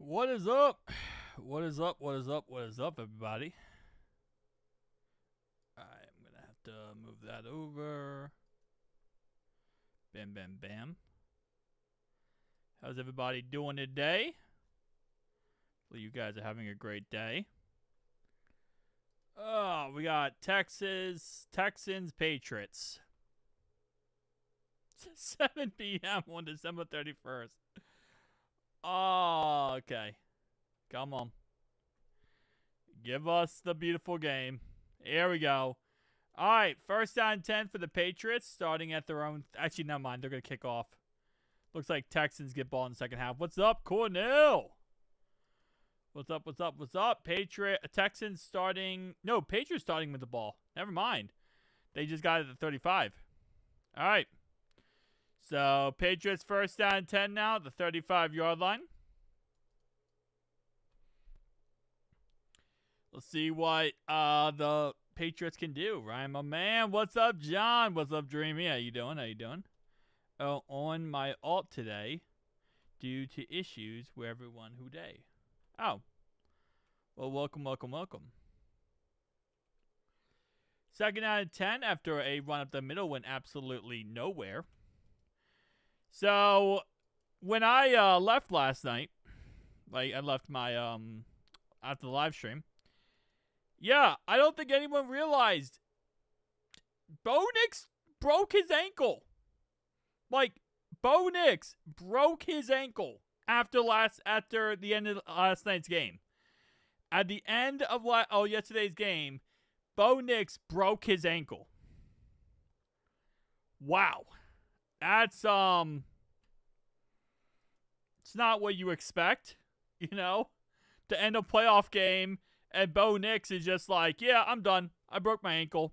What is up? What is up? What is up? What is up, everybody? Alright, I'm gonna have to move that over. Bam, bam, bam. How's everybody doing today? Hopefully you guys are having a great day. Oh, we got Texans, Patriots. 7 p.m. on December 31st. Oh, okay. Come on. Give us the beautiful game. Here we go. All right, first down and 10 for the Patriots, starting at their own. Actually, never mind. They're going to kick off. Looks like Texans get ball in the second half. What's up, Cornell? What's up? What's up? What's up? Texans starting. No, Patriots starting with the ball. Never mind. They just got it at 35. All right. So, Patriots first down and 10 now at the 35-yard line. Let's see what the Patriots can do. Ryan, my man. What's up, John? What's up, Dreamy? How you doing? How you doing? Oh, on my alt today due to issues with everyone who day. Oh. Well, welcome, welcome, welcome. Second down and 10 after a run up the middle went absolutely nowhere. So, when I left last night, like I left my after the live stream, yeah, I don't think anyone realized Bo Nix broke his ankle. Like, Bo Nix broke his ankle after the end of last night's game. At the end of yesterday's game, Bo Nix broke his ankle. Wow. That's it's not what you expect, you know, to end a playoff game. And Bo Nix is just like, yeah, I'm done. I broke my ankle.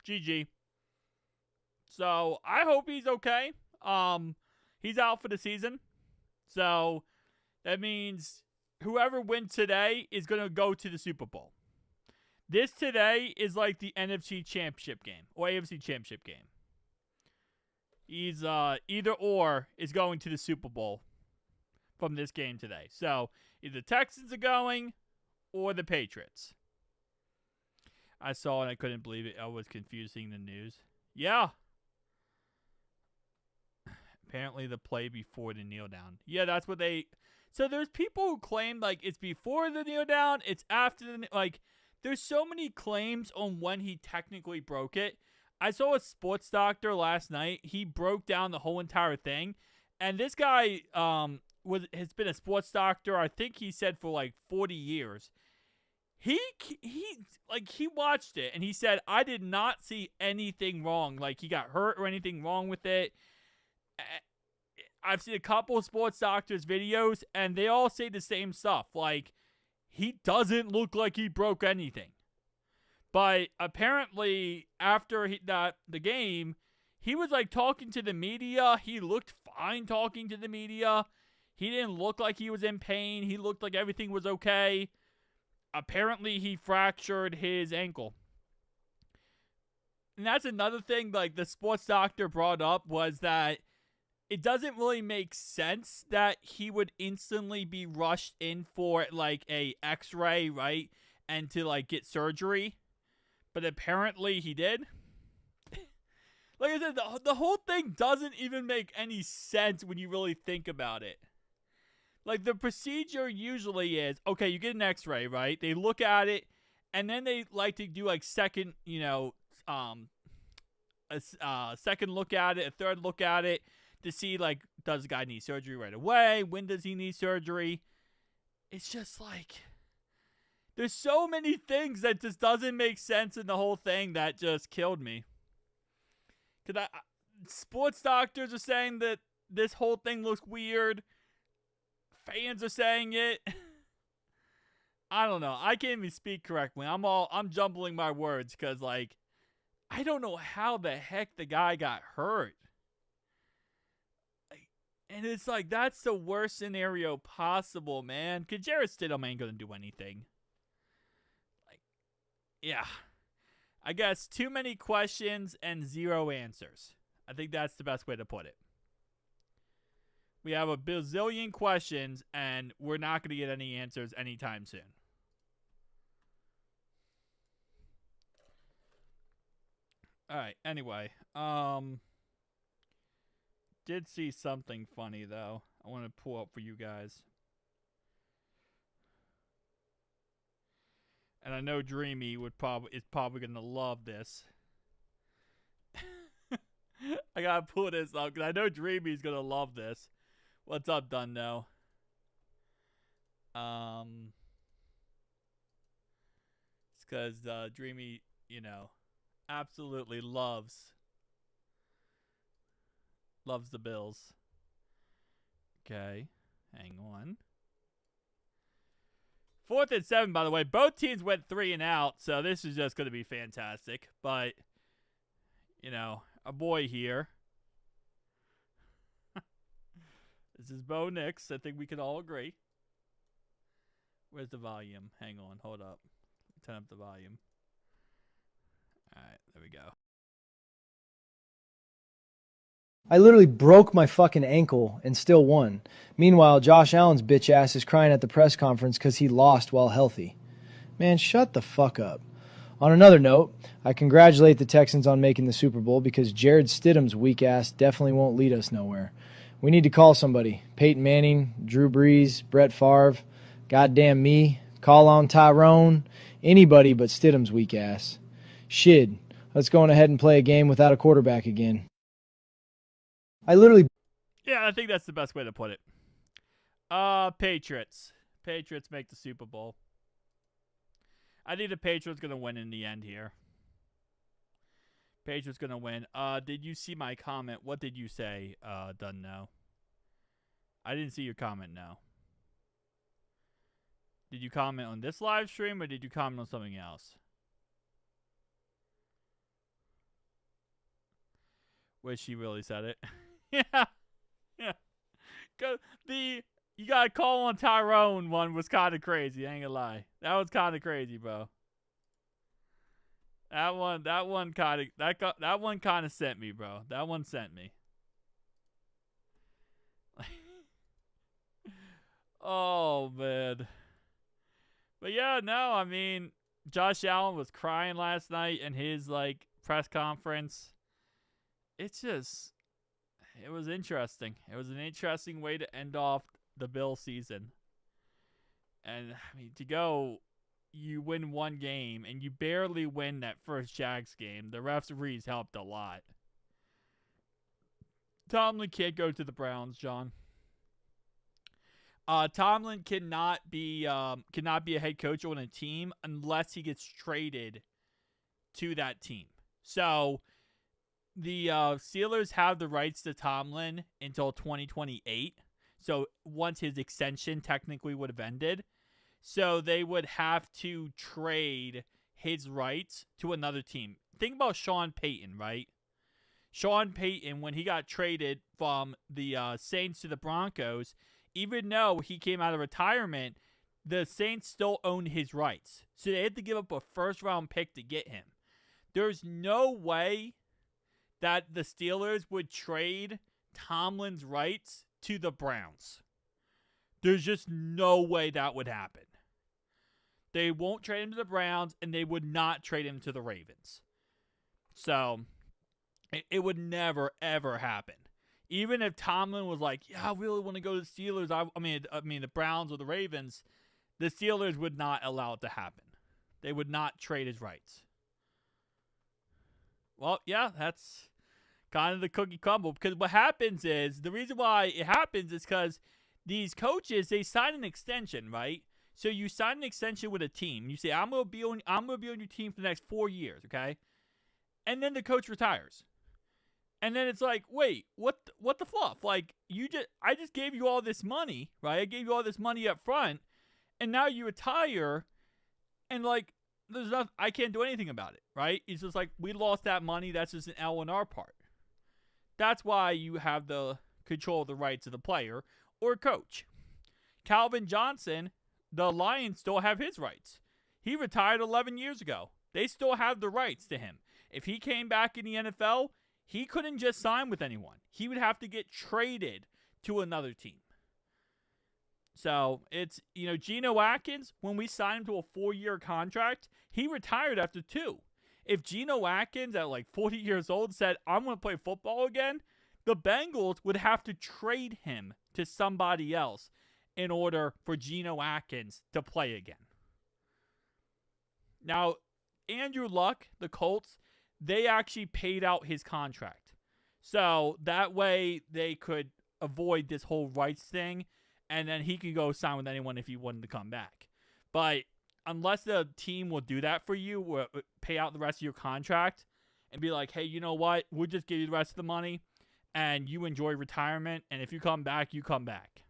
GG. So, I hope he's okay. He's out for the season. So, that means whoever wins today is going to go to the Super Bowl. This today is like the NFC Championship game or AFC Championship game. He's either or is going to the Super Bowl from this game today. So, either the Texans are going or the Patriots. I saw it and I couldn't believe it. I was confusing the news. Yeah. Apparently the play before the kneel down. Yeah, that's what they... So there's people who claim like it's before the kneel down, it's after the... Like, there's so many claims on when he technically broke it. I saw a sports doctor last night. He broke down the whole entire thing. And this guy has been a sports doctor, I think he said, for like 40 years. He watched it and he said, I did not see anything wrong. Like he got hurt or anything wrong with it. I've seen a couple of sports doctors' videos and they all say the same stuff. Like, he doesn't look like he broke anything. But apparently, after the game, he was like talking to the media. He looked fine talking to the media. He didn't look like he was in pain. He looked like everything was okay. Apparently, he fractured his ankle. And that's another thing, like, the sports doctor brought up was that it doesn't really make sense that he would instantly be rushed in for, like, a x-ray, right? And to, like, get surgery. But apparently he did. Like I said, the whole thing doesn't even make any sense when you really think about it. Like, the procedure usually is, okay, you get an x-ray, right? They look at it, and then they like to do, like, second, a second look at it, a third look at it, to see, like, does the guy need surgery right away? When does he need surgery? It's just like... There's so many things that just doesn't make sense in the whole thing that just killed me. Because sports doctors are saying that this whole thing looks weird. Fans are saying it. I don't know. I can't even speak correctly. I'm jumbling my words because, like, I don't know how the heck the guy got hurt. And it's like, that's the worst scenario possible, man. Because Jarrett Stidham ain't going to do anything. Yeah. I guess too many questions and zero answers. I think that's the best way to put it. We have a bazillion questions, and we're not going to get any answers anytime soon. All right. Anyway, did see something funny though. I want to pull up for you guys. And I know Dreamy is probably going to love this. I got to pull this up because I know Dreamy's going to love this. What's up, Dunno? It's because Dreamy, absolutely loves the Bills. Okay, hang on. 4th and 7, by the way. Both teams went 3 and out, so this is just going to be fantastic. But, a boy here. This is Bo Nix. I think we can all agree. Where's the volume? Hang on. Hold up. Turn up the volume. All right. There we go. I literally broke my fucking ankle and still won. Meanwhile, Josh Allen's bitch ass is crying at the press conference because he lost while healthy. Man, shut the fuck up. On another note, I congratulate the Texans on making the Super Bowl because Jared Stidham's weak ass definitely won't lead us nowhere. We need to call somebody. Peyton Manning, Drew Brees, Brett Favre, goddamn me, call on Tyrone, anybody but Stidham's weak ass. Shit, let's go on ahead and play a game without a quarterback again. Yeah, I think that's the best way to put it. Patriots. Patriots make the Super Bowl. I think the Patriots going to win in the end here. Patriots going to win. Did you see my comment? What did you say, Dunno? I didn't see your comment, no. Did you comment on this live stream or did you comment on something else? Where she really said it. Yeah. You got to call on Tyrone one was kind of crazy. I ain't gonna lie. That was kind of crazy, bro. That one kind of sent me, bro. That one sent me. Oh, man. But yeah, no, I mean, Josh Allen was crying last night in his press conference. It was interesting. It was an interesting way to end off the Bill season. And I mean, you win one game and you barely win that first Jags game. The referees helped a lot. Tomlin can't go to the Browns, John. Tomlin cannot be a head coach on a team unless he gets traded to that team. So the Steelers have the rights to Tomlin until 2028. So once his extension technically would have ended. So they would have to trade his rights to another team. Think about Sean Payton, right? Sean Payton, when he got traded from the Saints to the Broncos, even though he came out of retirement, the Saints still owned his rights. So they had to give up a first-round pick to get him. There's no way that the Steelers would trade Tomlin's rights to the Browns. There's just no way that would happen. They won't trade him to the Browns, and they would not trade him to the Ravens. So it would never, ever happen. Even if Tomlin was like, yeah, I really want to go to the Steelers, I mean the Browns or the Ravens, the Steelers would not allow it to happen. They would not trade his rights. Well, yeah, that's kind of the cookie crumble. Because what happens is, the reason why it happens is because these coaches, they sign an extension, right? So you sign an extension with a team. You say, I'm gonna be on your team for the next 4 years, okay? And then the coach retires. And then it's like, wait, what the fluff? I just gave you all this money, right? I gave you all this money up front, and now you retire, and there's nothing, I can't do anything about it, right? It's just we lost that money. That's just an L on our part. That's why you have the control of the rights of the player or coach. Calvin Johnson, the Lions still have his rights. He retired 11 years ago. They still have the rights to him. If he came back in the NFL, he couldn't just sign with anyone. He would have to get traded to another team. So it's, Geno Atkins, when we signed him to a 4-year contract, he retired after 2. If Geno Atkins at like 40 years old said, I'm going to play football again, the Bengals would have to trade him to somebody else in order for Geno Atkins to play again. Now, Andrew Luck, the Colts, they actually paid out his contract. So that way they could avoid this whole rights thing, and then he could go sign with anyone if he wanted to come back. But unless the team will do that for you, or pay out the rest of your contract and be like, hey, you know what? We'll just give you the rest of the money, and you enjoy retirement, and if you come back, you come back.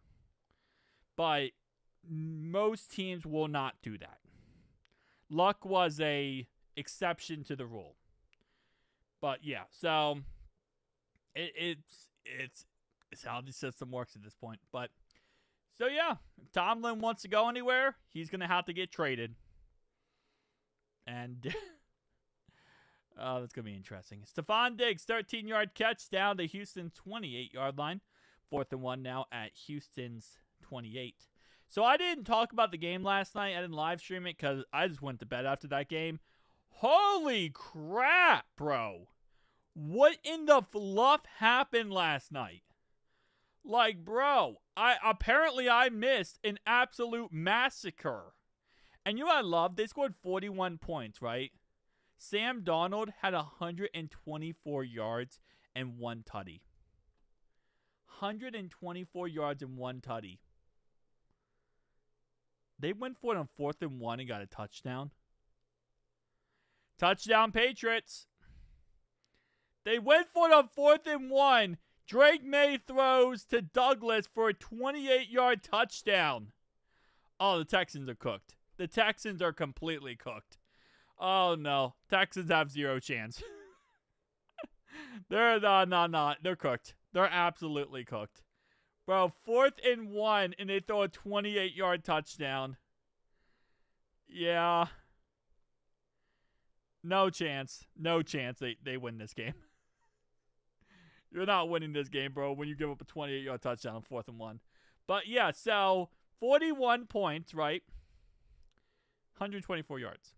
But most teams will not do that. Luck was a exception to the rule. But yeah, so it's how the system works at this point. But so yeah, if Tomlin wants to go anywhere, he's gonna have to get traded. And oh, that's gonna be interesting. Stephon Diggs, 13-yard catch down to Houston's 28-yard line. 4th and 1 now at Houston's 28. So I didn't talk about the game last night. I didn't live stream it because I just went to bed after that game. Holy crap, bro. What in the fluff happened last night? Like, bro, I missed an absolute massacre. And you know what I love? They scored 41 points, right? Sam Darnold had 124 yards and 1 tutty. 124 yards and 1 tutty. They went for it on 4th and 1 and got a touchdown. Touchdown, Patriots. They went for it on 4th and 1. Drake May throws to Douglas for a 28-yard touchdown. Oh, the Texans are cooked. The Texans are completely cooked. Oh, no. Texans have 0 chance. They're cooked. They're absolutely cooked. Bro, 4th and 1, and they throw a 28-yard touchdown. Yeah. No chance. No chance they win this game. You're not winning this game, bro, when you give up a 28-yard touchdown on 4th and 1. But, yeah, so 41 points, right? 124 yards.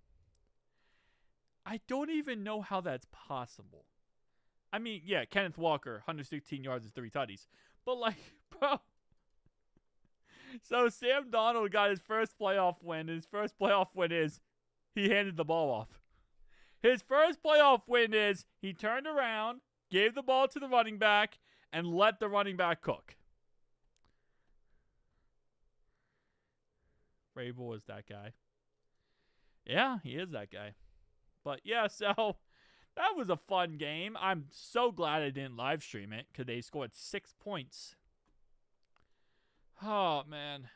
I don't even know how that's possible. I mean, yeah, Kenneth Walker, 116 yards and 3 tutties. But, like, bro. So, Sam Darnold got his first playoff win. His first playoff win is he handed the ball off. His first playoff win is he turned around, gave the ball to the running back, and let the running back cook. Vrabel is that guy. Yeah, he is that guy. But, yeah, so that was a fun game. I'm so glad I didn't live stream it because they scored 6 points. Oh, man.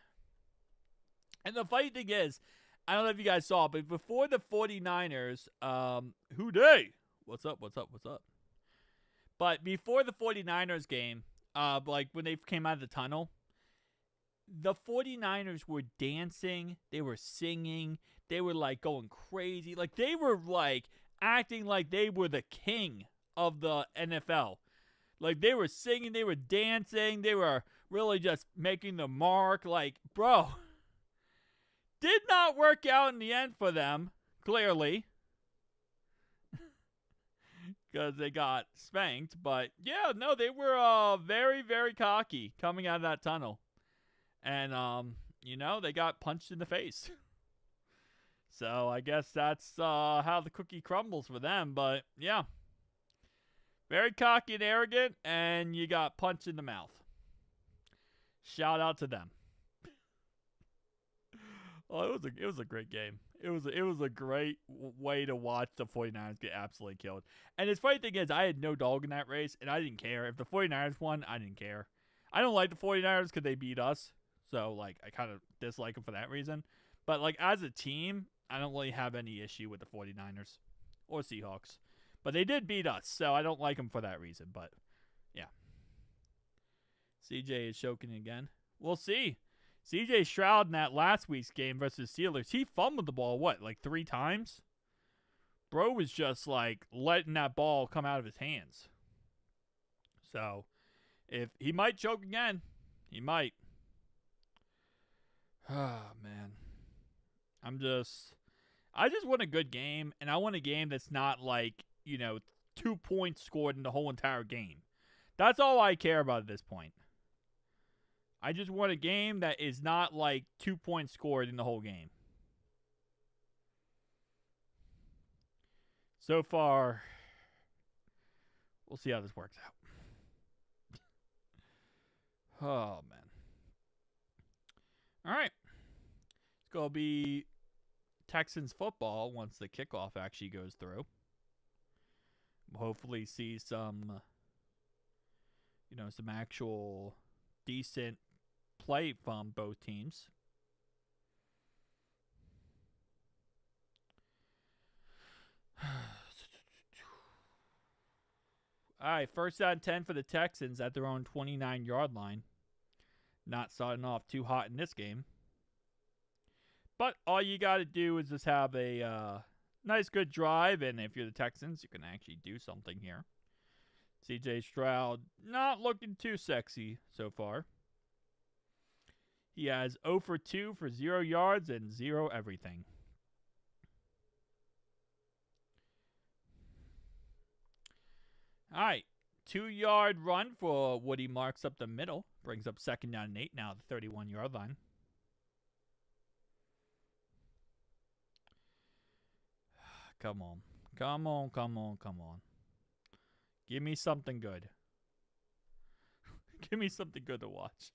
And the funny thing is, I don't know if you guys saw, but before the 49ers, who dey? What's up? But before the 49ers game, like when they came out of the tunnel, the 49ers were dancing, they were singing, they were like going crazy. Like they were like acting like they were the king of the NFL. Like they were singing, they were dancing, they were really just making the mark. Like, bro, did not work out in the end for them, clearly. Because they got spanked. But, yeah, no, they were very, very cocky coming out of that tunnel. And, they got punched in the face. So, I guess that's how the cookie crumbles for them. But, yeah. Very cocky and arrogant, and you got punched in the mouth. Shout out to them. Oh, it was a great game. It was a great way to watch the 49ers get absolutely killed. And the funny thing is, I had no dog in that race, and I didn't care. If the 49ers won, I didn't care. I don't like the 49ers because they beat us. So, like, I kind of dislike them for that reason. But, like, as a team, I don't really have any issue with the 49ers or Seahawks. But they did beat us, so I don't like them for that reason. But, yeah. CJ is choking again. We'll see. CJ Stroud in that last week's game versus Steelers, he fumbled the ball, like 3 times? Bro was just, like, letting that ball come out of his hands. So, If he might choke again, he might. Oh man, I just want a good game, and I want a game that's not like 2 points scored in the whole entire game. That's all I care about at this point. I just want a game that is not like 2 points scored in the whole game. So far, we'll see how this works out. Oh, man. All right. It's going to be Texans football once the kickoff actually goes through. We'll hopefully see some actual decent play from both teams. All right, 1st and 10 for the Texans at their own 29-yard line. Not starting off too hot in this game. But all you got to do is just have a nice, good drive. And if you're the Texans, you can actually do something here. C.J. Stroud not looking too sexy so far. He has 0 for 2 for 0 yards and 0 everything. All right, 2-yard run for Woody Marks up the middle. Brings up 2nd down and 8 now at the 31-yard line. Come on. Come on, come on, come on. Give me something good. Give me something good to watch.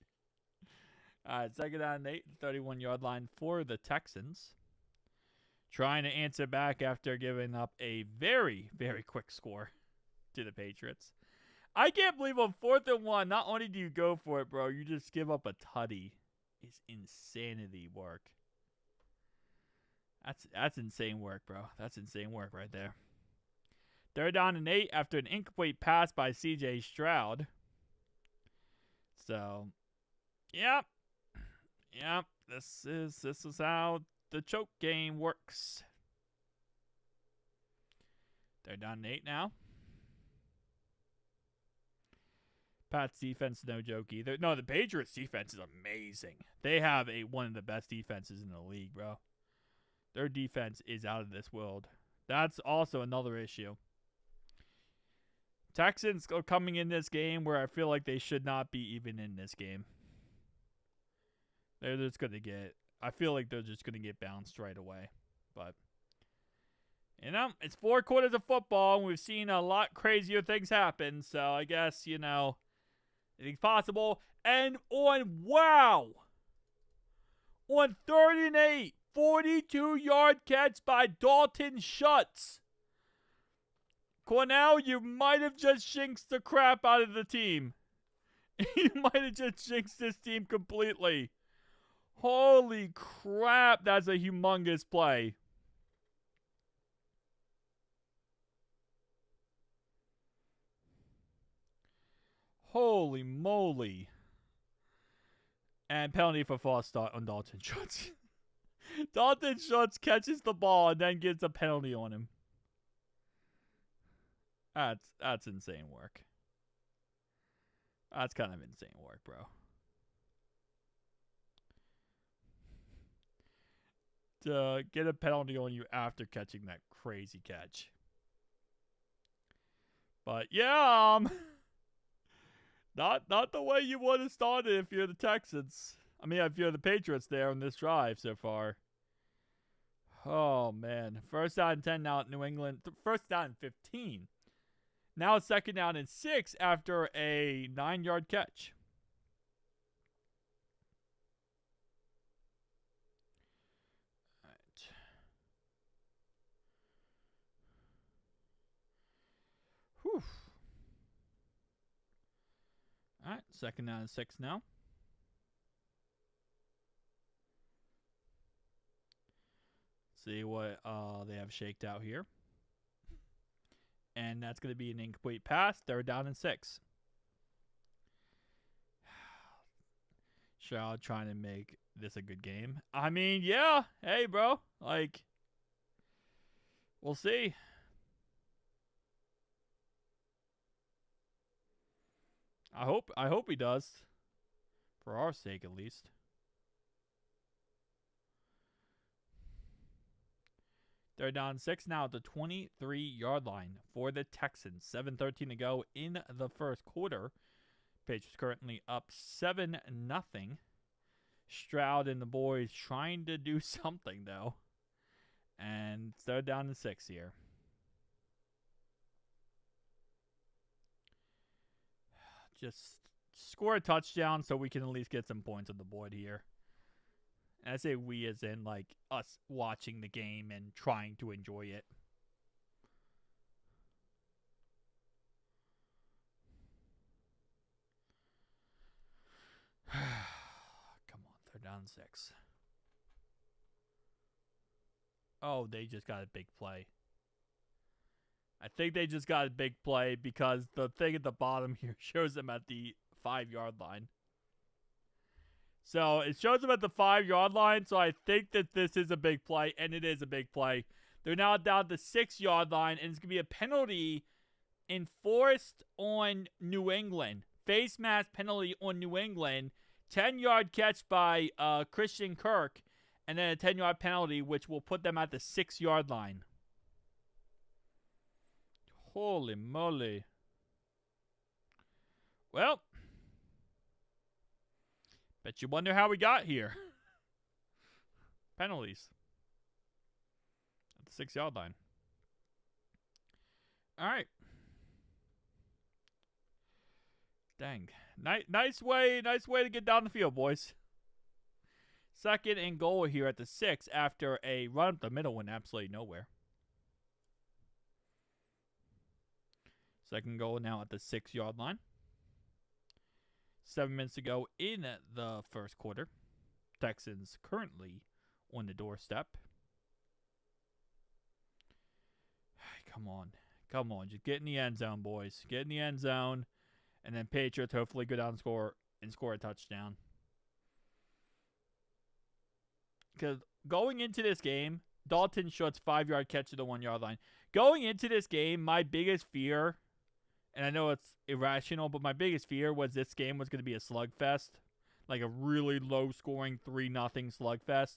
All right, 2nd down and 8, 31-yard line for the Texans. Trying to answer back after giving up a very, very quick score to the Patriots. I can't believe on 4th and 1, not only do you go for it, bro, you just give up a tutty. It's insanity work. That's insane work, bro. That's insane work right there. 3rd down and 8 after an incomplete pass by C.J. Stroud. So, yep. This is how the choke game works. 3rd down and 8 now. Pat's defense, no joke either. No, the Patriots defense is amazing. They have one of the best defenses in the league, bro. Their defense is out of this world. That's also another issue. Texans are coming in this game where I feel like they should not be even in this game. They're just going to get... I feel like they're just going to get bounced right away. But, it's 4 quarters of football, and we've seen a lot crazier things happen. So, I guess, anything's possible. And on 3rd and 8, 42-yard catch by Dalton Schultz. Cornell, you might have just jinxed the crap out of the team. You might have just jinxed this team completely. Holy crap, that's a humongous play. Holy moly. And penalty for false start on Dalton Schultz. Dalton Schultz catches the ball and then gets a penalty on him. That's insane work. That's kind of insane work, bro. To get a penalty on you after catching that crazy catch. But yeah, not the way you would have started if you're the Texans. I mean, if you're the Patriots there on this drive so far. Oh, man. 1st down and 10 now at New England. 1st down and 15. Now it's 2nd down and 6 after a 9-yard catch. All right. Whew. All right, 2nd down and 6 now. See what they have shaked out here. And that's going to be an incomplete pass. 3rd down and 6. Stroud trying to make this a good game. I mean, yeah. Hey, bro. We'll see. I hope he does. For our sake, at least. They're down 6 now at the 23-yard line for the Texans. 7:13 to go in the first quarter. Patriots currently up 7-0. Stroud and the boys trying to do something, though. And they're down to 6 here. Just score a touchdown so we can at least get some points on the board here. And I say we as in, like, us watching the game and trying to enjoy it. Come on, they're down 6. Oh, they just got a big play. I think they just got a big play because the thing at the bottom here shows them at the 5-yard line. So it shows them at the 5-yard line, so I think that this is a big play, and it is a big play. They're now down the 6-yard line, and it's going to be a penalty enforced on New England. Face mask penalty on New England. 10-yard catch by Christian Kirk, and then a 10-yard penalty, which will put them at the 6-yard line. Holy moly. Well, bet you wonder how we got here. Penalties. At the 6-yard line. All right. Dang. Nice way to get down the field, boys. 2nd and goal here at the 6 after a run up the middle went absolutely nowhere. 2nd goal now at the 6-yard line. 7 minutes to go in the first quarter. Texans currently on the doorstep. Come on. Just get in the end zone, boys. Get in the end zone. And then Patriots hopefully go down and score a touchdown. Because going into this game, Dalton Schultz 5-yard catch to the 1-yard line. Going into this game, my biggest fear, and I know it's irrational, but my biggest fear was this game was going to be a slugfest. Like a really low-scoring 3-0 slugfest.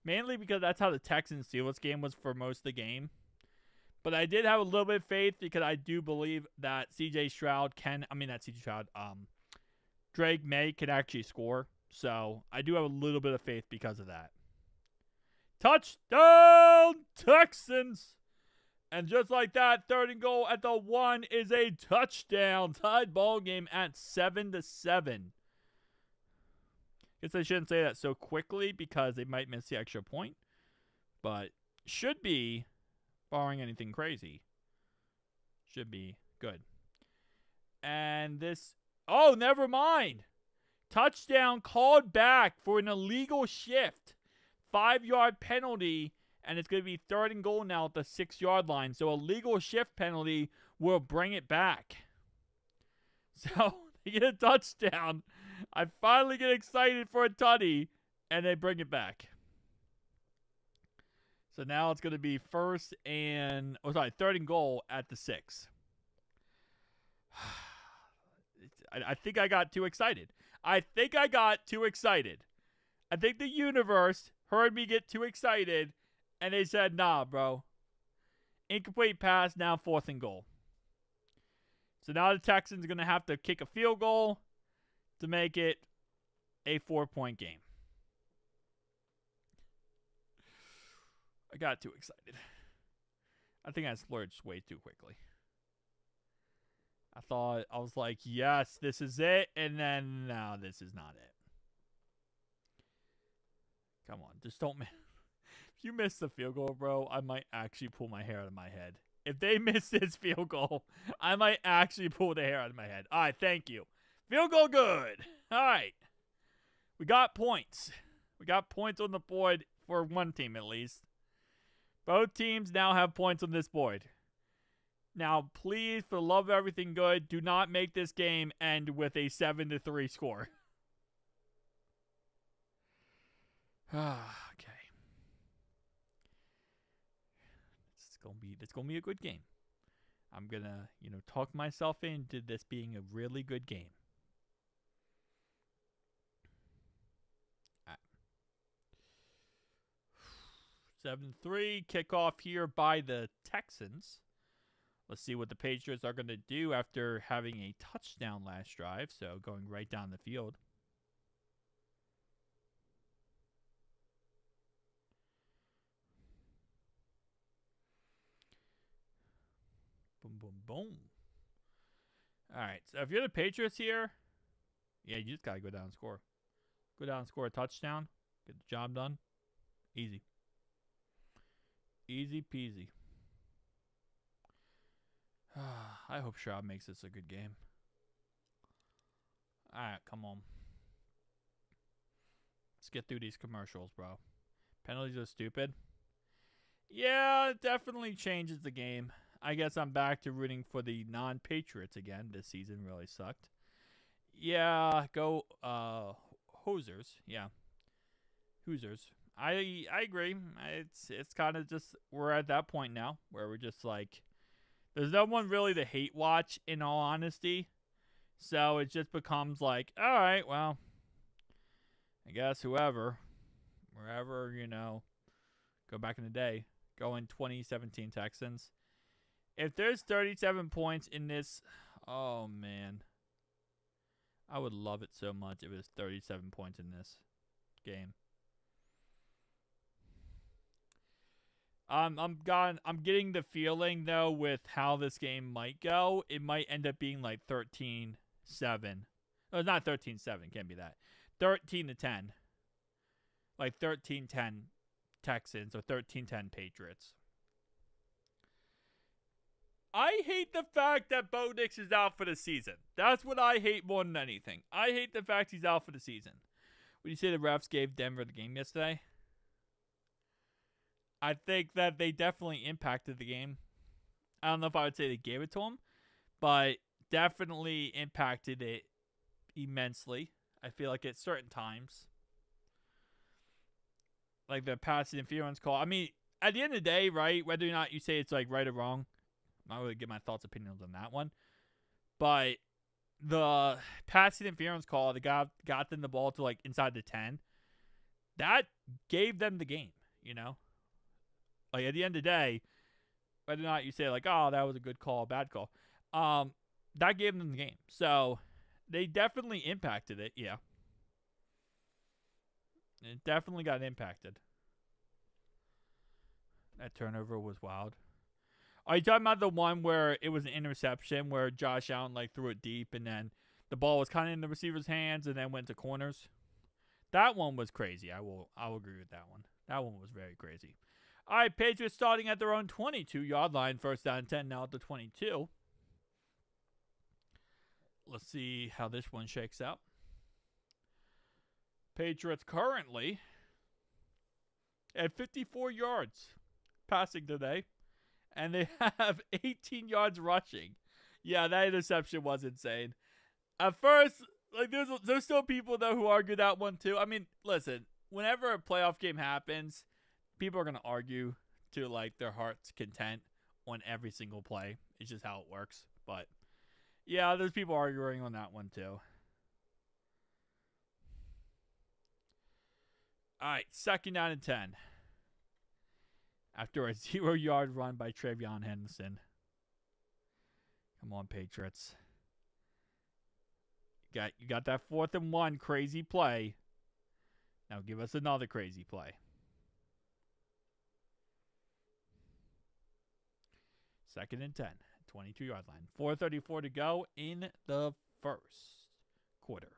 Mainly because that's how the Texans-Steelers game was for most of the game. But I did have a little bit of faith because I do believe that Drake May can actually score. So I do have a little bit of faith because of that. Touchdown, Texans! And just like that, 3rd and goal at the 1 is a touchdown. Tied ball game at 7-7. Guess I shouldn't say that so quickly because they might miss the extra point. But should be, barring anything crazy, should be good. And this, oh, never mind. Touchdown called back for an illegal shift. 5-yard penalty, and it's going to be 3rd and goal now at the 6-yard line. So a legal shift penalty will bring it back. So they get a touchdown. I finally get excited for a tutty, and they bring it back. So now it's going to be 3rd and goal at the 6. I think I got too excited. I think the universe heard me get too excited, and they said, nah, bro. Incomplete pass, now 4th and goal. So now the Texans are going to have to kick a field goal to make it a 4-point game. I got too excited. I think I splurged way too quickly. I was like, yes, this is it. And then, no, this is not it. Come on, just don't miss. If you miss the field goal, bro, I might actually pull my hair out of my head. If they miss this field goal, I might actually pull the hair out of my head. All right, thank you. Field goal good. All right. We got points. We got points on the board for one team at least. Both teams now have points on this board. Now, please, for the love of everything good, do not make this game end with a 7-3 score. Okay. It's gonna be a good game. I'm gonna, talk myself into this being a really good game. 7-3. Kickoff here by the Texans. Let's see what the Patriots are going to do after having a touchdown last drive. So going right down the field. Boom, boom, boom. All right. So if you're the Patriots here, yeah, you just got to go down and score. Go down and score a touchdown. Get the job done. Easy. Easy peasy. I hope Stroud makes this a good game. Alright, come on. Let's get through these commercials, bro. Penalties are stupid. Yeah, it definitely changes the game. I guess I'm back to rooting for the non-Patriots again. This season really sucked. Yeah, go Hosers. Yeah. Hoosers. I agree. It's kind of just, we're at that point now where we're just like, there's no one really to hate watch, in all honesty. So it just becomes like, all right, well, I guess wherever, go back in the day, go in 2017 Texans. If there's 37 points in this, oh man, I would love it so much if it was 37 points in this game. I'm getting the feeling though with how this game might go, it might end up being like 13-7. No, it's not 13-7, can't be that. 13-10. Like 13-10 Texans or 13-10 Patriots. I hate the fact that Bo Nix is out for the season. That's what I hate more than anything. I hate the fact he's out for the season. Would you say the refs gave Denver the game yesterday? I think that they definitely impacted the game. I don't know if I would say they gave it to him, but definitely impacted it immensely. I feel like at certain times. Like the pass interference call. I mean, at the end of the day, right, whether or not you say it's like right or wrong, I'm not really give my thoughts, opinions on that one. But the pass interference call, the guy got them the ball to like inside the 10, that gave them the game, you know? Like, at the end of the day, whether or not you say, like, oh, that was a good call, bad call, that gave them the game. So, they definitely impacted it, yeah. It definitely got impacted. That turnover was wild. Are you talking about the one where it was an interception where Josh Allen, like, threw it deep and then the ball was kind of in the receiver's hands and then went to corners? That one was crazy. I will agree with that one. That one was very crazy. All right, Patriots starting at their own 22-yard line. First down and 10 now at the 22. Let's see how this one shakes out. Patriots currently at 54 yards passing today. And they have 18 yards rushing. Yeah, that interception was insane. At first, like there's still people, though, who argue that one, too. I mean, listen, whenever a playoff game happens, people are going to argue to, like, their heart's content on every single play. It's just how it works. But, yeah, there's people arguing on that one, too. All right, second down and 10. After a 0-yard run by Travion Henderson. Come on, Patriots. You got that 4th and 1 crazy play. Now give us another crazy play. Second and 10. 22-yard line. 4:34 to go in the first quarter.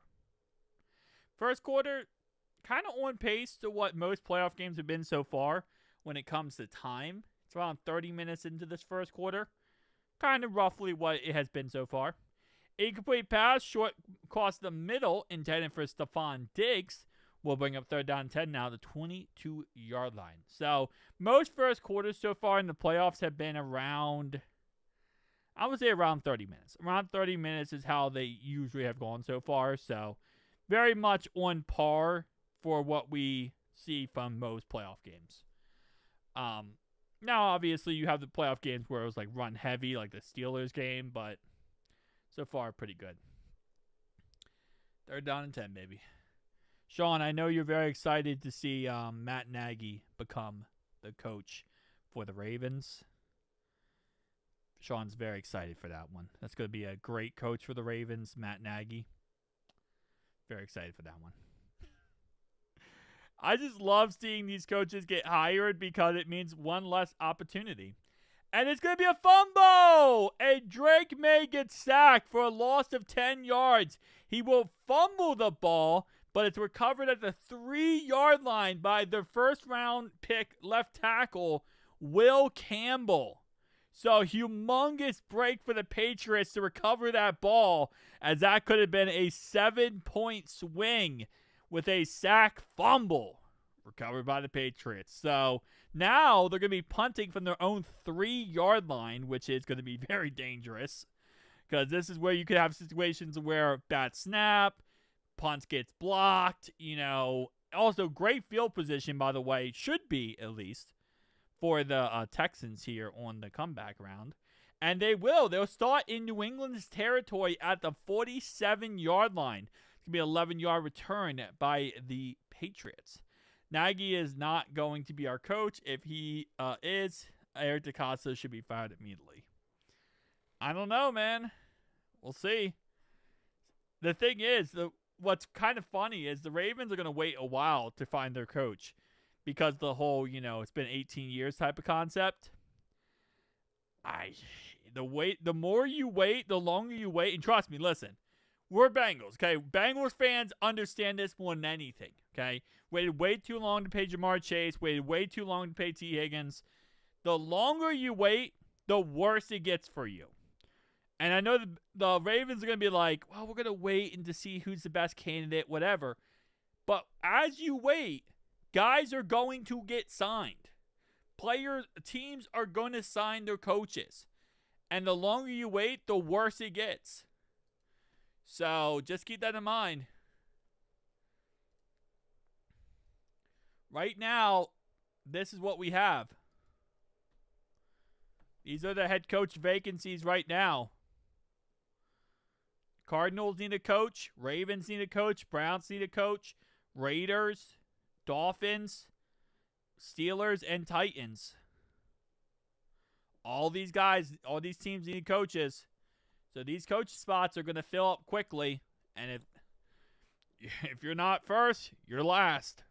First quarter, kind of on pace to what most playoff games have been so far when it comes to time. It's around 30 minutes into this first quarter. Kind of roughly what it has been so far. Incomplete pass, short across the middle, intended for Stephon Diggs. Will bring up third down and 10 now, the 22-yard line. So, most first quarters so far in the playoffs have been around, I would say around 30 minutes. Around 30 minutes is how they usually have gone so far. So, very much on par for what we see from most playoff games. Now, obviously, you have the playoff games where it was like run heavy, like the Steelers game, but so far, pretty good. Third down and 10, baby. Sean, I know you're very excited to see Matt Nagy become the coach for the Ravens. Sean's very excited for that one. That's going to be a great coach for the Ravens, Matt Nagy. Very excited for that one. I just love seeing these coaches get hired because it means one less opportunity. And it's going to be a fumble! And Drake May gets sacked for a loss of 10 yards. He will fumble the ball, but it's recovered at the 3-yard line by their first-round pick left tackle, Will Campbell. So, humongous break for the Patriots to recover that ball, as that could have been a 7-point swing with a sack fumble recovered by the Patriots. So, now they're going to be punting from their own 3-yard line, which is going to be very dangerous, because this is where you could have situations where bad snap, punt gets blocked, Also, great field position, by the way, should be at least, for the Texans here on the comeback round. And they'll start in New England's territory at the 47-yard line. It's going to be an 11-yard return by the Patriots. Nagy is not going to be our coach. If he is, Eric DeCosta should be fired immediately. I don't know, man. We'll see. The thing is, what's kind of funny is the Ravens are going to wait a while to find their coach, because the whole, it's been 18 years type of concept. The more you wait, the longer you wait. And trust me, listen, we're Bengals, okay? Bengals fans understand this more than anything, okay? Waited way too long to pay Jamar Chase. Waited way too long to pay T. Higgins. The longer you wait, the worse it gets for you. And I know the Ravens are going to be like, well, we're going to wait and to see who's the best candidate, whatever. But as you wait, guys are going to get signed. Teams are going to sign their coaches. And the longer you wait, the worse it gets. So just keep that in mind. Right now, this is what we have. These are the head coach vacancies right now. Cardinals need a coach. Ravens need a coach. Browns need a coach. Raiders, Dolphins, Steelers, and Titans. All these teams need coaches. So these coach spots are going to fill up quickly. And if you're not first, you're last.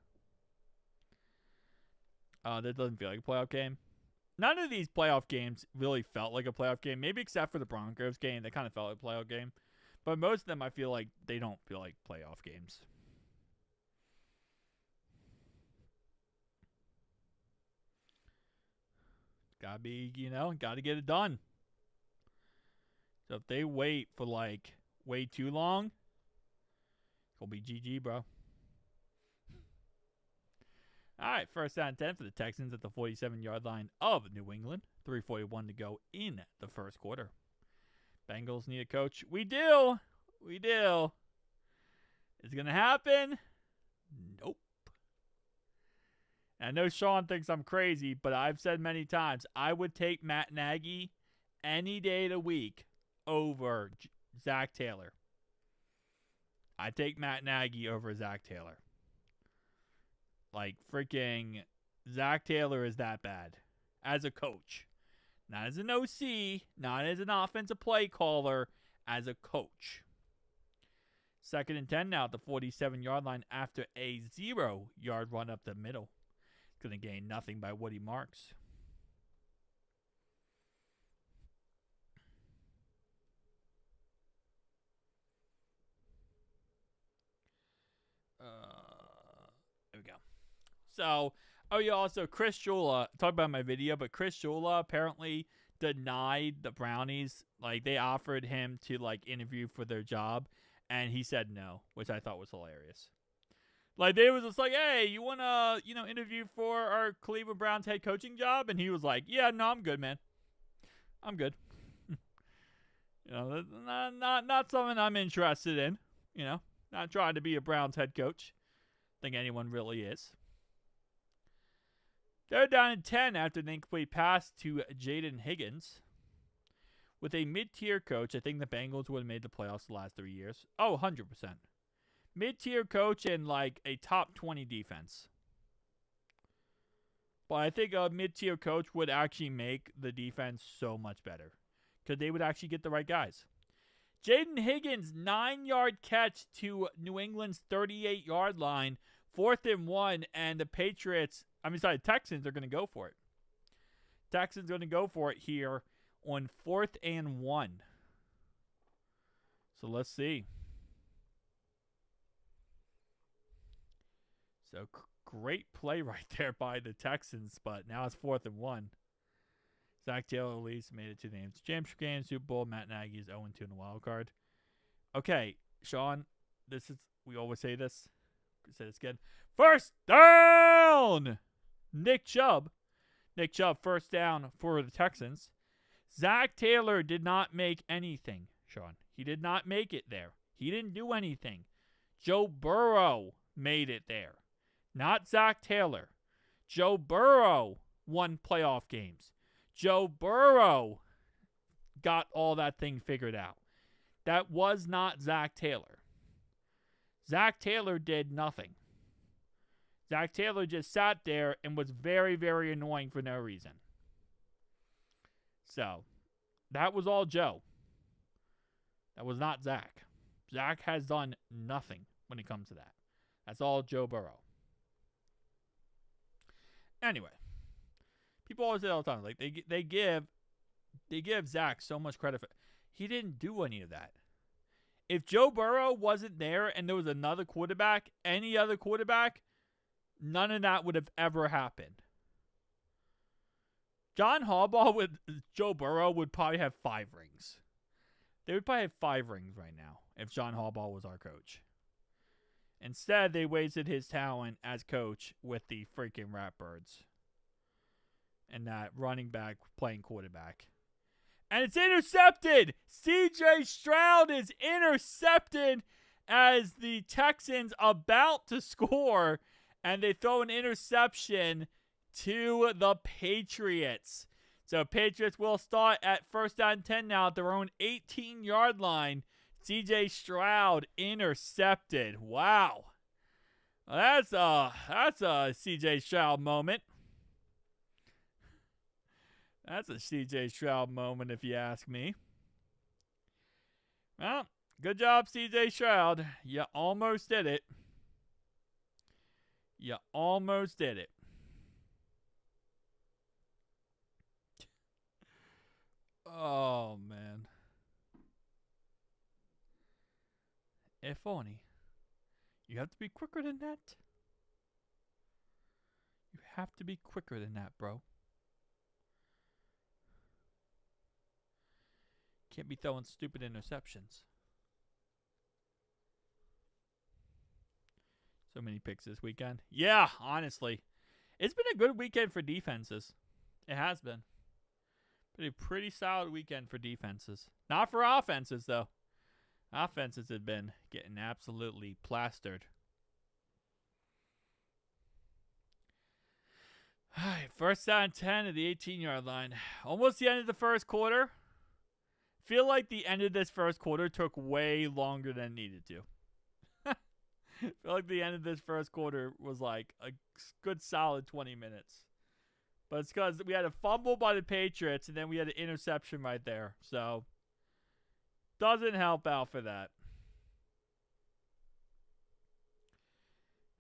That doesn't feel like a playoff game. None of these playoff games really felt like a playoff game. Maybe except for the Broncos game. They kind of felt like a playoff game. But most of them, I feel like they don't feel like playoff games. Gotta be, gotta get it done. So if they wait for way too long, it'll be GG, bro. All right, first down and 10 for the Texans at the 47-yard line of New England. 3:41 to go in the first quarter. Bengals need a coach. We do. Is it going to happen? Nope. And I know Sean thinks I'm crazy, but I've said many times, I would take Matt Nagy any day of the week over Zach Taylor. I take Matt Nagy over Zach Taylor. Like, freaking Zach Taylor is that bad as a coach. Not as an OC, not as an offensive play caller, as a coach. 2nd and 10 now at the 47-yard line after a 0-yard run up the middle. Going to gain nothing by Woody Marks. There we go. So, also Chris Shula, talk about my video, but Chris Shula apparently denied the Brownies. Like, they offered him to, interview for their job, and he said no, which I thought was hilarious. Like, they was just like, hey, you want to, interview for our Cleveland Browns head coaching job? And he was like, yeah, no, I'm good, man. I'm good. Not something I'm interested in. Not trying to be a Browns head coach. Think anyone really is. They're down in 10 after an incomplete pass to Jaden Higgins. With a mid-tier coach, I think the Bengals would have made the playoffs the last 3 years. Oh, 100%. Mid-tier coach and a top 20 defense. But I think a mid-tier coach would actually make the defense so much better because they would actually get the right guys. Jaden Higgins, 9-yard catch to New England's 38-yard line, 4th and 1, and the Texans are going to go for it. Texans going to go for it here on 4th and 1. So let's see. So great play right there by the Texans, but now it's 4th and 1. Zach Taylor at least made it to the NFC Championship game, Super Bowl. Matt Nagy is 0-2 in the wild card. Okay, Sean, we always say this. Say this again. First down! Nick Chubb, first down for the Texans. Zach Taylor did not make anything, Sean. He did not make it there. He didn't do anything. Joe Burrow made it there. Not Zach Taylor. Joe Burrow won playoff games. Joe Burrow got all that thing figured out. That was not Zach Taylor. Zach Taylor did nothing. Zach Taylor just sat there and was very, very annoying for no reason. So, that was all Joe. That was not Zach. Zach has done nothing when it comes to that. That's all Joe Burrow. Anyway, people always say all the time, like they give Zach so much credit for. He didn't do any of that. If Joe Burrow wasn't there and there was another quarterback, any other quarterback, none of that would have ever happened. John Harbaugh with Joe Burrow would probably have 5 rings. They would probably have 5 rings right now if John Harbaugh was our coach. Instead, they wasted his talent as coach with the freaking Ratbirds. And that running back playing quarterback. And it's intercepted! CJ Stroud is intercepted as the Texans about to score. And they throw an interception to the Patriots. So Patriots will start at 1st down 10 now at their own 18-yard line. CJ Stroud intercepted. Wow. That's a CJ Stroud moment. That's a CJ Stroud moment if you ask me. Well, good job, CJ Stroud. You almost did it. You almost did it. Oh, man. If only. You have to be quicker than that. You have to be quicker than that, bro. Can't be throwing stupid interceptions. So many picks this weekend. Yeah, honestly. It's been a good weekend for defenses. It has been. Been a pretty solid weekend for defenses. Not for offenses, though. Offenses have been getting absolutely plastered. All right, 1st down 10 at the 18-yard line. Almost the end of the first quarter. Feel like the end of this first quarter took way longer than it needed to. Feel like the end of this first quarter was like a good solid 20 minutes. But it's because we had a fumble by the Patriots and then we had an interception right there. So, doesn't help out for that.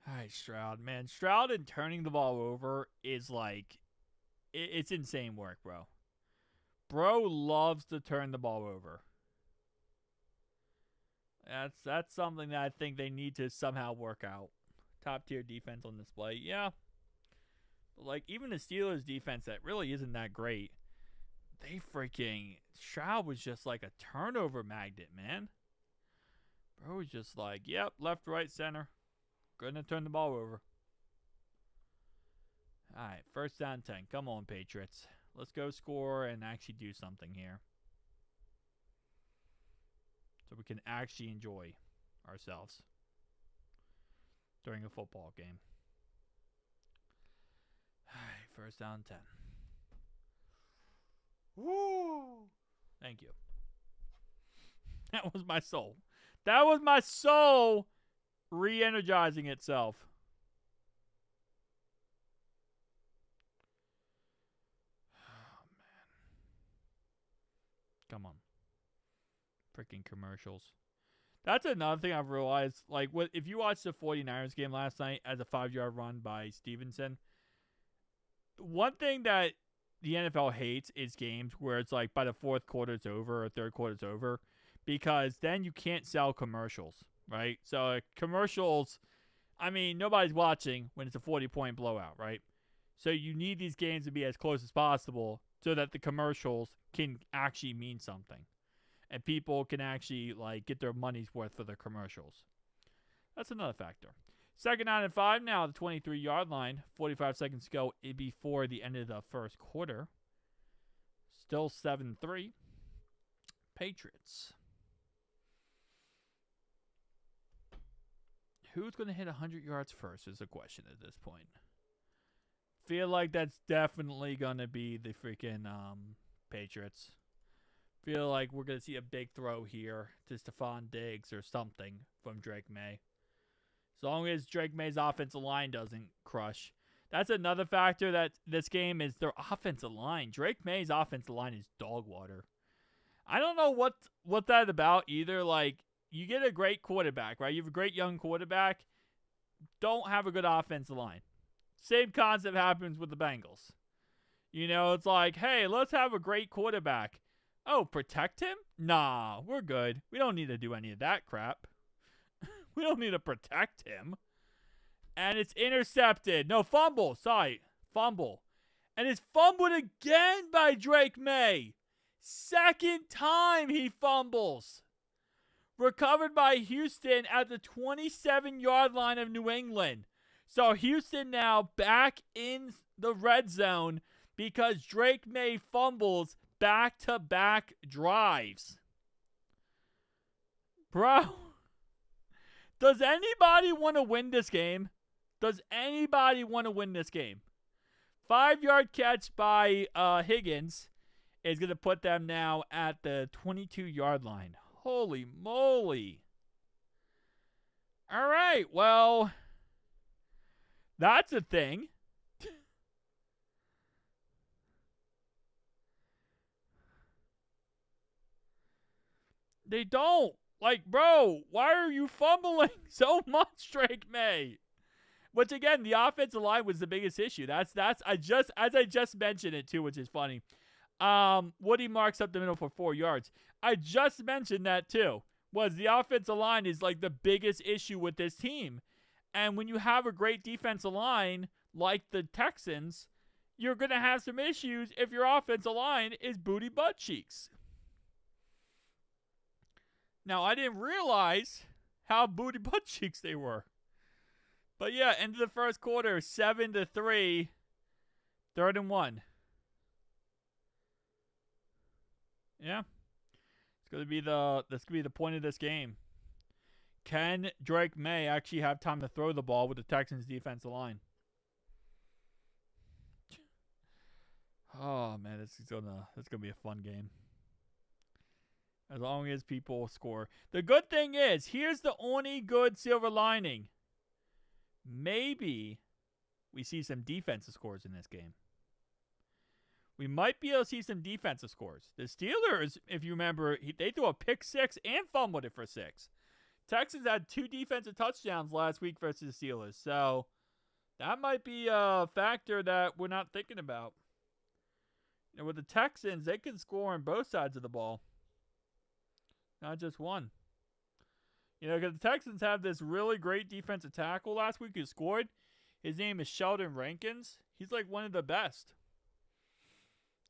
All right, Stroud. Man, Stroud and turning the ball over is like, it's insane work, bro. Bro loves to turn the ball over. That's something that I think they need to somehow work out. Top tier defense on display. Yeah. Like, even the Steelers defense that really isn't that great. Stroud was just like a turnover magnet, man. Bro was just like, yep, left, right, center. Gonna turn the ball over. All right, 1st down 10. Come on, Patriots. Let's go score and actually do something here. So we can actually enjoy ourselves during a football game. All right, 1st down 10. Woo! Thank you. That was my soul. That was my soul re-energizing itself. Come on. Freaking commercials. That's another thing I've realized. Like, if you watched the 49ers game last night as a 5-yard run by Stevenson, one thing that the NFL hates is games where it's like by the fourth quarter it's over or third quarter it's over, because then you can't sell commercials, right? So commercials, I mean, nobody's watching when it's a 40-point blowout, right? So you need these games to be as close as possible so that the commercials can actually mean something. And people can actually like get their money's worth for the commercials. That's another factor. 2nd down and 5 now, the 23-yard line. 45 seconds to go before the end of the first quarter. Still 7-3. Patriots. Who's going to hit 100 yards first is the question at this point. Feel like that's definitely going to be the freaking Patriots. Feel like we're going to see a big throw here to Stephon Diggs or something from Drake May. As long as Drake May's offensive line doesn't crush. That's another factor that this game is their offensive line. Drake May's offensive line is dog water. I don't know what that's about either. Like, you get a great quarterback, right? You have a great young quarterback. Don't have a good offensive line. Same concept happens with the Bengals. You know, it's like, hey, let's have a great quarterback. Oh, protect him? Nah, we're good. We don't need to do any of that crap. We don't need to protect him. And it's intercepted. No, fumble. Sorry, fumble. And it's fumbled again by Drake May. Second time he fumbles. Recovered by Houston at the 27-yard line of New England. So Houston now back in the red zone because Drake May fumbles back-to-back drives. Bro, does anybody want to win this game? Does anybody want to win this game? 5-yard catch by Higgins is going to put them now at the 22-yard line. Holy moly. All right, well, that's a thing. They don't. Like, bro, why are you fumbling so much, Drake May? Which, again, the offensive line was the biggest issue. As I just mentioned it, too, which is funny. Woody marks up the middle for 4 yards. I just mentioned that, too. Was the offensive line is, like, the biggest issue with this team. And when you have a great defensive line, like the Texans, you're going to have some issues if your offensive line is booty butt cheeks. Now, I didn't realize how booty butt cheeks they were. But yeah, end of the first quarter, 7-3, 3rd and 1. Yeah. That's gonna be the point of this game. Can Drake May actually have time to throw the ball with the Texans defensive line? Oh man, it's gonna be a fun game. As long as people score. The good thing is, here's the only good silver lining. Maybe we see some defensive scores in this game. We might be able to see some defensive scores. The Steelers, if you remember, they threw a pick 6 and fumbled it for 6. Texans had 2 defensive touchdowns last week versus the Steelers. So that might be a factor that we're not thinking about. And with the Texans, they can score on both sides of the ball. Not just one. You know, because the Texans have this really great defensive tackle last week who scored. His name is Sheldon Rankins. He's like one of the best.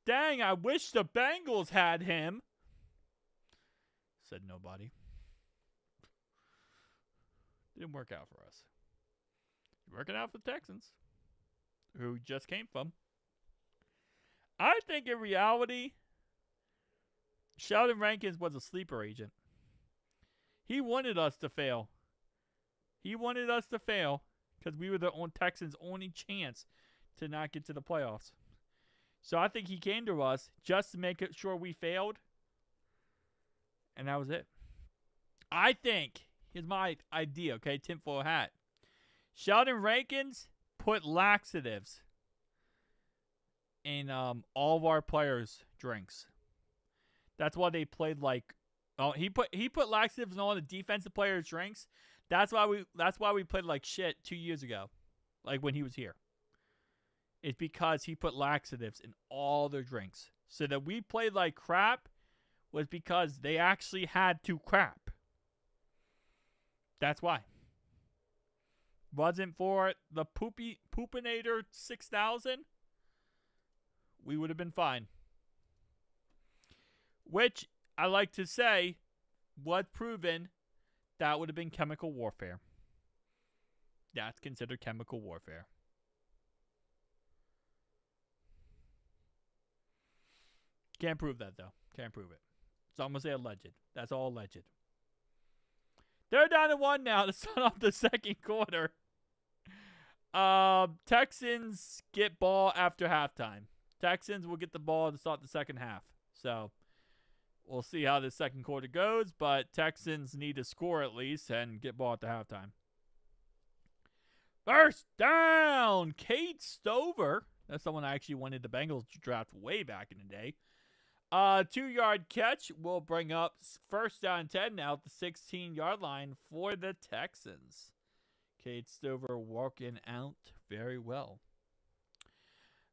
Dang, I wish the Bengals had him. Said nobody. Didn't work out for us. Working out for the Texans, who just came from. I think in reality, Sheldon Rankins was a sleeper agent. He wanted us to fail. He wanted us to fail because we were the Texans' only chance to not get to the playoffs. So I think he came to us just to make sure we failed. And that was it. I think, here's my idea, okay, tinfoil hat. Sheldon Rankins put laxatives in all of our players' drinks. That's why they played like. Oh, he put laxatives in all the defensive players' drinks. That's why we played like shit 2 years ago, like when he was here. It's because he put laxatives in all their drinks. So that we played like crap was because they actually had to crap. That's why. Wasn't for the Poopinator 6000, we would have been fine. Which, I like to say, was proven that would have been chemical warfare. That's considered chemical warfare. Can't prove that, though. Can't prove it. So I'm going to say alleged. That's all alleged. They're down to 1 now to start off the second quarter. Texans get ball after halftime. Texans will get the ball to start the second half. So we'll see how the second quarter goes, but Texans need to score at least and get ball at the halftime. First down, Cade Stover. That's someone I actually wanted the Bengals to draft way back in the day. 2-yard catch will bring up first down 10 now at the 16-yard line for the Texans. Cade Stover working out very well.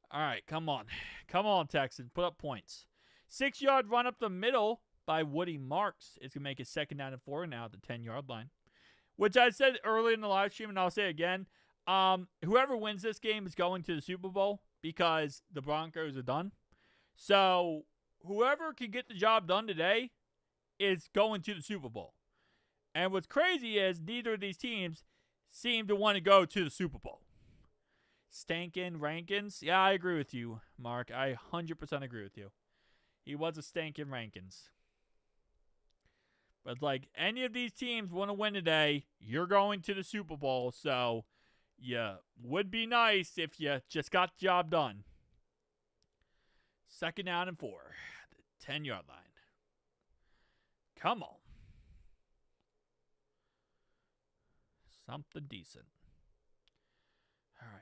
All right, come on. Come on, Texans. Put up points. 6-yard run up the middle by Woody Marks is going to make it second down and 4 now at the 10-yard line. Which I said earlier in the live stream, and I'll say again. Whoever wins this game is going to the Super Bowl because the Broncos are done. So whoever can get the job done today is going to the Super Bowl. And what's crazy is neither of these teams seem to want to go to the Super Bowl. Stankin' Rankins. Yeah, I agree with you, Mark. I 100% agree with you. He was a Stankin' Rankins. But like any of these teams want to win today, you're going to the Super Bowl. So yeah, would be nice if you just got the job done. Second down and 4. The 10-yard line. Come on. Something decent. All right.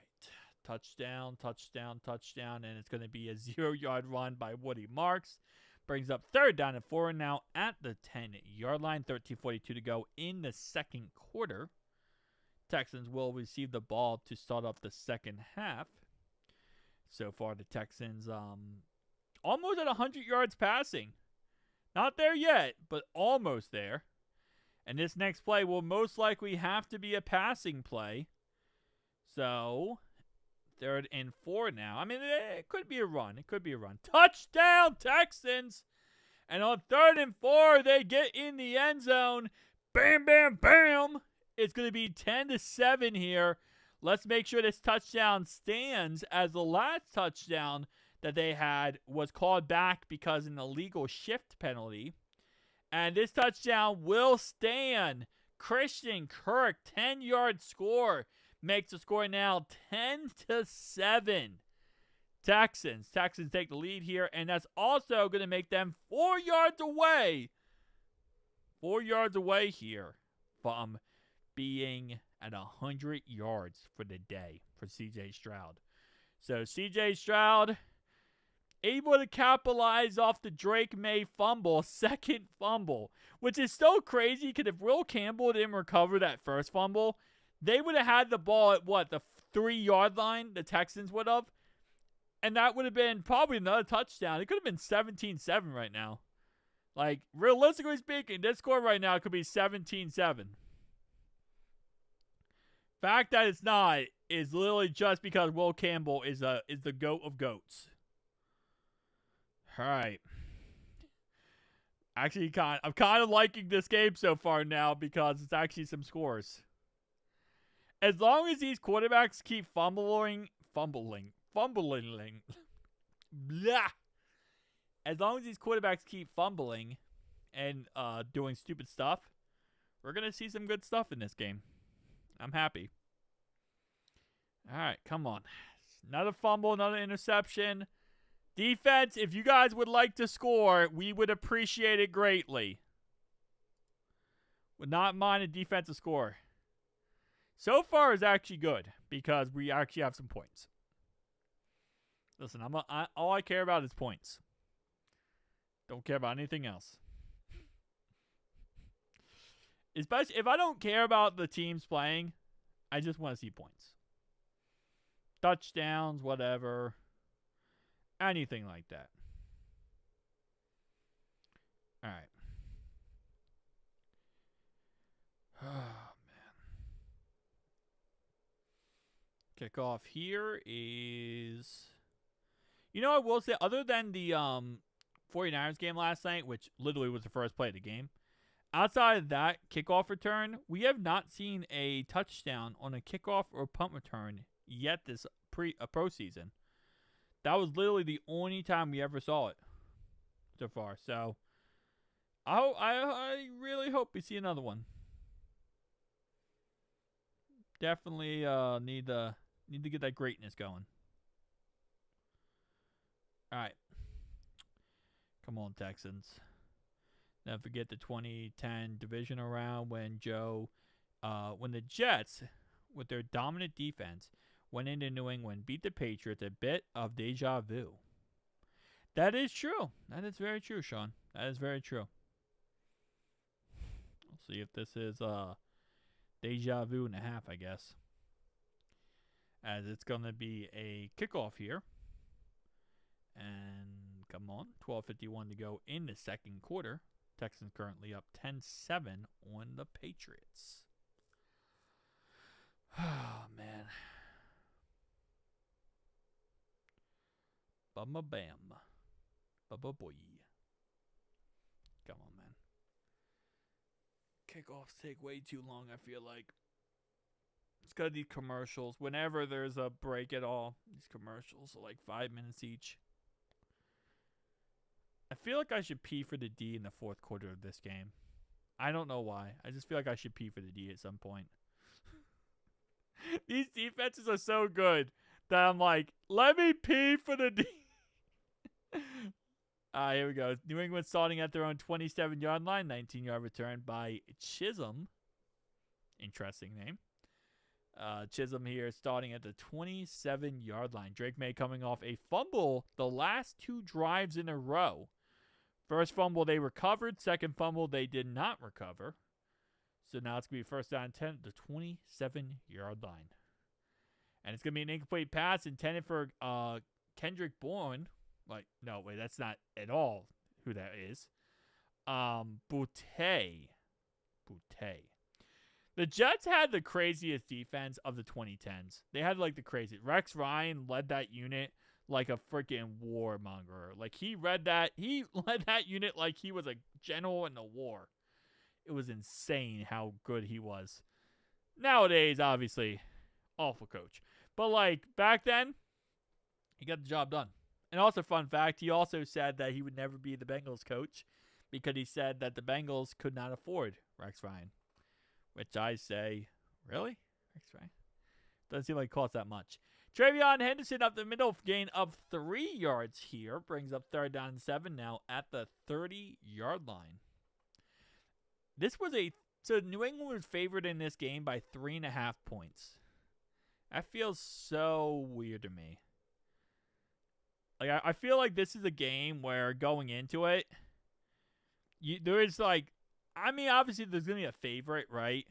Touchdown, touchdown, touchdown. And it's going to be a 0-yard run by Woody Marks. Brings up third down and 4 now at the 10-yard line. 13:42 to go in the second quarter. Texans will receive the ball to start off the second half. So far, the Texans almost at 100 yards passing. Not there yet, but almost there. And this next play will most likely have to be a passing play. So, 3rd and 4 now. I mean, it could be a run. It could be a run. Touchdown, Texans! And on 3rd and 4, they get in the end zone. Bam, bam, bam! It's going to be 10-7 here. Let's make sure this touchdown stands, as the last touchdown that they had was called back because of an illegal shift penalty. And this touchdown will stand. Christian Kirk, 10-yard score, makes the score now 10-7. Texans take the lead here, and that's also going to make them 4 yards away. 4 yards away here from being at 100 yards for the day for C.J. Stroud. So C.J. Stroud able to capitalize off the Drake May fumble, second fumble, which is so crazy because if Will Campbell didn't recover that first fumble, they would have had the ball at the 3-yard line, the Texans would have, and that would have been probably another touchdown. It could have been 17-7 right now. Like, realistically speaking, this score right now could be 17-7. Fact that it's not is literally just because Will Campbell is the GOAT of GOATs. All right. Actually, I'm kind of liking this game so far now because it's actually some scores. As long as these quarterbacks keep fumbling. Blah. As long as these quarterbacks keep fumbling and doing stupid stuff, we're going to see some good stuff in this game. I'm happy. All right, come on. Another fumble, another interception. Defense, if you guys would like to score, we would appreciate it greatly. Would not mind a defensive score. So far is actually good because we actually have some points. Listen, all I care about is points. Don't care about anything else. Especially if I don't care about the teams playing, I just want to see points. Touchdowns, whatever. Anything like that. All right. Oh, man. Kickoff here is... You know, I will say, other than the 49ers game last night, which literally was the first play of the game, outside of that kickoff return, we have not seen a touchdown on a kickoff or punt return yet this pro season. That was literally the only time we ever saw it so far. So I really hope we see another one. Definitely need to get that greatness going. All right. Come on, Texans. Don't forget the 2010 divisional round when when the Jets, with their dominant defense, went into New England, beat the Patriots. A bit of deja vu. That is true. That is very true, Sean. That is very true. We'll see if this is deja vu and a half, I guess. As it's going to be a kickoff here. And come on, 12:51 to go in the second quarter. Texans currently up 10-7 on the Patriots. Oh, man. Bumma bam. Bubba boy. Come on, man. Kickoffs take way too long, I feel like. It's got these commercials. Whenever there's a break at all, these commercials are like 5 minutes each. I feel like I should pee for the D in the fourth quarter of this game. I don't know why. I just feel like I should pee for the D at some point. These defenses are so good that I'm like, let me pee for the D. Here we go. New England starting at their own 27-yard line. 19-yard return by Chisholm. Interesting name. Chisholm here starting at the 27-yard line. Drake May coming off a fumble the last two drives in a row. First fumble they recovered. Second fumble they did not recover. So now it's going to be first down 10 at the 27-yard line. And it's going to be an incomplete pass intended for Kendrick Bourne. Like, no, wait, that's not at all who that is. Boutte. The Jets had the craziest defense of the 2010s. They had like the craziest. Rex Ryan led that unit like a freaking warmonger. Like he led that unit like he was a general in the war. It was insane how good he was. Nowadays, obviously, awful coach. But like back then, he got the job done. And also, fun fact, he also said that he would never be the Bengals coach because he said that the Bengals could not afford Rex Ryan. Which I say, really? Rex Ryan? Doesn't seem like it costs that much. Travion Henderson up the middle, gain of 3 yards here. Brings up third down and 7 now at the 30-yard line. So New England was favored in this game by 3.5 points. That feels so weird to me. Like I feel like this is a game where going into it, there is like, I mean, obviously there's gonna be a favorite, right?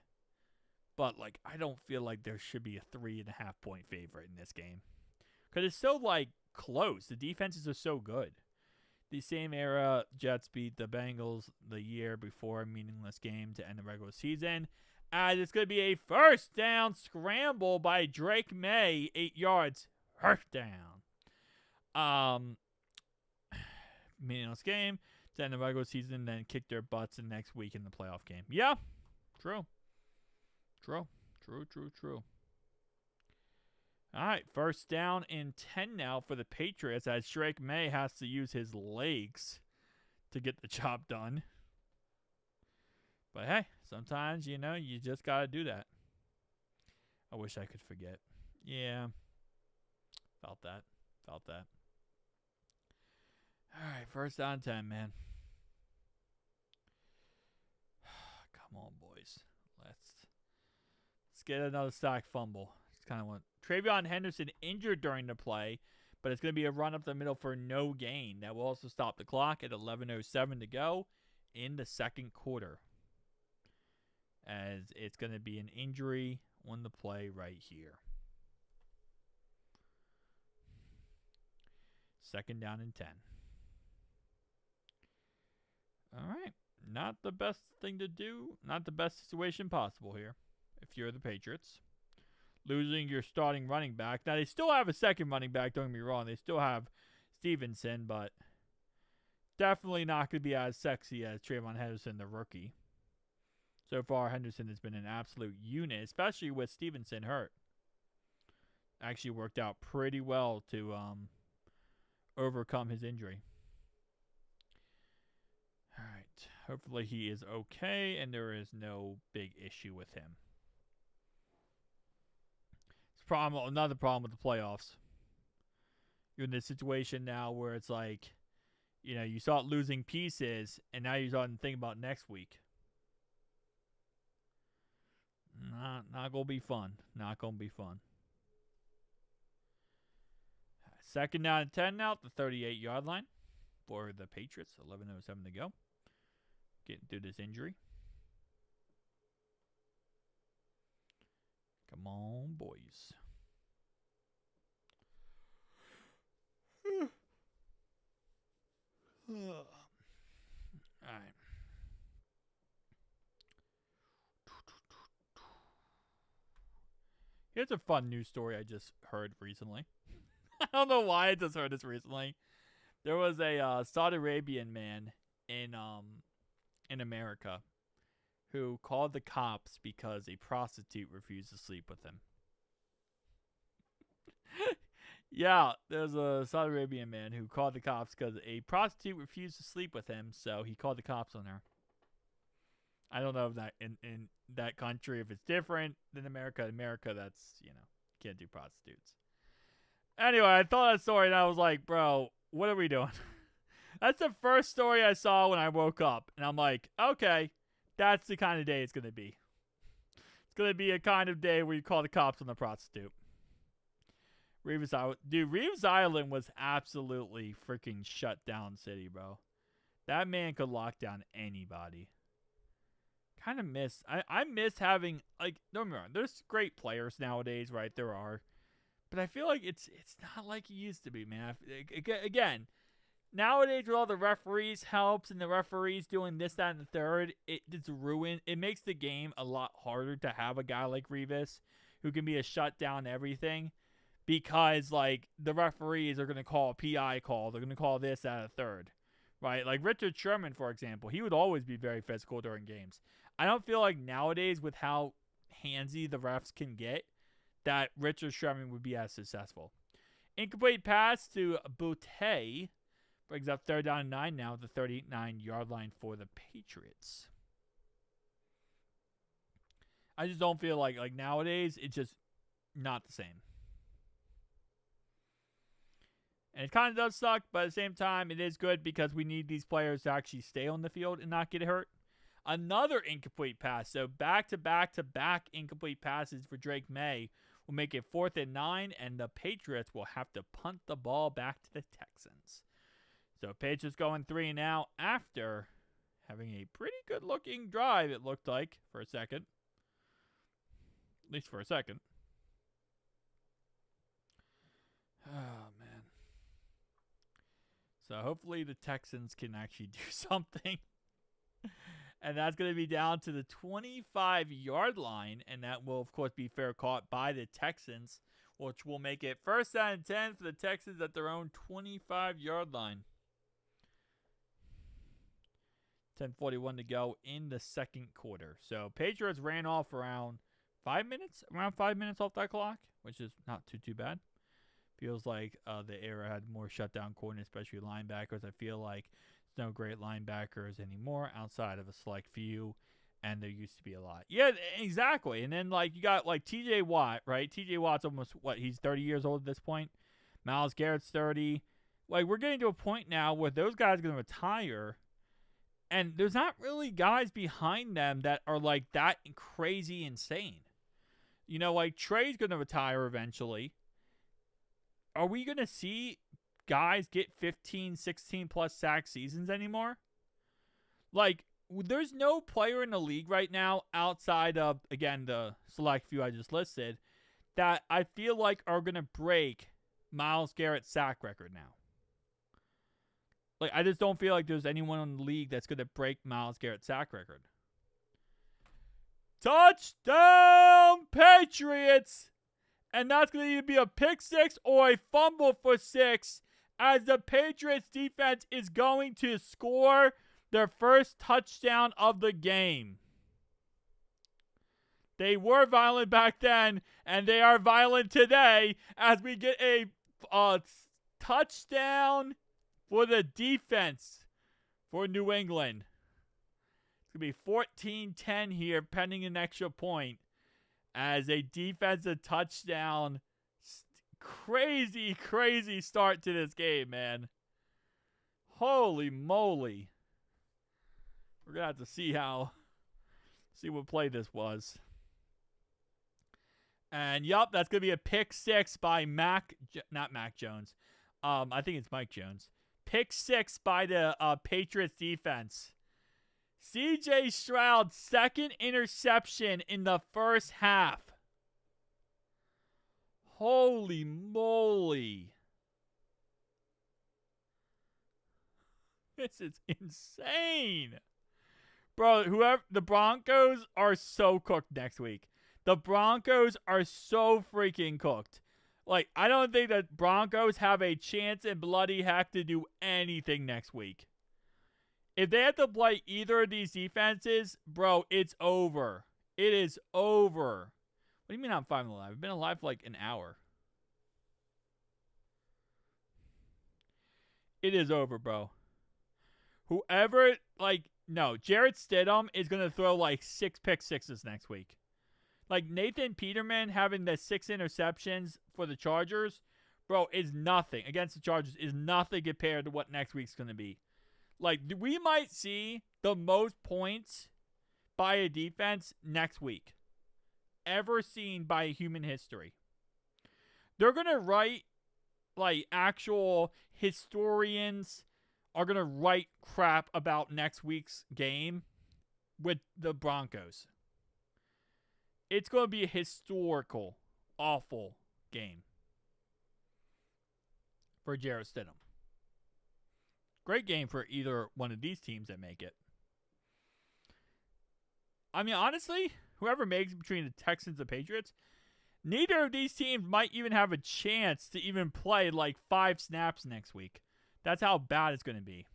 But like, I don't feel like there should be a 3.5 point favorite in this game because it's so like close. The defenses are so good. The same era Jets beat the Bengals the year before, a meaningless game to end the regular season. As it's going to be a first down scramble by Drake May, 8 yards. First down. Meaningless game to end the regular season, then kick their butts the next week in the playoff game. Yeah, true. All right, first down and 10 now for the Patriots as Drake May has to use his legs to get the job done. But hey, sometimes, you just got to do that. I wish I could forget. Yeah, felt that. All right, first down 10, man. Come on, boys. Let's get another sack fumble. It's kind of what Travion Henderson injured during the play, But it's going to be a run up the middle for no gain. That will also stop the clock at 11:07 to go in the second quarter. As it's going to be an injury on the play right here. Second down and 10. All right. Not the best thing to do. Not the best situation possible here if you're the Patriots. Losing your starting running back. Now, they still have a second running back, don't get me wrong. They still have Stevenson, but definitely not going to be as sexy as Trayvon Henderson, the rookie. So far, Henderson has been an absolute unit, especially with Stevenson hurt. Actually worked out pretty well to overcome his injury. All right. Hopefully he is okay and there is no big issue with him. Another problem with the playoffs. You're in this situation now where it's like, you know, you start losing pieces, and now you're starting to think about next week. Not gonna be fun. Not gonna be fun. Second down and 10 now at the 38-yard line for the Patriots. 11:07 to go. Getting through this injury. Come on, boys. All right. Here's a fun news story I just heard recently. I don't know why I just heard this recently. There was a Saudi Arabian man in America who called the cops because a prostitute refused to sleep with him. Yeah, there's a Saudi Arabian man who called the cops because a prostitute refused to sleep with him, so he called the cops on her. I don't know if that in that country, if it's different than America. America, that's, you know, can't do prostitutes. Anyway, I thought that story and I was like, bro, what are we doing? That's the first story I saw when I woke up. And I'm like, okay, that's the kind of day it's going to be. It's going to be a kind of day where you call the cops on the prostitute. Reeves Island was absolutely freaking shut down city, bro. That man could lock down anybody. Kind of miss. I miss having, like, don't get me wrong, there's great players nowadays, right? There are. But I feel like it's not like it used to be, man. Again, nowadays with all the referees helps and the referees doing this, that, and the third, it's ruined. It makes the game a lot harder to have a guy like Reeves who can be a shutdown everything, because, like, the referees are going to call a PI call. They're going to call this, that, and the third, right? Like Richard Sherman, for example, he would always be very physical during games. I don't feel like nowadays with how handsy the refs can get, that Richard Sherman would be as successful. Incomplete pass to Boutte brings up third down and 9 now at the 39-yard line for the Patriots. I just don't feel like nowadays it's just not the same. And it kind of does suck, but at the same time, it is good because we need these players to actually stay on the field and not get hurt. Another incomplete pass. So back-to-back-to-back incomplete passes for Drake May will make it 4th and 9, and the Patriots will have to punt the ball back to the Texans. So Patriots going 3 and out after having a pretty good-looking drive, it looked like, for a second. At least for a second. Oh, man. So hopefully the Texans can actually do something. And that's going to be down to the 25-yard line. And that will, of course, be fair caught by the Texans, which will make it 1st down and 10 for the Texans at their own 25-yard line. 10:41 to go in the second quarter. So Patriots ran off around 5 minutes off that clock, which is not too bad. Feels like the era had more shutdown corners, especially linebackers. I feel like there's no great linebackers anymore outside of a select few, and there used to be a lot. Yeah, exactly. And then, like, you got, like, T.J. Watt, right? T.J. Watt's almost, he's 30 years old at this point. Myles Garrett's 30. Like, we're getting to a point now where those guys are going to retire, and there's not really guys behind them that are, like, that crazy insane. You know, like, Trey's going to retire eventually. are we going to see guys get 15, 16 plus sack seasons anymore? Like, there's no player in the league right now outside of, again, the select few I just listed that I feel like are going to break Myles Garrett's sack record now. Like, I just don't feel like there's anyone in the league that's going to break Myles Garrett's sack record. Touchdown, Patriots! And that's going to either be a pick six or a fumble for 6 as the Patriots defense is going to score their first touchdown of the game. They were violent back then, and they are violent today as we get a touchdown for the defense for New England. It's going to be 14-10 here, pending an extra point, as a defensive touchdown. Crazy, crazy start to this game, man. Holy moly. We're going to have to see what play this was. And, yup, that's going to be a pick 6 by not Mac Jones. I think it's Mike Jones. Pick 6 by the Patriots defense. C.J. Stroud's second interception in the first half. Holy moly. This is insane. Bro, the Broncos are so cooked next week. The Broncos are so freaking cooked. Like, I don't think that Broncos have a chance in bloody heck to do anything next week. If they have to play either of these defenses, bro, it's over. It is over. What do you mean I'm 5 alive? I've been alive for like an hour. It is over, bro. Whoever, Jarrett Stidham is going to throw like 6 pick sixes next week. Like, Nathan Peterman having the 6 interceptions for the Chargers, bro, is nothing. Against the Chargers is nothing compared to what next week's going to be. Like, we might see the most points by a defense next week ever seen by human history. They're going to write, like, actual historians are going to write crap about next week's game with the Broncos. It's going to be a historical, awful game for Jarrett Stidham. Great game for either one of these teams that make it. I mean, honestly, whoever makes it between the Texans and Patriots, neither of these teams might even have a chance to even play like 5 snaps next week. That's how bad it's going to be.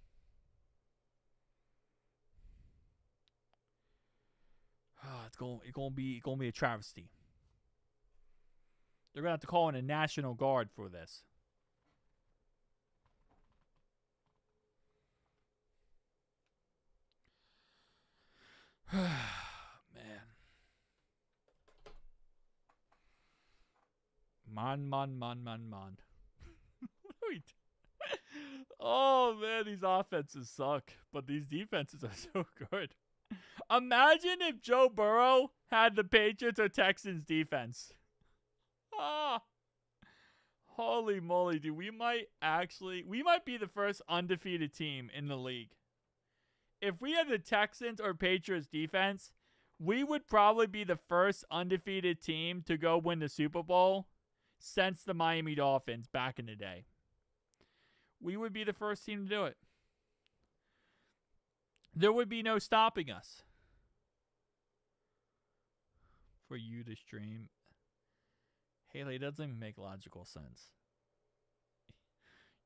It's going to be a travesty. They're going to have to call in a National Guard for this. Man. Man. Oh, man, these offenses suck. But these defenses are so good. Imagine if Joe Burrow had the Patriots or Texans defense. Holy moly, dude. We might be the first undefeated team in the league. If we had the Texans or Patriots defense, we would probably be the first undefeated team to go win the Super Bowl since the Miami Dolphins back in the day. We would be the first team to do it. There would be no stopping us. For you to stream. Haley, it doesn't even make logical sense.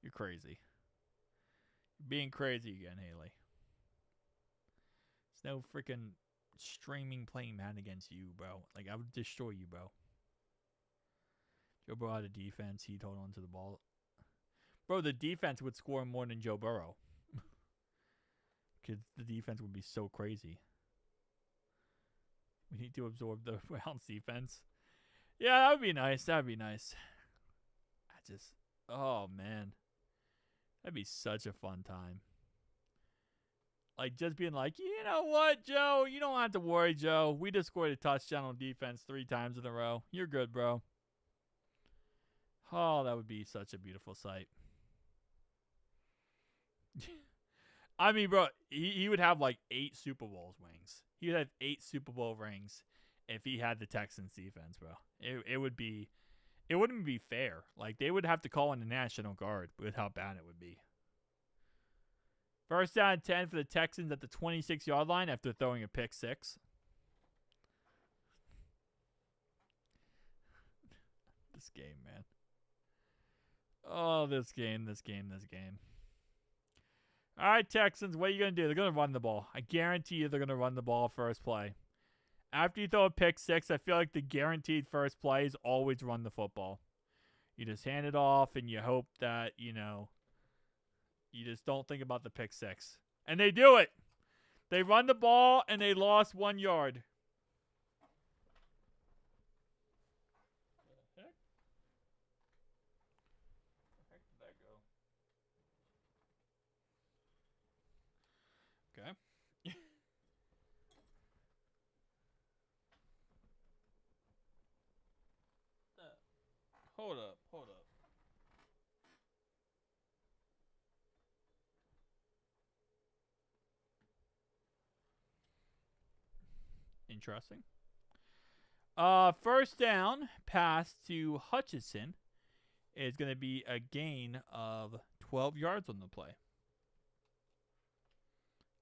You're crazy. You're being crazy again, Haley. There's no freaking streaming playing Madden against you, bro. Like, I would destroy you, bro. Joe Burrow had a defense. He'd hold on to the ball. Bro, the defense would score more than Joe Burrow. Because the defense would be so crazy. We need to absorb the Browns defense. Yeah, that would be nice. That would be nice. Oh, man. That'd be such a fun time. Like, just being like, you know what, Joe? You don't have to worry, Joe. We just scored a touchdown on defense 3 times in a row. You're good, bro. Oh, that would be such a beautiful sight. I mean, bro, he would have like 8 Super Bowls rings. He would have 8 Super Bowl rings if he had the Texans defense, bro. It would be, it wouldn't be fair. Like, they would have to call in the National Guard with how bad it would be. First down and 10 for the Texans at the 26-yard line after throwing a pick 6. This game, man. Oh, this game. All right, Texans, what are you going to do? They're going to run the ball. I guarantee you they're going to run the ball first play. After you throw a pick 6, I feel like the guaranteed first play is always run the football. You just hand it off and you hope that, you just don't think about the pick 6. And they do it. They run the ball and they lost 1 yard. Where the heck did that go? Okay. Hold up. Interesting. First down pass to Hutchinson is going to be a gain of 12 yards on the play.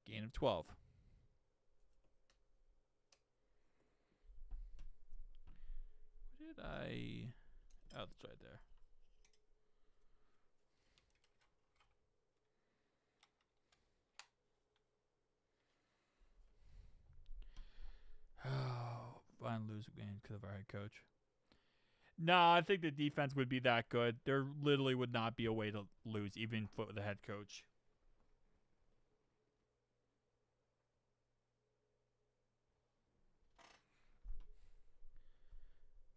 Gain of 12. Where did I... Oh, it's right there. Oh, fine, lose again because of our head coach. No, I think the defense would be that good. There literally would not be a way to lose, even for the head coach.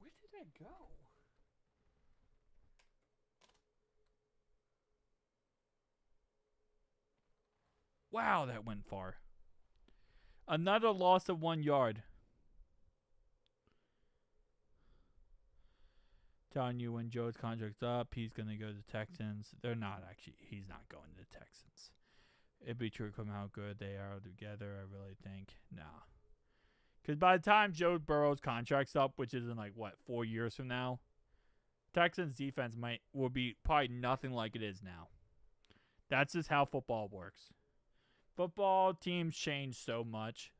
Where did that go? Wow, that went far. Another loss of 1 yard. Telling you when Joe's contract's up, he's going to go to the Texans. They're not actually. He's not going to the Texans. It'd be true from how good they are together, I really think. Nah. Because by the time Joe Burrow's contract's up, which is in 4 years from now, Texans defense will be probably nothing like it is now. That's just how football works. Football teams change so much.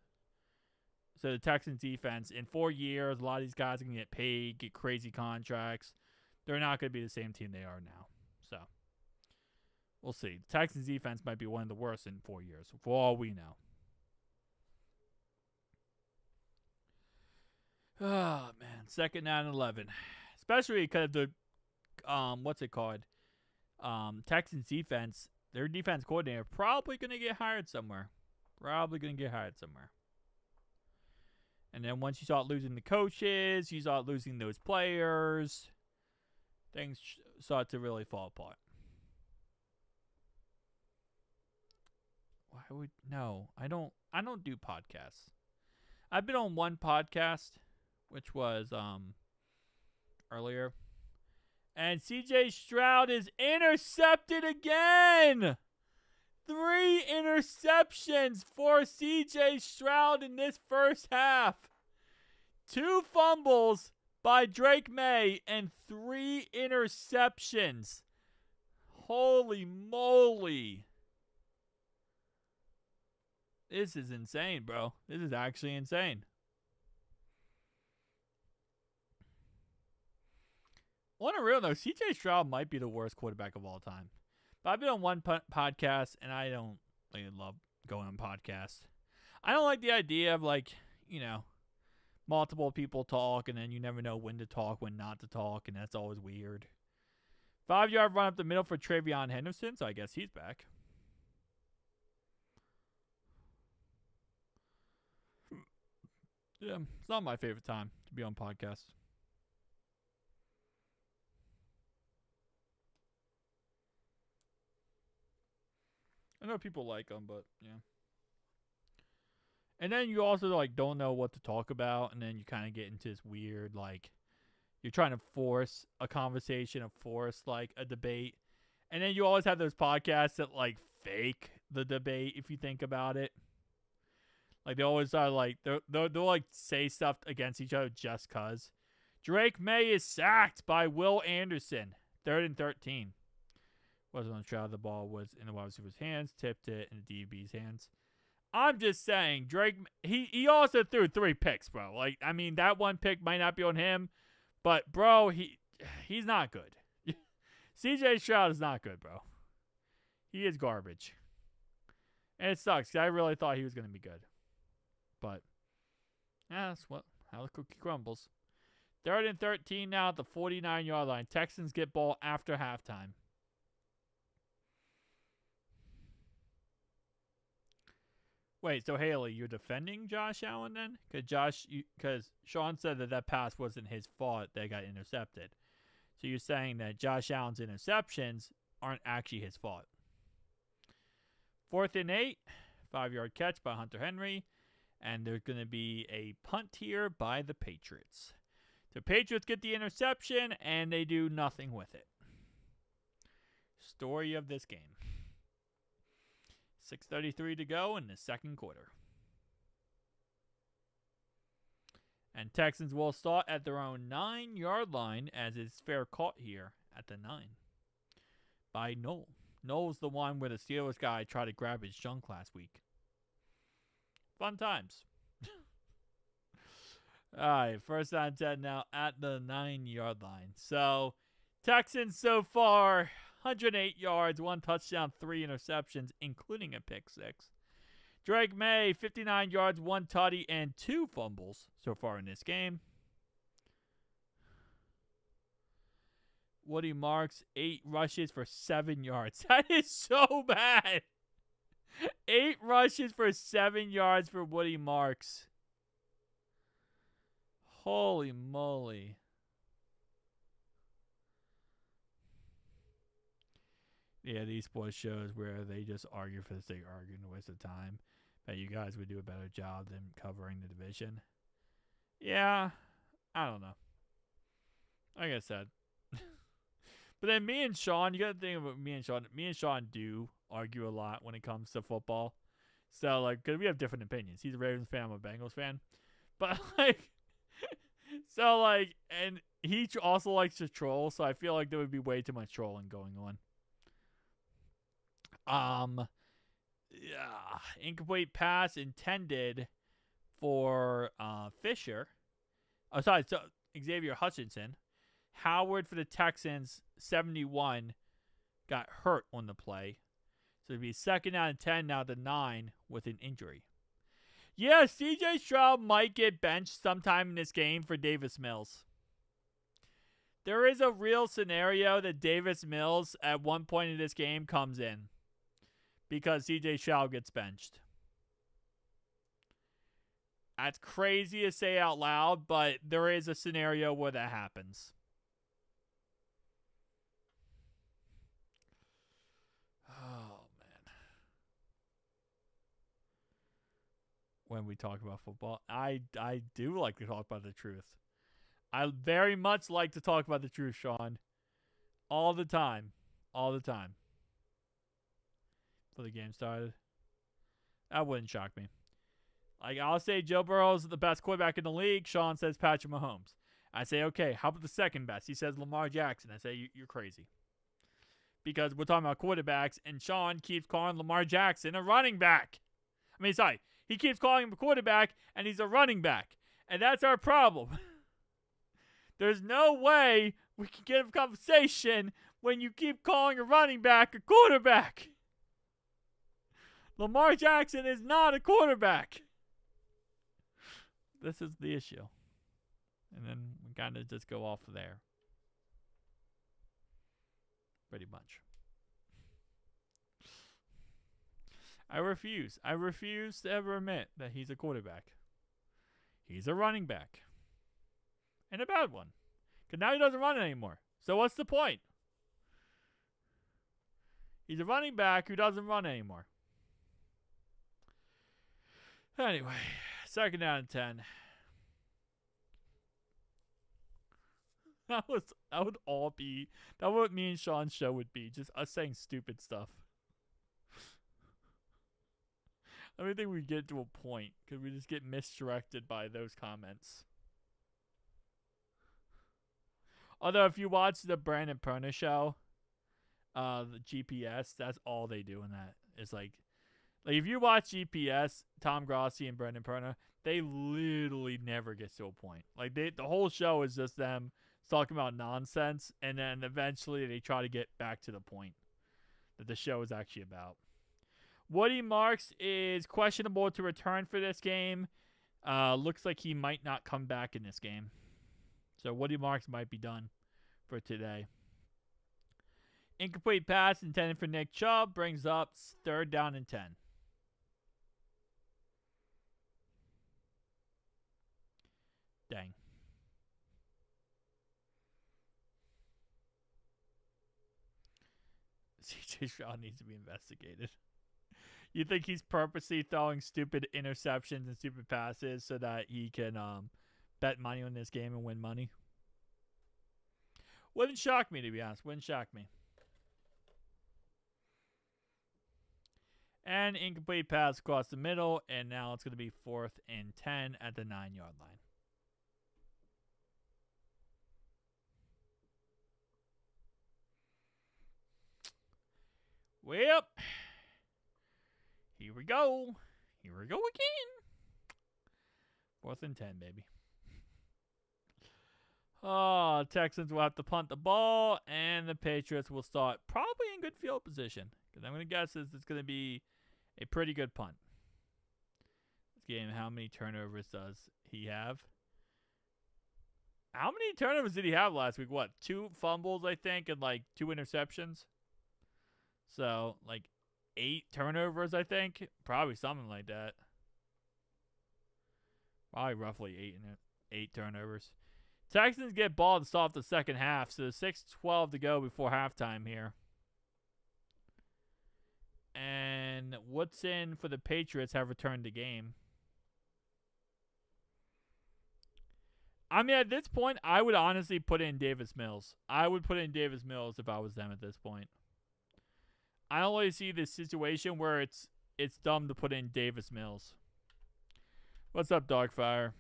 So the Texans defense, in 4 years, a lot of these guys are going to get paid, get crazy contracts. They're not going to be the same team they are now. So we'll see. The Texans defense might be one of the worst in 4 years, for all we know. Oh, man. Second down and 11. Especially because the, Texans defense, their defense coordinator probably going to get hired somewhere. And then once you start losing the coaches, you start losing those players, things start to really fall apart. Why would no? I don't do podcasts. I've been on one podcast, which was earlier, and CJ Stroud is intercepted again. 3 interceptions for CJ Stroud in this first half. 2 fumbles by Drake May and 3 interceptions. Holy moly. This is insane, bro. This is actually insane. On a real note, CJ Stroud might be the worst quarterback of all time. But I've been on one podcast, and I don't really love going on podcasts. I don't like the idea of, multiple people talk, and then you never know when to talk, when not to talk, and that's always weird. 5-yard run up the middle for Travion Henderson, so I guess he's back. Yeah, it's not my favorite time to be on podcasts. I know people like them, but yeah. And then you also don't know what to talk about, and then you kind of get into this weird You're trying to force a conversation, or force like a debate. And then you always have those podcasts that like fake the debate if you think about it. Like they always are like they'll like say stuff against each other just cause. Drake May is sacked by Will Anderson. 3rd and 13. Wasn't on the shot. The ball was in the wide receiver's hands. Tipped it in the DB's hands. I'm just saying, Drake, he also threw 3 picks, bro. Like, I mean, that one pick might not be on him, but, bro, he's not good. CJ Stroud is not good, bro. He is garbage. And it sucks, because I really thought he was going to be good. But, yeah, that's how the cookie crumbles. 3rd and 13 now at the 49-yard line. Texans get ball after halftime. Wait, so Haley, you're defending Josh Allen then? Because Sean said that pass wasn't his fault that got intercepted. So you're saying that Josh Allen's interceptions aren't actually his fault. 4th and 8, 5-yard catch by Hunter Henry, and there's going to be a punt here by the Patriots. The Patriots get the interception, and they do nothing with it. Story of this game. 6:33 to go in the second quarter. And Texans will start at their own 9-yard line as it's fair caught here at the 9 by Noel. Noel's the one where the Steelers guy tried to grab his junk last week. Fun times. All right, 1st and 10 now at the 9-yard line. So, Texans so far, 108 yards, 1 touchdown, 3 interceptions, including a pick 6. Drake May, 59 yards, 1 tutty, and 2 fumbles so far in this game. Woody Marks, 8 rushes for 7 yards. That is so bad. 8 rushes for 7 yards for Woody Marks. Holy moly. Yeah, these sports shows where they just argue for the sake of arguing, a waste of time. Bet you guys would do a better job than covering the division. Yeah, I don't know. Like I said. But then me and Sean, you got to think about me and Sean. Me and Sean do argue a lot when it comes to football. So, like, because we have different opinions. He's a Ravens fan, I'm a Bengals fan. But, like, so, like, and he also likes to troll. So I feel like there would be way too much trolling going on. Yeah, incomplete pass intended for Fisher. Oh, sorry, so Xavier Hutchinson. Howard for the Texans, 71, got hurt on the play. So it'd be 2nd and 10 now to 9 with an injury. Yeah, CJ Stroud might get benched sometime in this game for Davis Mills. There is a real scenario that Davis Mills at one point in this game comes in because CJ Stroud gets benched. That's crazy to say out loud, but there is a scenario where that happens. Oh, man. When we talk about football, I do like to talk about the truth. I very much like to talk about the truth, Sean. All the time. All the time. Before the game started. That wouldn't shock me. Like, I'll say Joe Burrow's the best quarterback in the league. Sean says Patrick Mahomes. I say, okay, how about the second best? He says Lamar Jackson. I say, you're crazy. Because we're talking about quarterbacks, and Sean keeps calling Lamar Jackson a running back. I mean, sorry. He keeps calling him a quarterback, and he's a running back. And that's our problem. There's no way we can get a conversation when you keep calling a running back a quarterback. Lamar Jackson is not a quarterback. This is the issue. And then we kind of just go off of there. Pretty much. I refuse. I refuse to ever admit that he's a quarterback. He's a running back. And a bad one. Because now he doesn't run anymore. So what's the point? He's a running back who doesn't run anymore. Anyway, 2nd down and 10. that would all be that what me and Sean's show would be, just us saying stupid stuff. I don't think we get to a point because we just get misdirected by those comments. Although if you watch the Brandon Perna show, the GPS, that's all they do in that. It's like if you watch GPS, Tom Grossi and Brendan Perna, they literally never get to a point. Like the whole show is just them talking about nonsense, and then eventually they try to get back to the point that the show is actually about. Woody Marks is questionable to return for this game. Looks like he might not come back in this game. So Woody Marks might be done for today. Incomplete pass intended for Nick Chubb brings up 3rd down and 10. Dang. CJ Stroud needs to be investigated. You think he's purposely throwing stupid interceptions and stupid passes so that he can bet money on this game and win money? Wouldn't shock me, to be honest. Wouldn't shock me. And incomplete pass across the middle, and now it's going to be 4th and 10 at the 9-yard line. Well, here we go. Here we go again. 4th and 10, baby. Oh, Texans will have to punt the ball, and the Patriots will start probably in good field position. Because I'm going to guess it's going to be a pretty good punt. This game, how many turnovers does he have? How many turnovers did he have last week? What, 2 fumbles, I think, and like 2 interceptions? So, like 8 turnovers, I think. Probably something like that. Probably roughly 8 turnovers. Texans get ball to start the second half, so 6:12 to go before halftime here. And Woodson for the Patriots have returned the game. I mean, at this point, I would honestly put in Davis Mills. I would put in Davis Mills if I was them at this point. I don't really see this situation where it's dumb to put in Davis Mills. What's up, Dogfire?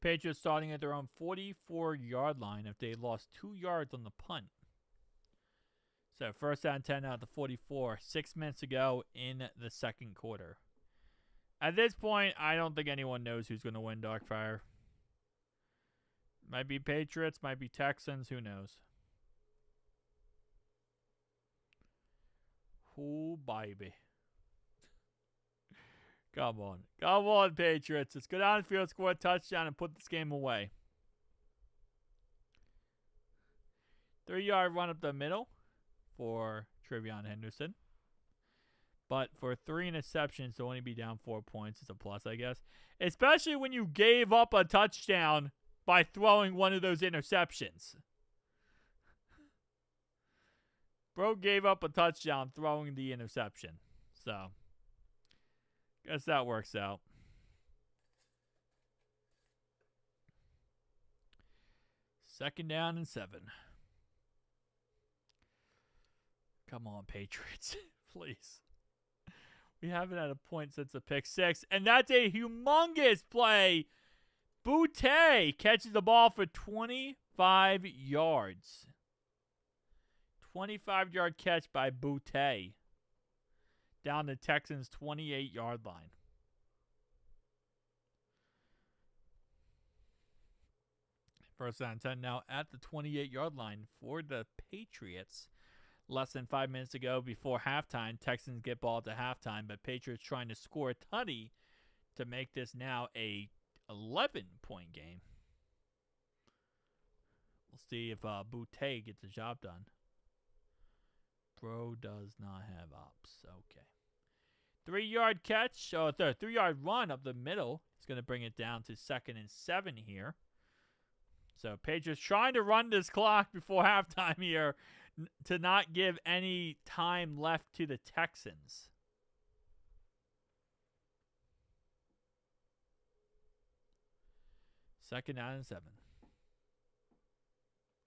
Patriots starting at their own 44-yard line if they lost 2 yards on the punt. So 1st down 10 out of the 44. 6 minutes to go in the second quarter. At this point, I don't think anyone knows who's going to win, Dogfire. Might be Patriots, might be Texans, who knows? Oh, baby. Come on. Come on, Patriots. Let's go down the field, score a touchdown, and put this game away. 3-yard run up the middle for Trevion Henderson. But for 3 interceptions to only be down 4 points is a plus, I guess. Especially when you gave up a touchdown by throwing one of those interceptions. Bro gave up a touchdown throwing the interception. So, guess that works out. Second down and 7. Come on, Patriots. Please. We haven't had a point since the pick 6. And that's a humongous play. Boutte catches the ball for 25 yards. 25-yard catch by Boutte. Down the Texans' 28-yard line. First down 10 now at the 28-yard line for the Patriots. Less than 5 minutes to go before halftime. Texans get ball to halftime, but Patriots trying to score a tutty to make this now a 11-point game. We'll see if Boutte gets the job done. Bro does not have ops. Okay. 3-yard catch. 3-yard run up the middle. It's going to bring it down to 2nd and 7 here. So Patriots trying to run this clock before halftime here to not give any time left to the Texans. 2nd down and 7.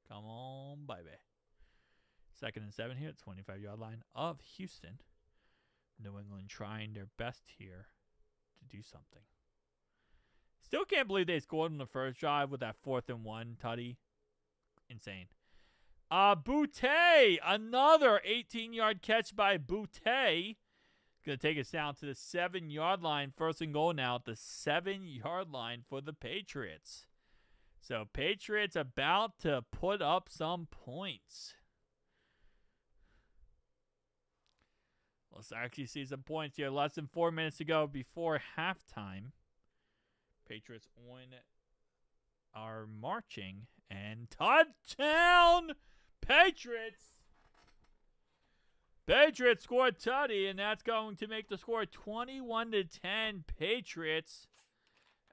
Come on, baby. 2nd and 7 here at 25-yard line of Houston. New England trying their best here to do something. Still can't believe they scored on the first drive with that 4th and 1 tutty. Insane. Boutte, another 18-yard catch by Boutte. Going to take us down to the 7-yard line. 1st and goal now at the 7-yard line for the Patriots. So Patriots about to put up some points. Let's actually see some points here. Less than 4 minutes to go before halftime. Patriots are marching. And touchdown! Patriots! Patriots scored tutty, and that's going to make the score 21-10 Patriots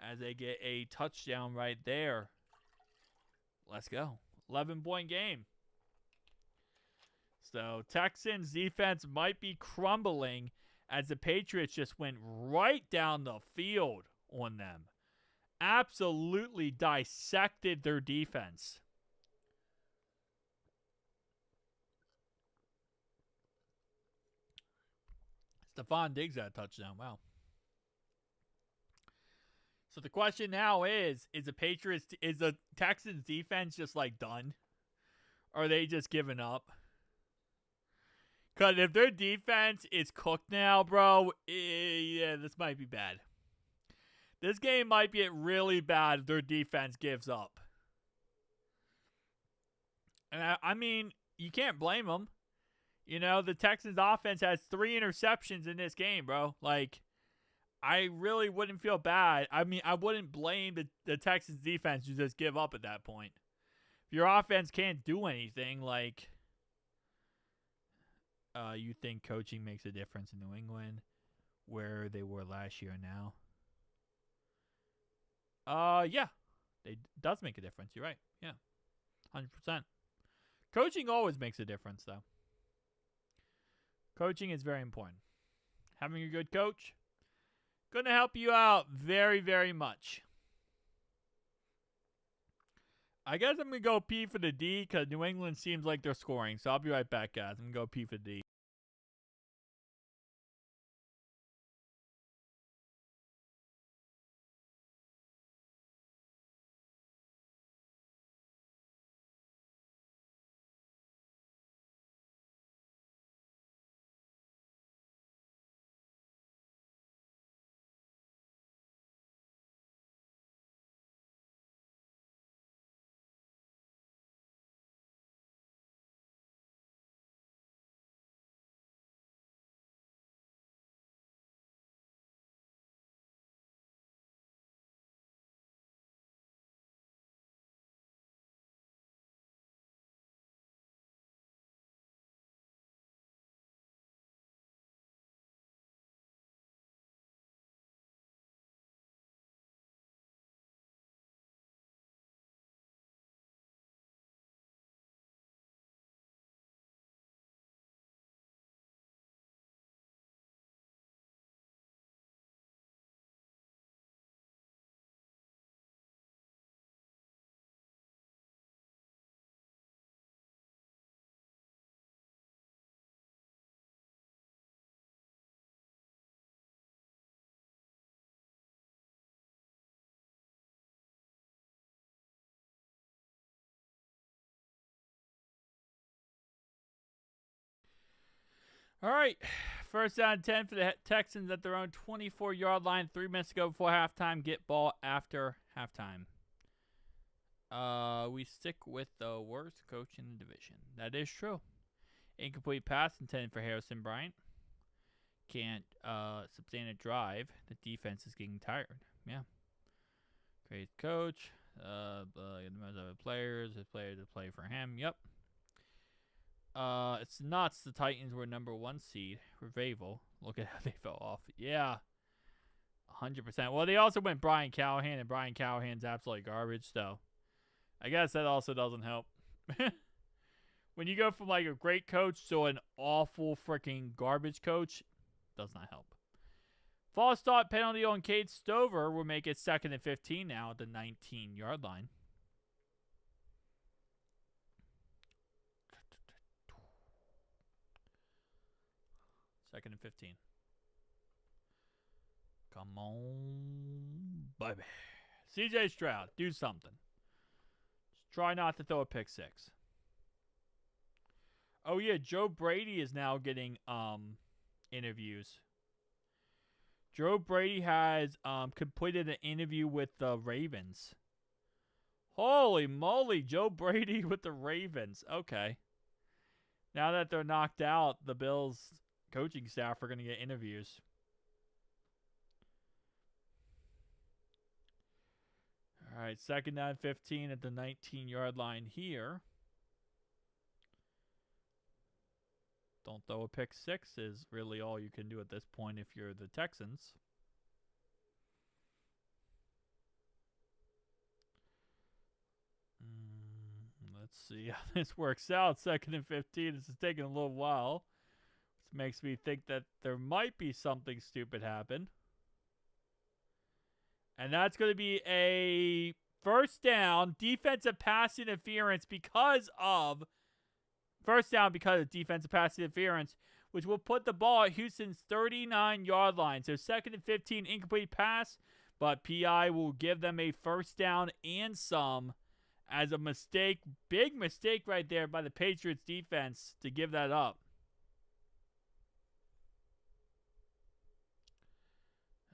as they get a touchdown right there. Let's go. 11-point game. So Texans defense might be crumbling as the Patriots just went right down the field on them. Absolutely dissected their defense. Stephon Diggs had a touchdown. Wow. So the question now is the Texans defense just like done? Or are they just giving up? Because if their defense is cooked now, bro, yeah, this might be bad. This game might get really bad if their defense gives up. And I mean, you can't blame them. You know, the Texans offense has 3 interceptions in this game, bro. Like, I really wouldn't feel bad. I mean, I wouldn't blame the Texans defense to just give up at that point. If your offense can't do anything, like, you think coaching makes a difference in New England, where they were last year now? Yeah. It does make a difference. You're right. Yeah. 100%. Coaching always makes a difference, though. Coaching is very important. Having a good coach going to help you out very, very much. I guess I'm going to go P for the D because New England seems like they're scoring. So I'll be right back, guys. I'm going to go P for the D. All right. 1st down and 10 for the Texans at their own 24-yard line. 3 minutes to go before halftime. Get ball after halftime. We stick with the worst coach in the division. That is true. Incomplete pass intended for Harrison Bryant. Can't sustain a drive. The defense is getting tired. Yeah. Great coach. The players to play for him. Yep. It's nuts. The Titans were number 1 seed. Revival. Look at how they fell off. Yeah. 100%. Well, they also went Brian Callahan, and Brian Callahan's absolutely garbage, so I guess that also doesn't help. When you go from like a great coach to an awful freaking garbage coach, does not help. False start penalty on Cade Stover will make it 2nd and 15 now at the 19-yard line. Second and 15. Come on, baby. CJ Stroud, do something. Just try not to throw a pick six. Oh yeah, Joe Brady is now getting interviews. Joe Brady has completed an interview with the Ravens. Holy moly, Joe Brady with the Ravens. Okay. Now that they're knocked out, the Bills coaching staff are going to get interviews. All right, 2nd down 15 at the 19-yard line here. Don't throw a pick six is really all you can do at this point if you're the Texans. Let's see how this works out. 2nd and 15. This is taking a little while. This makes me think that there might be something stupid happen. And that's going to be a first down, defensive pass interference because of defensive pass interference, which will put the ball at Houston's 39-yard line. So 2nd and 15, incomplete pass, but PI will give them a first down and some as a mistake, big mistake right there by the Patriots defense to give that up.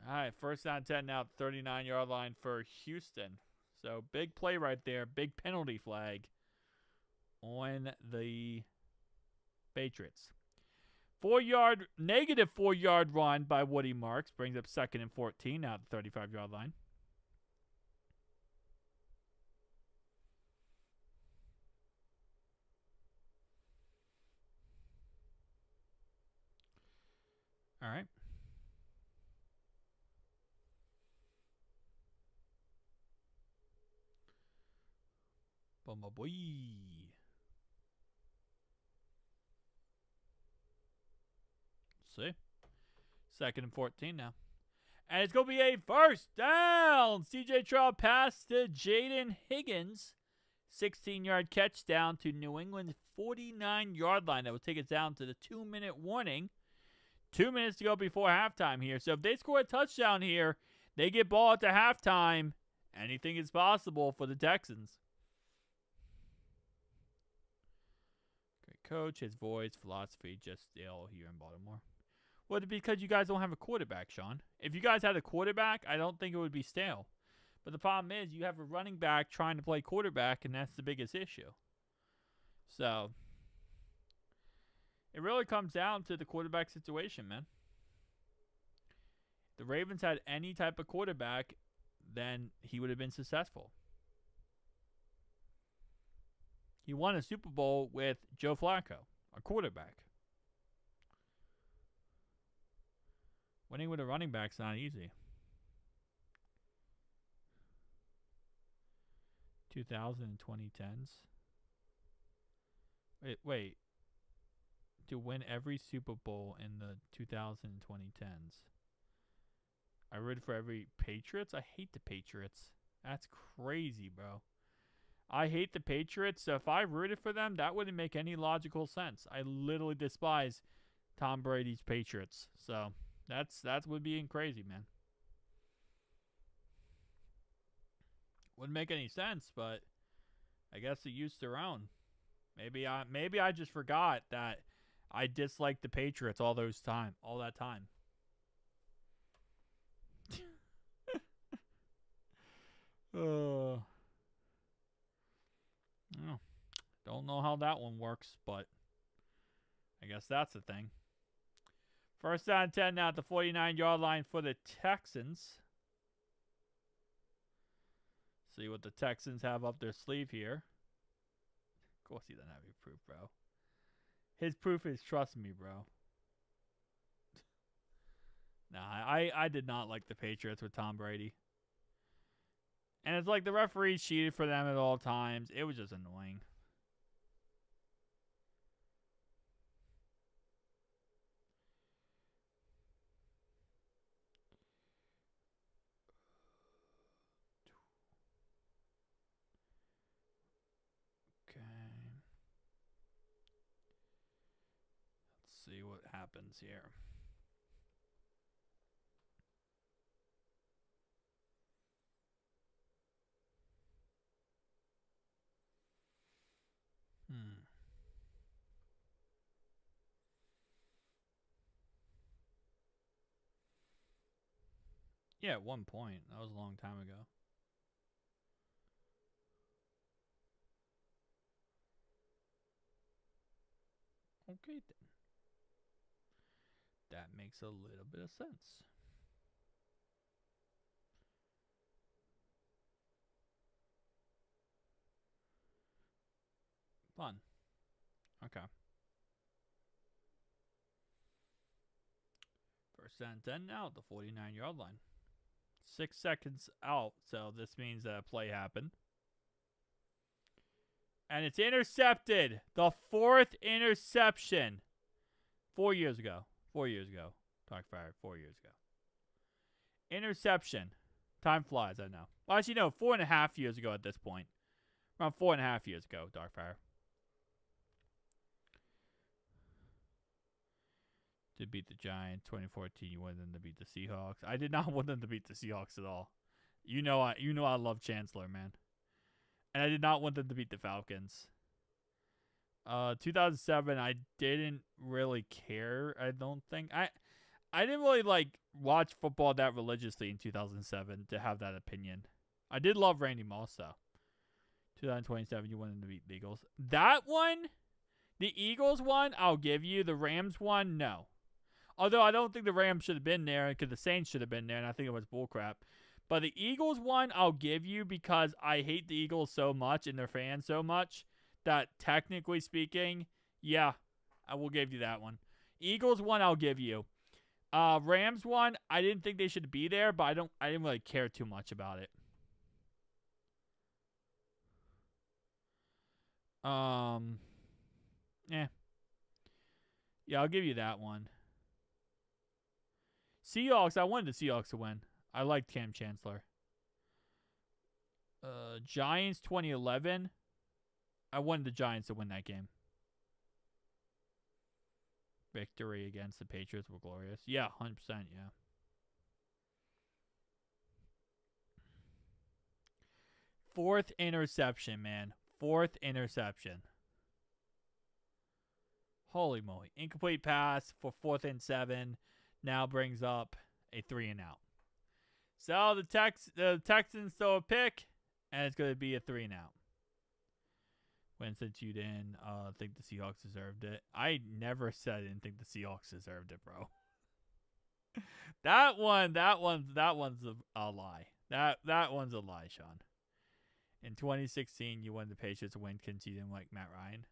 All right, 1st down 10 now, 39-yard line for Houston. So big play right there, big penalty flag on the Patriots. Negative 4-yard run by Woody Marks brings up 2nd and 14 now at the 35-yard line. All right. Boy. See? 2nd and 14 now. And it's going to be a first down. CJ Stroud pass to Jaden Higgins. 16-yard catch down to New England's 49-yard line. That will take it down to the 2-minute warning. 2 minutes to go before halftime here. So if they score a touchdown here, they get ball at the halftime. Anything is possible for the Texans. Great coach, his voice, philosophy, just still here in Baltimore. Well, because you guys don't have a quarterback, Sean. If you guys had a quarterback, I don't think it would be stale. But the problem is you have a running back trying to play quarterback, and that's the biggest issue. So it really comes down to the quarterback situation, man. If the Ravens had any type of quarterback, then he would have been successful. He won a Super Bowl with Joe Flacco, a quarterback. Winning with a running back's not easy. 2000 and 2010s. Wait. To win every Super Bowl in the 2000 and 2010s. I rooted for every Patriots? I hate the Patriots. That's crazy, bro. I hate the Patriots, so if I rooted for them, that wouldn't make any logical sense. I literally despise Tom Brady's Patriots. So that would be crazy, man. Wouldn't make any sense, but I guess it used their own. Maybe I just forgot that I disliked the Patriots all that time. Oh, don't know how that one works, but I guess that's the thing. 1st down 10 now at the 49-yard line for the Texans. See what the Texans have up their sleeve here. Of course he doesn't have any proof, bro. His proof is trust me, bro. Nah, I did not like the Patriots with Tom Brady. And it's like the referees cheated for them at all times. It was just annoying. what happens here. Yeah, at one point. That was a long time ago. Okay, then. That makes a little bit of sense. Fun. Okay. First and 10 now at the 49-yard line. 6 seconds out, so this means that a play happened. And it's intercepted. The 4th interception. 4 years ago. 4 years ago. Talk fire. 4 years ago. Interception. Time flies, I know. Well, actually, no, 4.5 years ago at this point. Around 4.5 years ago, Darkfire. To beat the Giants. 2014, you wanted them to beat the Seahawks. I did not want them to beat the Seahawks at all. You know I love Chancellor, man. And I did not want them to beat the Falcons. 2007, I didn't really care, I don't think. I didn't really watch football that religiously in 2007 to have that opinion. I did love Randy Moss, though. 2027, you wanted to beat the Eagles. That one, the Eagles one, I'll give you. The Rams one, no. Although I don't think the Rams should have been there because the Saints should have been there, and I think it was bullcrap. But the Eagles one, I'll give you because I hate the Eagles so much and their fans so much that technically speaking, yeah, I will give you that one. Eagles one, I'll give you. Rams one, I didn't think they should be there, but I didn't really care too much about it. Yeah, I'll give you that one. Seahawks, I wanted the Seahawks to win. I liked Cam Chancellor. Giants 2011. I wanted the Giants to win that game. Victory against the Patriots were glorious. Yeah, 100%, yeah. Fourth interception, man. 4th interception. Holy moly. Incomplete pass for 4th and 7. Now brings up a 3 and out. So the Texans throw a pick, and it's going to be a 3 and out. When since you didn't think the Seahawks deserved it, I never said I didn't think the Seahawks deserved it, bro. that one's a lie. That one's a lie, Sean. In 2016, you wanted the Patriots to win because you didn't like Matt Ryan.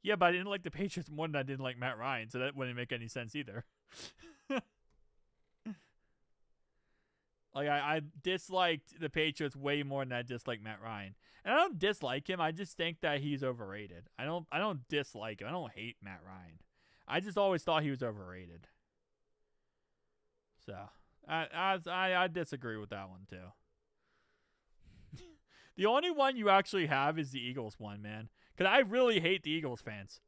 Yeah, but I didn't like the Patriots more than I didn't like Matt Ryan, so that wouldn't make any sense either. I disliked the Patriots way more than I disliked Matt Ryan. And I don't dislike him. I just think that he's overrated. I don't dislike him. I don't hate Matt Ryan. I just always thought he was overrated. So I disagree with that one too. The only one you actually have is the Eagles one, man. Because I really hate the Eagles fans.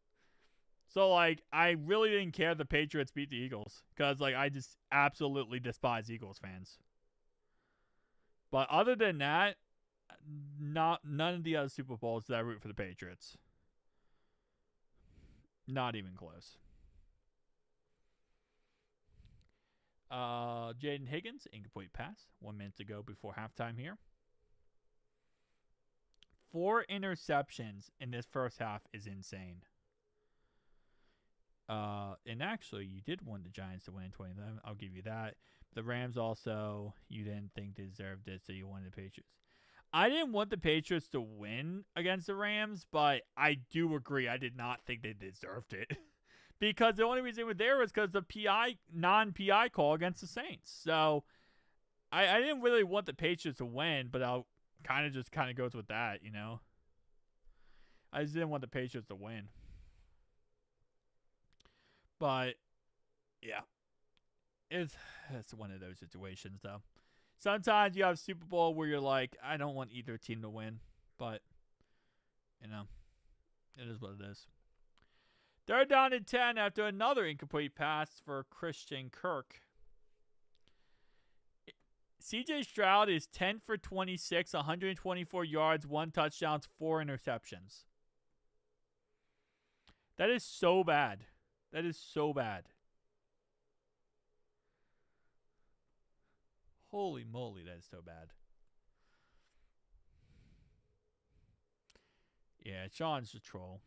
So, I really didn't care the Patriots beat the Eagles. Because, I just absolutely despise Eagles fans. But other than that, none of the other Super Bowls did I root for the Patriots. Not even close. Jaden Higgins, incomplete pass. 1 minute to go before halftime here. 4 interceptions in this first half is insane. And actually, you did want the Giants to win in 2011. I'll give you that. The Rams also, you didn't think they deserved it, so you wanted the Patriots. I didn't want the Patriots to win against the Rams, but I do agree. I did not think they deserved it. Because the only reason they were there was because the non-PI call against the Saints. So, I didn't really want the Patriots to win, but I'll kind of goes with that, you know. I just didn't want the Patriots to win. But, yeah. It's one of those situations, though. Sometimes you have Super Bowl where you're like, I don't want either team to win. But, it is what it is. They're down to 10 after another incomplete pass for Christian Kirk. CJ Stroud is 10 for 26, 124 yards, 1 touchdown, 4 interceptions. That is so bad. That is so bad. Holy moly, that is so bad. Yeah, Sean's a troll.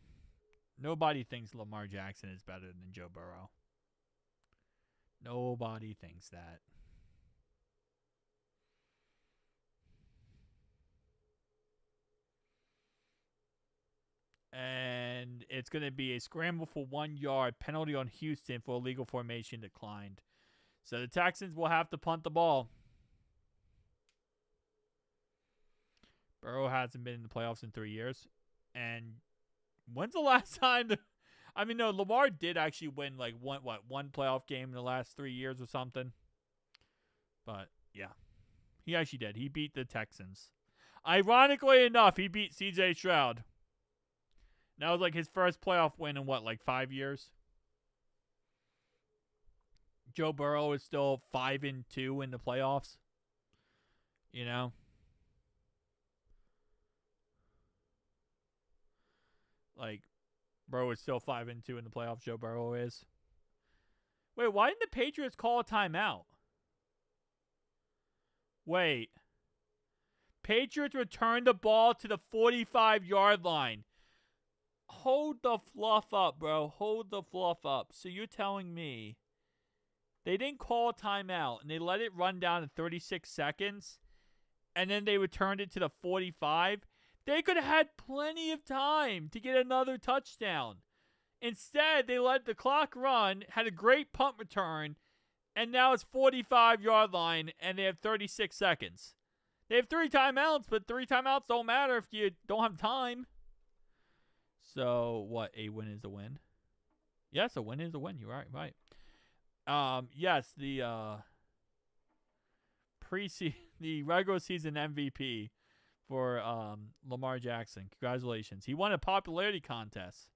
Nobody thinks Lamar Jackson is better than Joe Burrow. Nobody thinks that. And it's going to be a scramble for 1 yard, penalty on Houston for illegal formation declined. So the Texans will have to punt the ball. Burrow hasn't been in the playoffs in 3 years. And when's the last time? No, Lamar did actually win like one playoff game in the last 3 years or something. But yeah, he actually did. He beat the Texans. Ironically enough, he beat CJ Stroud. That was like his first playoff win in 5 years? Joe Burrow is still 5-2 in the playoffs. You know? Burrow is still 5-2 in the playoffs. Joe Burrow is. Wait, why didn't the Patriots call a timeout? Wait. Patriots returned the ball to the 45-yard line. Hold the fluff up, bro. Hold the fluff up. So you're telling me they didn't call a timeout and they let it run down to 36 seconds and then they returned it to the 45? They could have had plenty of time to get another touchdown. Instead, they let the clock run, had a great punt return, and now it's 45-yard line, and they have 36 seconds. They have 3 timeouts, but 3 timeouts don't matter if you don't have time. So, what? A win is a win? Yes, a win is a win. You're right. Yes, the the regular season MVP for Lamar Jackson. Congratulations. He won a popularity contest.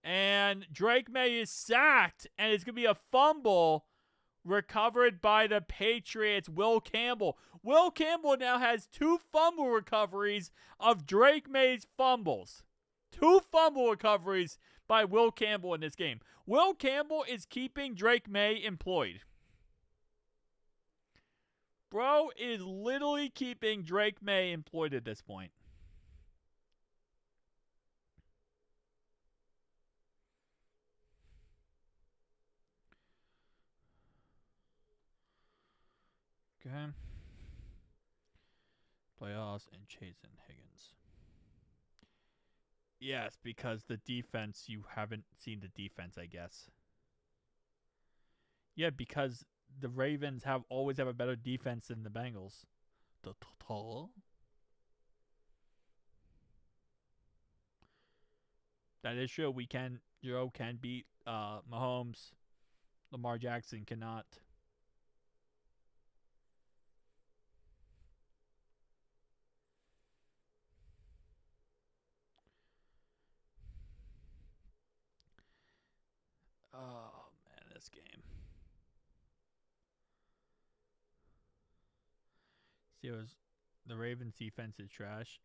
And Drake May is sacked, and it's going to be a fumble recovered by the Patriots, Will Campbell. Will Campbell now has 2 fumble recoveries of Drake May's fumbles. 2 fumble recoveries by Will Campbell in this game. Will Campbell is keeping Drake May employed. Bro is literally keeping Drake May employed at this point. Okay. Playoffs and Chase and Higgins. Yes, because the defense, you haven't seen the defense, I guess. Yeah, because the Ravens always have a better defense than the Bengals. That is true. Joe can beat Mahomes. Lamar Jackson cannot. Oh, man, this game. See, the Ravens defense is trash.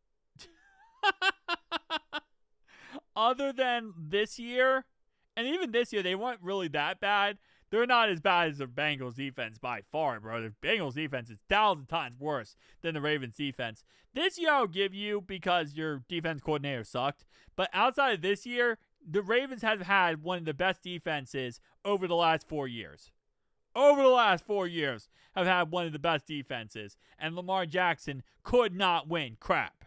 Other than this year, and even this year, they weren't really that bad. They're not as bad as the Bengals defense by far, bro. The Bengals defense is 1,000 times worse than the Ravens defense. This year I'll give you because your defense coordinator sucked. But outside of this year, the Ravens have had one of the best defenses over the last 4 years. Over the last 4 years have had one of the best defenses. And Lamar Jackson could not win crap.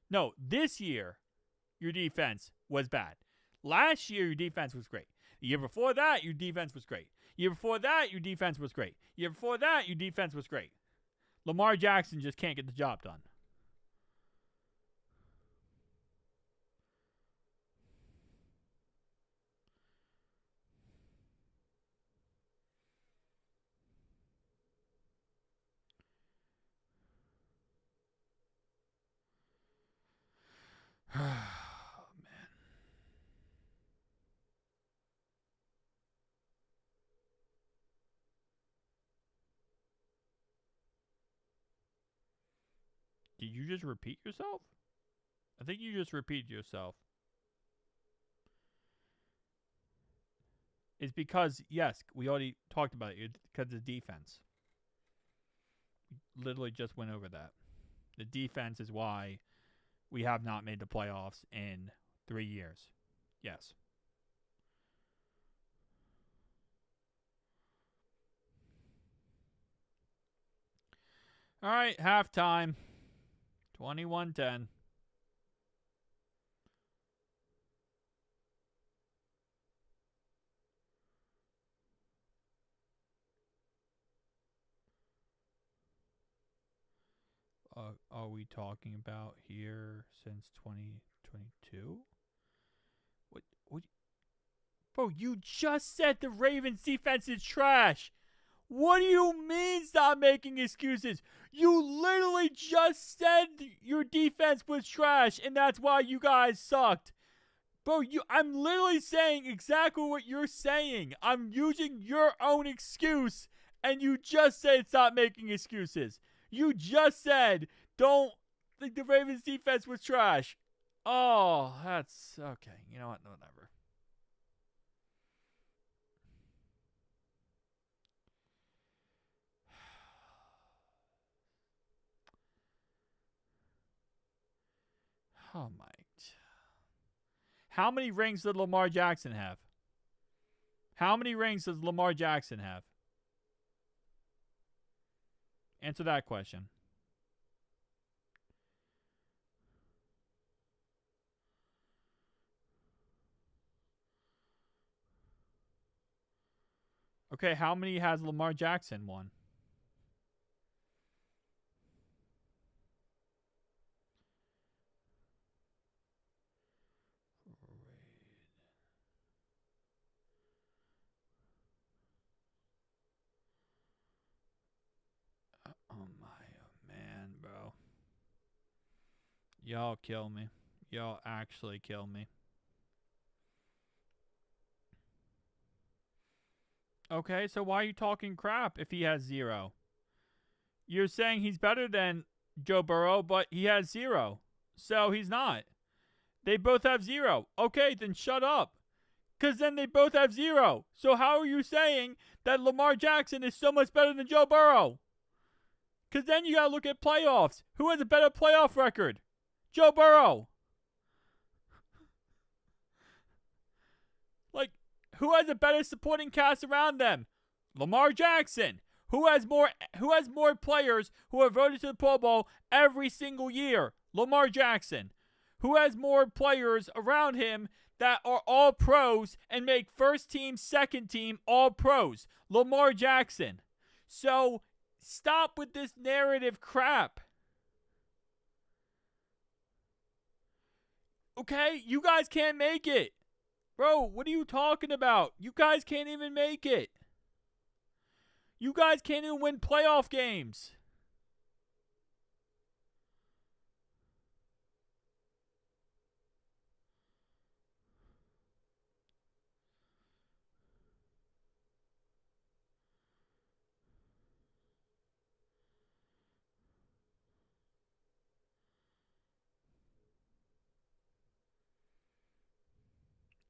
No, this year, your defense was bad. Last year, your defense was great. The year before that, your defense was great. Year before that, your defense was great. Year before that, your defense was great. Lamar Jackson just can't get the job done. Oh, man. Did you just repeat yourself? I think you just repeated yourself. It's because, yes, we already talked about it. Because of defense. We literally just went over that. The defense is why we have not made the playoffs in 3 years. Yes. All right, halftime. 21-10. Are we talking about here since 2022? What? Bro, you just said the Ravens defense is trash. What do you mean stop making excuses? You literally just said your defense was trash and that's why you guys sucked. Bro, I'm literally saying exactly what you're saying. I'm using your own excuse and you just said stop making excuses. You just said don't think the Ravens defense was trash. Oh, that's okay. You know what? Whatever. Oh my. How many rings did Lamar Jackson have? How many rings does Lamar Jackson have? Answer that question. Okay, how many has Lamar Jackson won? Oh man, bro. Y'all kill me. Y'all actually kill me. Okay, so why are you talking crap if he has 0? You're saying he's better than Joe Burrow, but he has 0. So he's not. They both have 0. Okay, then shut up. Because then they both have 0. So how are you saying that Lamar Jackson is so much better than Joe Burrow? Because then you got to look at playoffs. Who has a better playoff record? Joe Burrow. Like, who has a better supporting cast around them? Lamar Jackson. Who has more players who are voted to the Pro Bowl every single year? Lamar Jackson. Who has more players around him that are all pros and make first team, second team, all pros? Lamar Jackson. So stop with this narrative crap. Okay? You guys can't make it. Bro, what are you talking about? You guys can't even make it. You guys can't even win playoff games.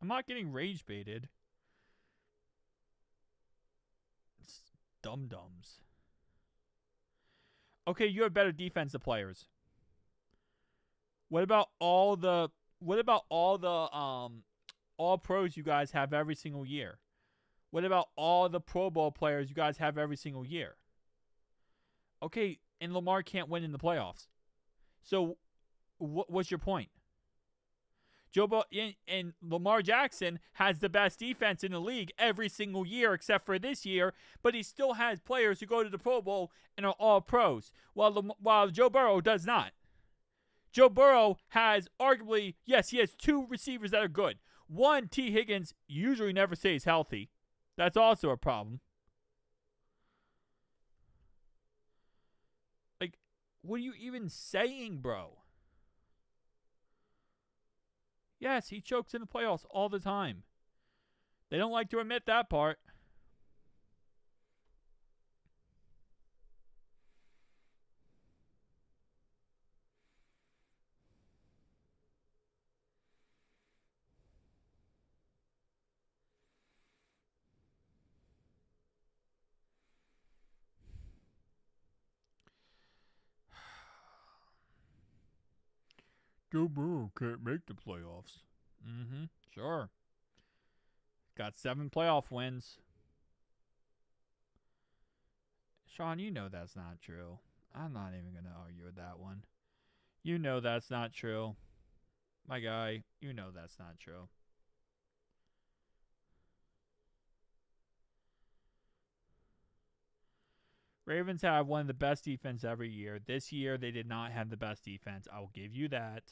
I'm not getting rage baited. It's dum-dums. Okay, you have better defensive players. What about all the all pros you guys have every single year? What about all the Pro Bowl players you guys have every single year? Okay, and Lamar can't win in the playoffs. So what's your point? And Lamar Jackson has the best defense in the league every single year except for this year, but he still has players who go to the Pro Bowl and are all pros, while Joe Burrow does not. Joe Burrow has arguably, yes, he has 2 receivers that are good. One, T. Higgins, usually never stays healthy. That's also a problem. Like, what are you even saying, bro? Yes, he chokes in the playoffs all the time. They don't like to admit that part. Joe Burrow can't make the playoffs. Mm-hmm. Sure. Got 7 playoff wins. Sean, you know that's not true. I'm not even going to argue with that one. You know that's not true. My guy, you know that's not true. Ravens have one of the best defense every year. This year, they did not have the best defense. I will give you that.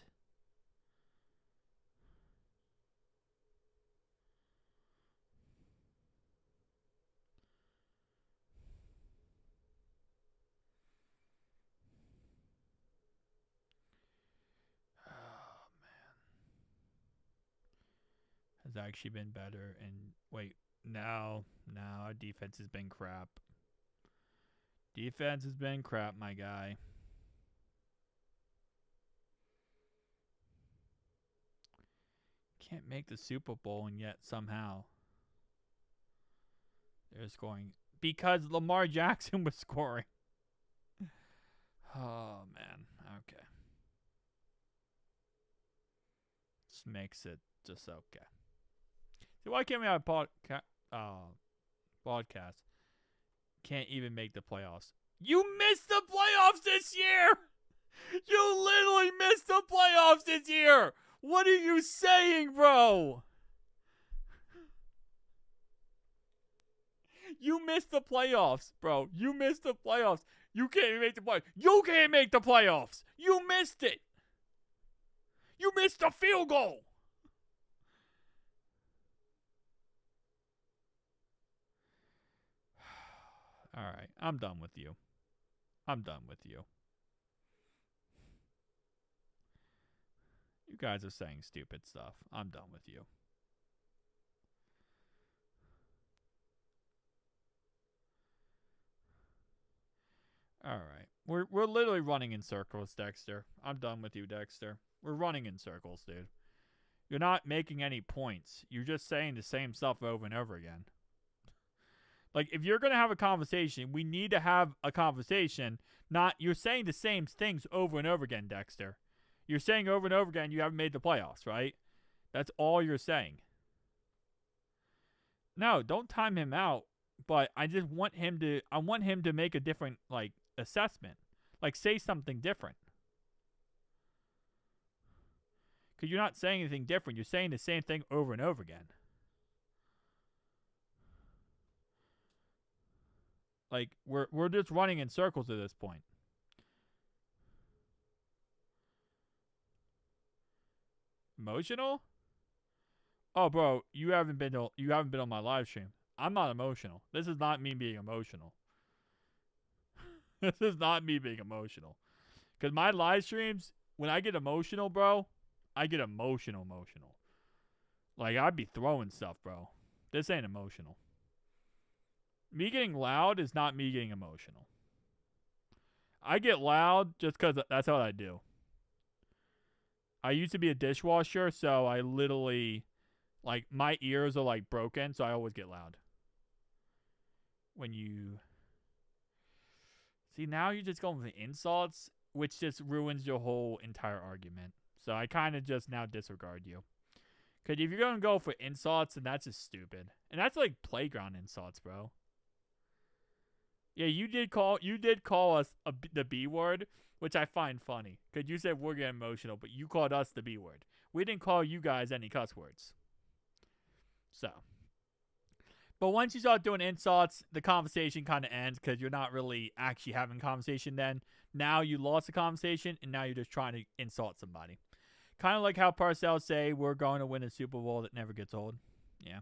Oh, man. Has actually been better. And wait, no, our defense has been crap. Defense has been crap, my guy. Can't make the Super Bowl, and yet somehow they're scoring because Lamar Jackson was scoring. Oh, man. Okay. This makes it just okay. See, why can't we have a podcast? Can't even make the playoffs. You missed the playoffs this year! You literally missed the playoffs this year! What are you saying, bro? You missed the playoffs, bro. You missed the playoffs. You can't even make the playoffs. You can't make the playoffs. You missed it. You missed the field goal. All right. I'm done with you. I'm done with you. You guys are saying stupid stuff. I'm done with you. All right. We're literally running in circles, Dexter. I'm done with you, Dexter. We're running in circles, dude. You're not making any points. You're just saying the same stuff over and over again. Like, if you're going to have a conversation, we need to have a conversation. Not, you're saying the same things over and over again, Dexter. You're saying over and over again you haven't made the playoffs, right? That's all you're saying. No, don't time him out. But I just want him to make a different, like, assessment. Like, say something different. Because you're not saying anything different. You're saying the same thing over and over again. Like, we're just running in circles at this point. Emotional? Oh, bro, you haven't been on my live stream. I'm not emotional. This is not me being emotional. This is not me being emotional. Because my live streams, when I get emotional, bro, I get emotional. Like, I'd be throwing stuff, bro. This ain't emotional. Me getting loud is not me getting emotional. I get loud just because that's what I do. I used to be a dishwasher, so I literally, like, my ears are, like, broken, so I always get loud. When you... See, now you're just going for insults, which just ruins your whole entire argument. So I kind of just now disregard you. Because if you're going to go for insults, then that's just stupid. And that's like playground insults, bro. Yeah, you did call us the B word, which I find funny. Because you said we're getting emotional, but you called us the B word. We didn't call you guys any cuss words. So. But once you start doing insults, the conversation kind of ends because you're not really actually having a conversation then. Now you lost the conversation, and now you're just trying to insult somebody. Kind of like how Parcells say we're going to win a Super Bowl that never gets old. Yeah.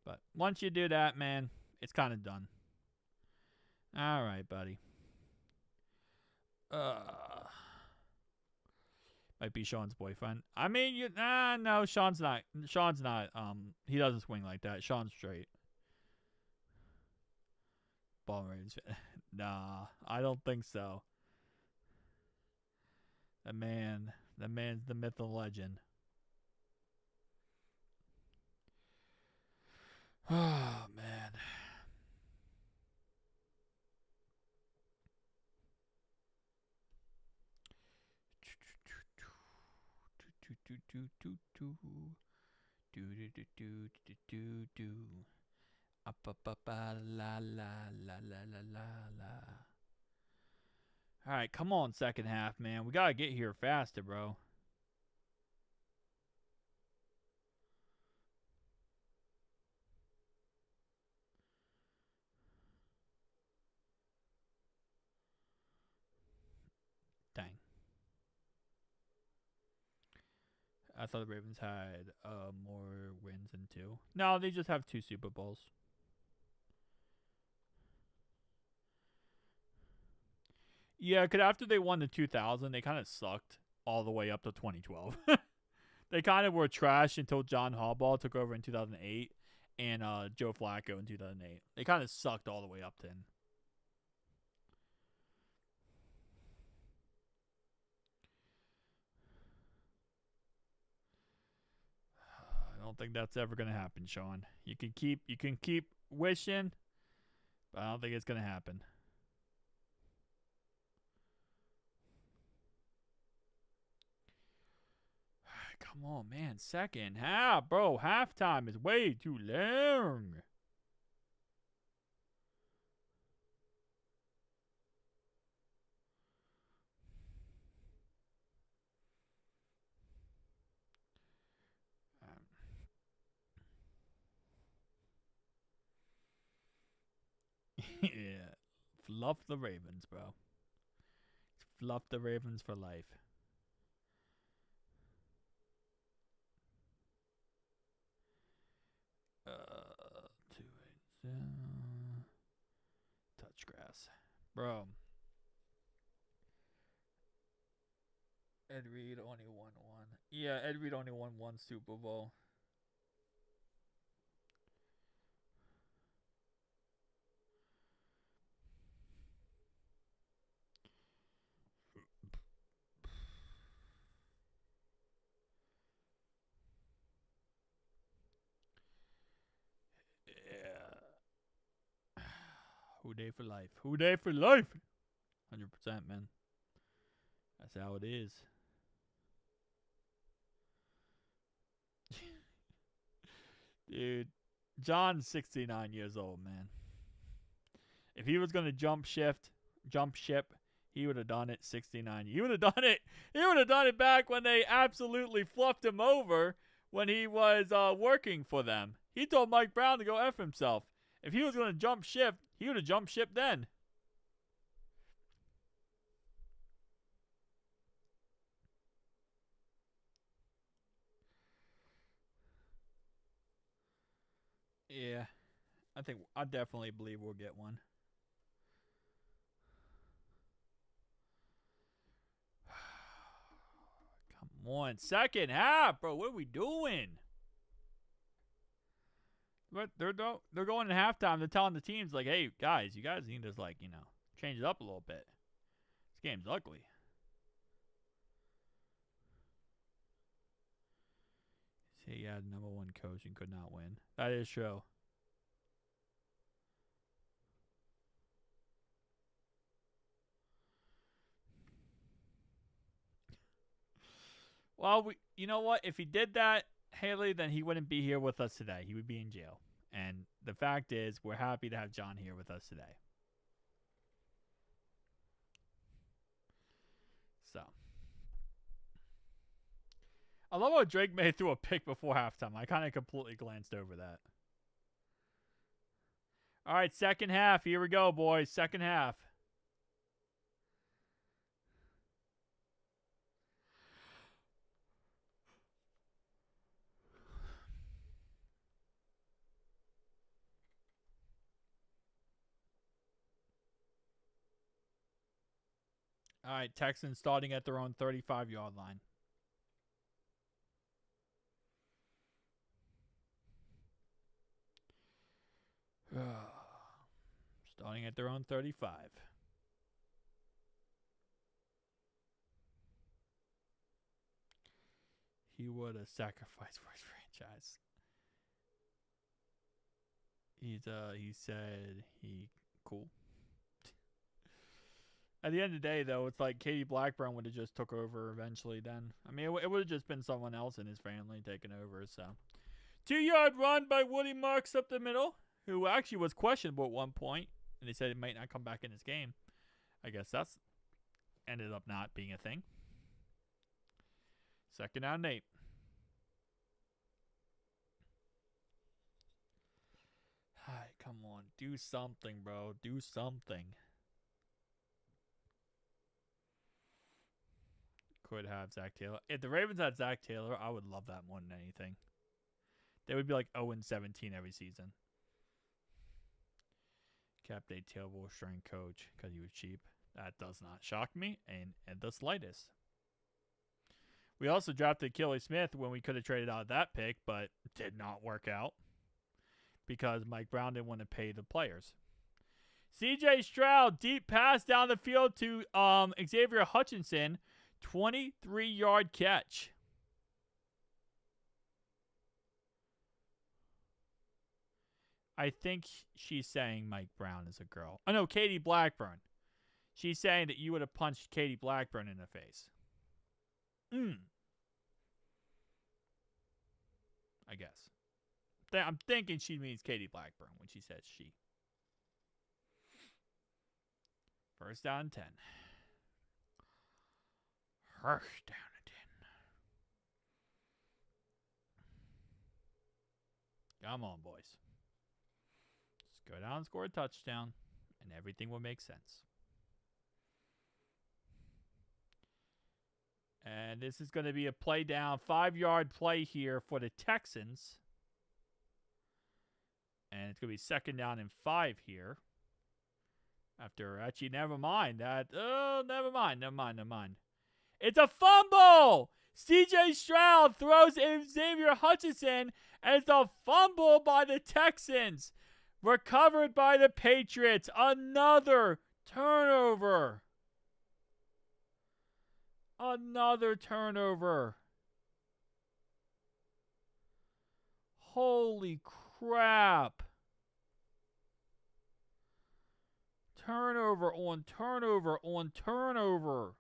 But once you do that, man, it's kind of done. All right, buddy. Might be Sean's boyfriend. I mean, no, Sean's not. Sean's not. He doesn't swing like that. Sean's straight. Ball range. Nah, I don't think so. That man's the myth and legend. Oh man. La la la la la la la. All right, come on, second half, man. We gotta get here faster, bro. Dang. I thought the Ravens had more wins than two. No, they just have 2 Super Bowls. Yeah, because after they won the 2000, they kind of sucked all the way up to 2012. They kind of were trash until John Harbaugh took over in 2008 and Joe Flacco in 2008. They kind of sucked all the way up then. I don't think that's ever gonna happen, Sean. You can keep wishing, but I don't think it's gonna happen. Come on, man. Second half, bro. Halftime is way too long. Yeah. Fluff the Ravens, bro. Fluff the Ravens for life. Two touch grass, bro. Ed Reed only won one. Yeah, Ed Reed only won 1 Super Bowl. Yeah. Who day for life? Who day for life? 100%, man. That's how it is. Dude, John's 69 years old, man. If he was gonna jump ship, he would have done it 69. He would have done it. He would have done it back when they absolutely fluffed him over when he was working for them. He told Mike Brown to go F himself. If he was gonna jump ship, he would have jumped ship then. Yeah, I definitely believe we'll get one. Come on, second half, bro. What are we doing? But they're going to halftime. They're telling the teams like, "Hey guys, you guys need to change it up a little bit. This game's ugly." He had #1 coach and could not win. That is true. Well, you know what? If he did that, Haley, then he wouldn't be here with us today. He would be in jail. And the fact is, we're happy to have John here with us today. So, I love how Drake May threw a pick before halftime. I kind of completely glanced over that. All right, second half. Here we go, boys. Second half. All right, Texans starting at their own 35-yard line. Starting at their own 35. He would have sacrificed for his franchise. He said he cool. At the end of the day, though, it's like Katie Blackburn would have just took over eventually then. I mean, it would have just been someone else in his family taking over, so. 2-yard run by Woody Marks up the middle, who actually was questionable at one point, and they said he might not come back in this game. I guess that's ended up not being a thing. 2nd down and 8. Hi, come on. Do something, bro. Do something. Could have Zach Taylor. If the Ravens had Zach Taylor, I would love that more than anything. They would be like 0-17 every season. Kept a terrible string coach because he was cheap. That does not shock me in the slightest. We also drafted Kelly Smith when we could have traded out that pick, but did not work out because Mike Brown didn't want to pay the players. C.J. Stroud, deep pass down the field to Xavier Hutchinson, 23-yard catch. I think she's saying Mike Brown is a girl. Oh, no, Katie Blackburn. She's saying that you would have punched Katie Blackburn in the face. I guess. I'm thinking she means Katie Blackburn when she says she. 1st down and 10. 1st down and 10. Come on, boys. Just go down and score a touchdown, and everything will make sense. And this is going to be a play down, 5-yard play here for the Texans. And it's going to be 2nd down and 5 here. Actually, never mind that. Oh, never mind. It's a fumble! C.J. Stroud throws Xavier Hutchinson, and it's a fumble by the Texans. Recovered by the Patriots. Another turnover. Another turnover. Holy crap. Turnover on turnover on turnover.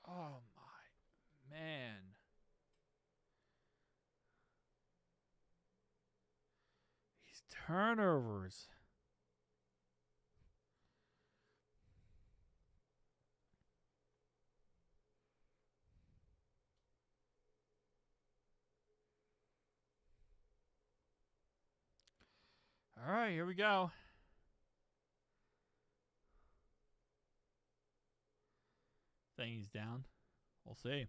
Oh my man. These turnovers. All right, here we go. Think he's down. We'll see.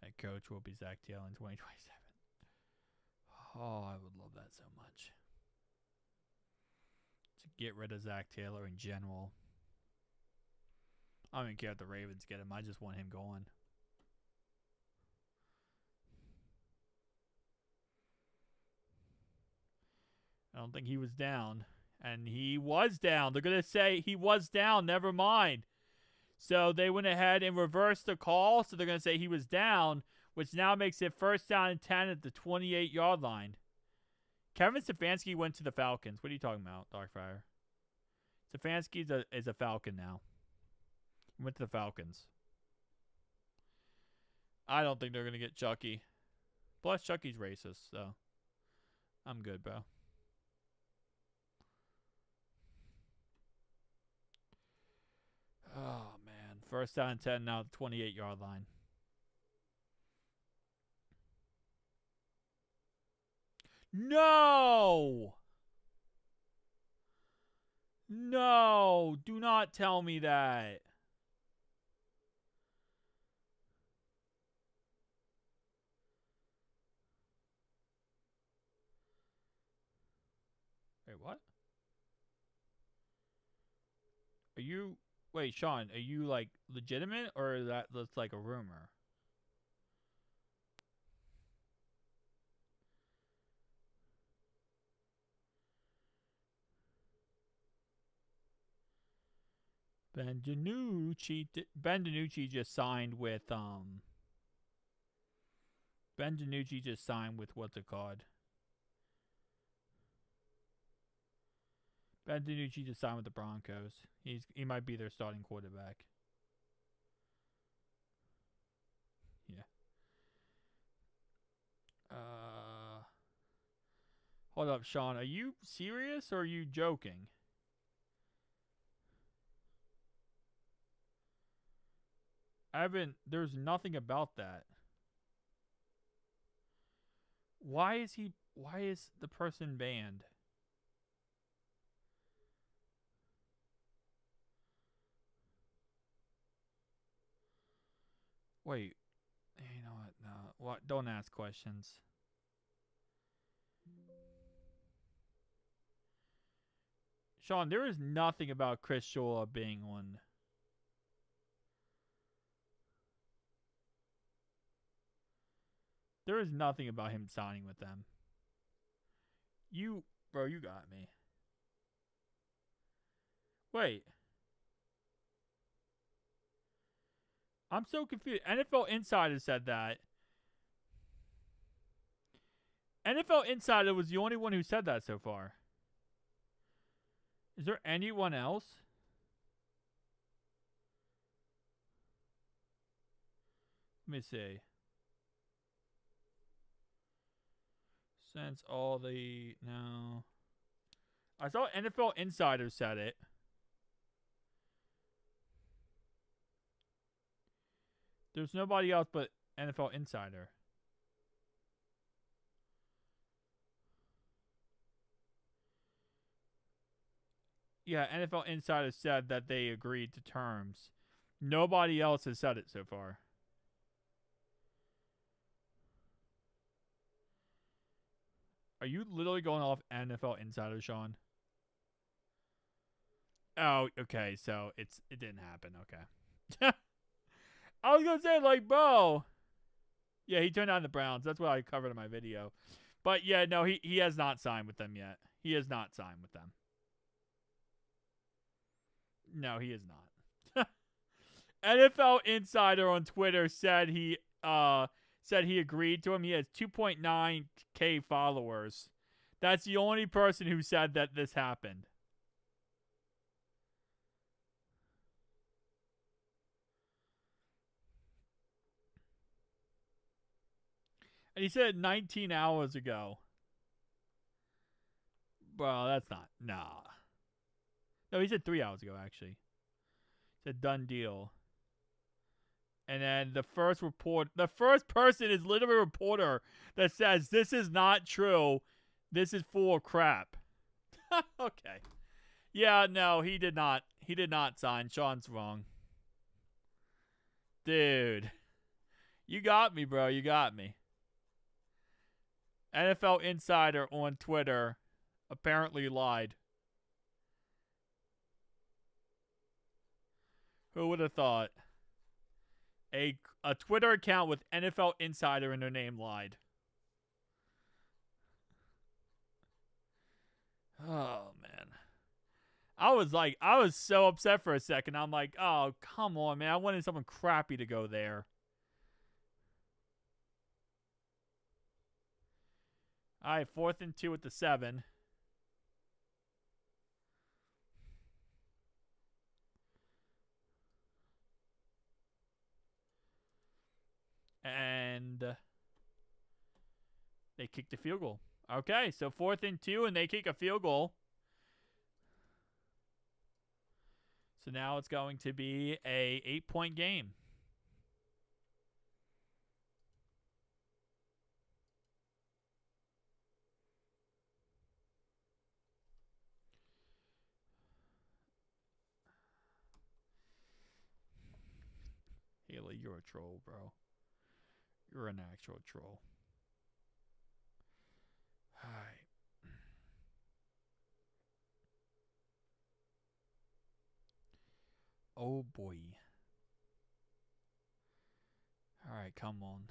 Head coach will be Zach Taylor in 2027. Oh, I would love that so much. To get rid of Zach Taylor in general. I don't even care if the Ravens get him. I just want him going. I don't think he was down. And he was down. They're going to say he was down. Never mind. So they went ahead and reversed the call. So they're going to say he was down, which now makes it 1st down and 10 at the 28-yard line. Kevin Stefanski went to the Falcons. What are you talking about, Darkfire? Stefanski is a Falcon now. He went to the Falcons. I don't think they're going to get Chucky. Plus, Chucky's racist, so I'm good, bro. Oh, man. 1st down and 10 now, the 28-yard line. No! No! Do not tell me that. Wait, what? Are you... Wait, Sean, are you, like, legitimate, or that's, like, a rumor? Ben DiNucci just signed with Ben DiNucci just signed with what's it called? Ben DiNucci just signed with the Broncos. He might be their starting quarterback. Yeah. Hold up, Sean. Are you serious or are you joking? There's nothing about that. Why is the person banned? Wait. You know what? No. What? Don't ask questions. Sean, there is nothing about Chris Shula being on. There is nothing about him signing with them. You got me. Wait. I'm so confused. NFL Insider said that. NFL Insider was the only one who said that so far. Is there anyone else? Let me see. Since all the... No. I saw NFL Insider said it. There's nobody else but NFL Insider. Yeah, NFL Insider said that they agreed to terms. Nobody else has said it so far. Are you literally going off NFL Insider, Sean? Oh, okay. So it didn't happen. Okay. I was gonna say, like, bro. Yeah, he turned down the Browns. That's what I covered in my video. But yeah, no, he has not signed with them yet. He has not signed with them. No, he is not. NFL Insider on Twitter said he agreed to him. He has 2.9K followers. That's the only person who said that this happened. And he said it 19 hours ago. Well, that's not. Nah. No, he said 3 hours ago, actually. It's a done deal. And then the first person is literally a reporter that says this is not true. This is full of crap. Okay. Yeah, no, he did not. He did not sign. Sean's wrong. Dude. You got me, bro. You got me. NFL Insider on Twitter apparently lied. Who would have thought? A Twitter account with NFL Insider in their name lied. Oh, man. I was so upset for a second. I'm like, oh, come on, man. I wanted someone crappy to go there. All right, 4th and 2 at the 7. And they kicked a field goal. Okay, so 4th and 2, and they kick a field goal. So now it's going to be a 8-point game. Haley, you're a troll, bro. You're an actual troll. All right. Oh, boy. All right, come on.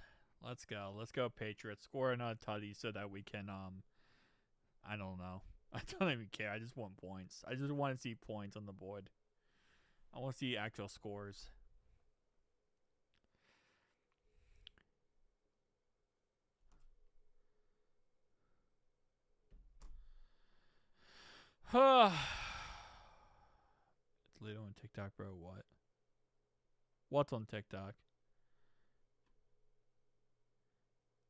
Let's go. Let's go, Patriots. Score another tutty so that we can, I don't know. I don't even care. I just want points. I just want to see points on the board. I want to see actual scores. It's Lito on TikTok, bro. What? What's on TikTok?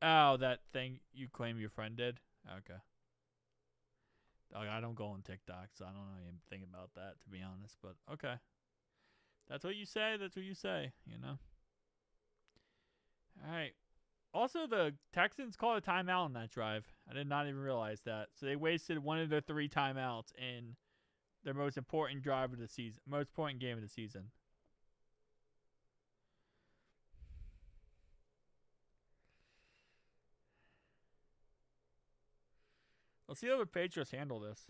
Oh, that thing you claim your friend did? Okay. I don't go on TikTok, so I don't know anything about that, to be honest. But okay. That's what you say. That's what you say, you know? All right. Also, the Texans called a timeout on that drive. I did not even realize that. So they wasted one of their 3 timeouts in their most important drive of the season, most important game of the season. Let's see how the Patriots handle this.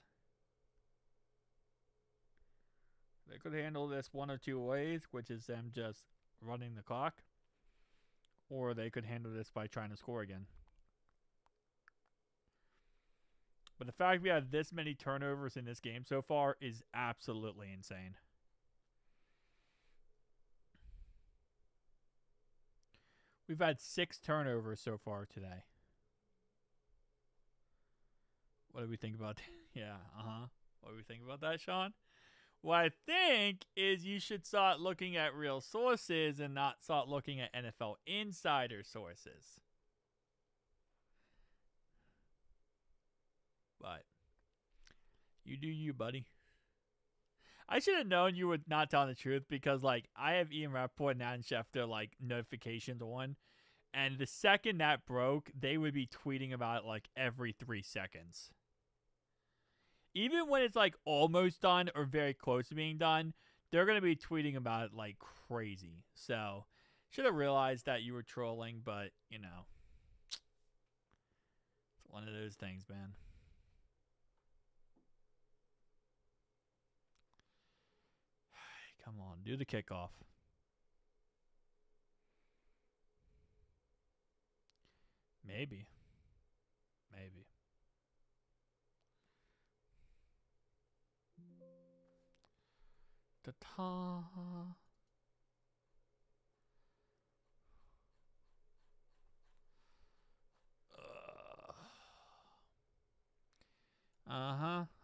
They could handle this one of two ways, which is them just running the clock, or they could handle this by trying to score again. But the fact we had this many turnovers in this game so far is absolutely insane. We've had 6 turnovers so far today. What do we think about that? Yeah, What do we think about that, Sean? What I think is you should start looking at real sources and not start looking at NFL insider sources. But you do you, buddy. I should have known you were not telling the truth because, like, I have Ian Rappaport and Adam Schefter, like, notifications on. And the second that broke, they would be tweeting about it, like, every 3 seconds. Even when it's, like, almost done or very close to being done, they're going to be tweeting about it like crazy. So, should have realized that you were trolling, but, you know. It's one of those things, man. Come on, do the kickoff. Maybe. Ta-ta.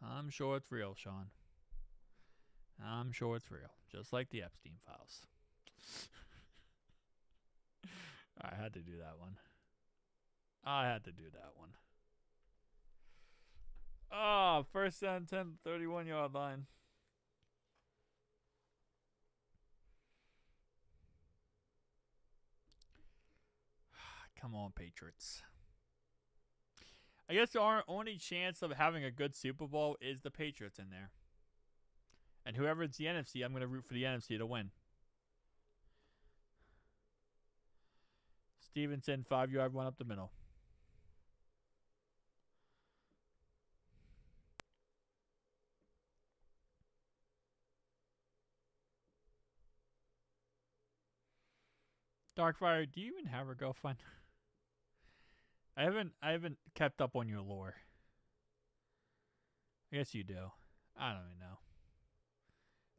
I'm sure it's real, Sean. I'm sure it's real. Just like the Epstein files. I had to do that one. Oh, first down, 10, 31-yard line. Come on, Patriots. I guess our only chance of having a good Super Bowl is the Patriots in there. And whoever's the NFC, I'm going to root for the NFC to win. Stevenson, 5-yard one up the middle. Darkfire, do you even have a girlfriend? I haven't kept up on your lore. I guess you do. I don't even know.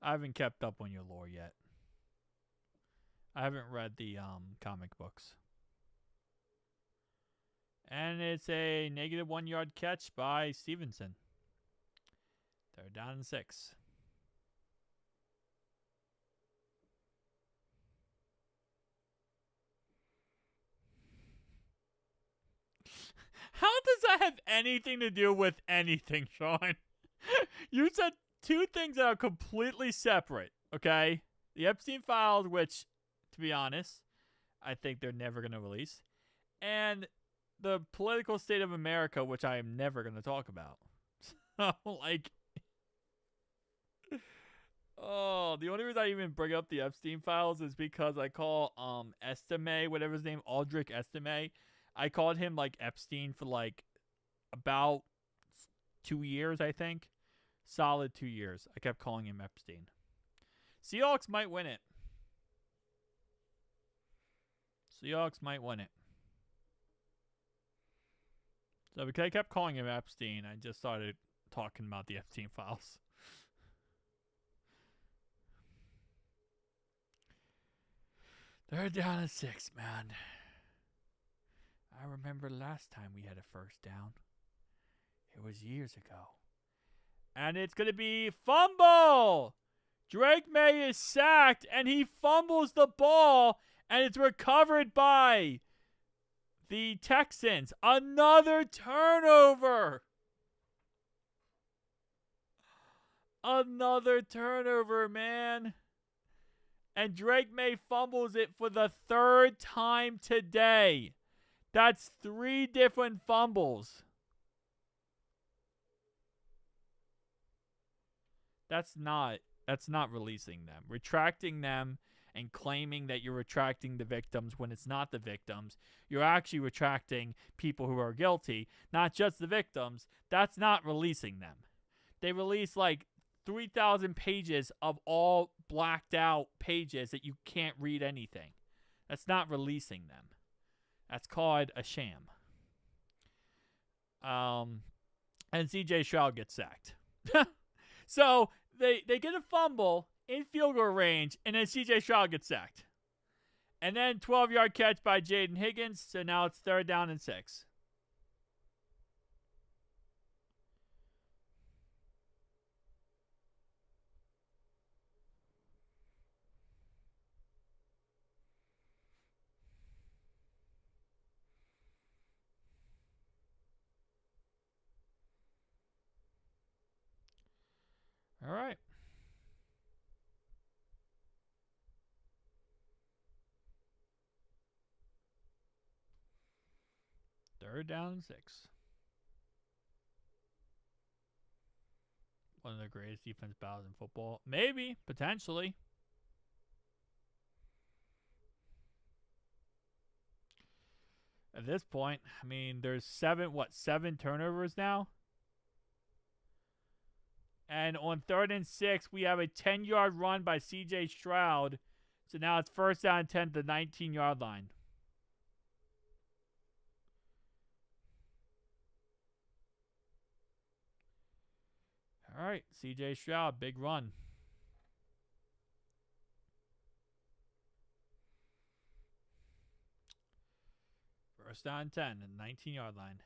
I haven't kept up on your lore yet. I haven't read the comic books. And it's a negative 1-yard catch by Stevenson. They're down in 6. How does that have anything to do with anything, Sean? You said 2 things that are completely separate, okay? The Epstein files, which, to be honest, I think they're never going to release. And the political state of America, which I am never going to talk about. So, like... Oh, the only reason I even bring up the Epstein files is because I call Estime, whatever his name, Aldrich Estime. I called him like Epstein for like about 2 years, I think. Solid 2 years. I kept calling him Epstein. Seahawks might win it. So because I kept calling him Epstein, I just started talking about the Epstein files. They're down to 6, man. I remember last time we had a first down. It was years ago. And it's going to be fumble. Drake May is sacked, and he fumbles the ball, and it's recovered by the Texans. Another turnover. Another turnover, man. And Drake May fumbles it for the third time today. That's 3 different fumbles. That's not releasing them. Retracting them and claiming that you're retracting the victims when it's not the victims. You're actually retracting people who are guilty, not just the victims. That's not releasing them. They release like 3,000 pages of all blacked out pages that you can't read anything. That's not releasing them. That's called a sham. And CJ Stroud gets sacked. So they get a fumble in field goal range, and then CJ Stroud gets sacked. And then 12-yard catch by Jaden Higgins, so now it's 3rd down and 6. All right. Third down and 6. One of the greatest defense battles in football. Maybe, potentially. At this point, I mean, there's 7 turnovers now? And on 3rd and 6, we have a 10-yard run by CJ Stroud. So now it's 1st down and 10 at the 19-yard line. All right, CJ Stroud, big run. First down and 10 at the 19-yard line.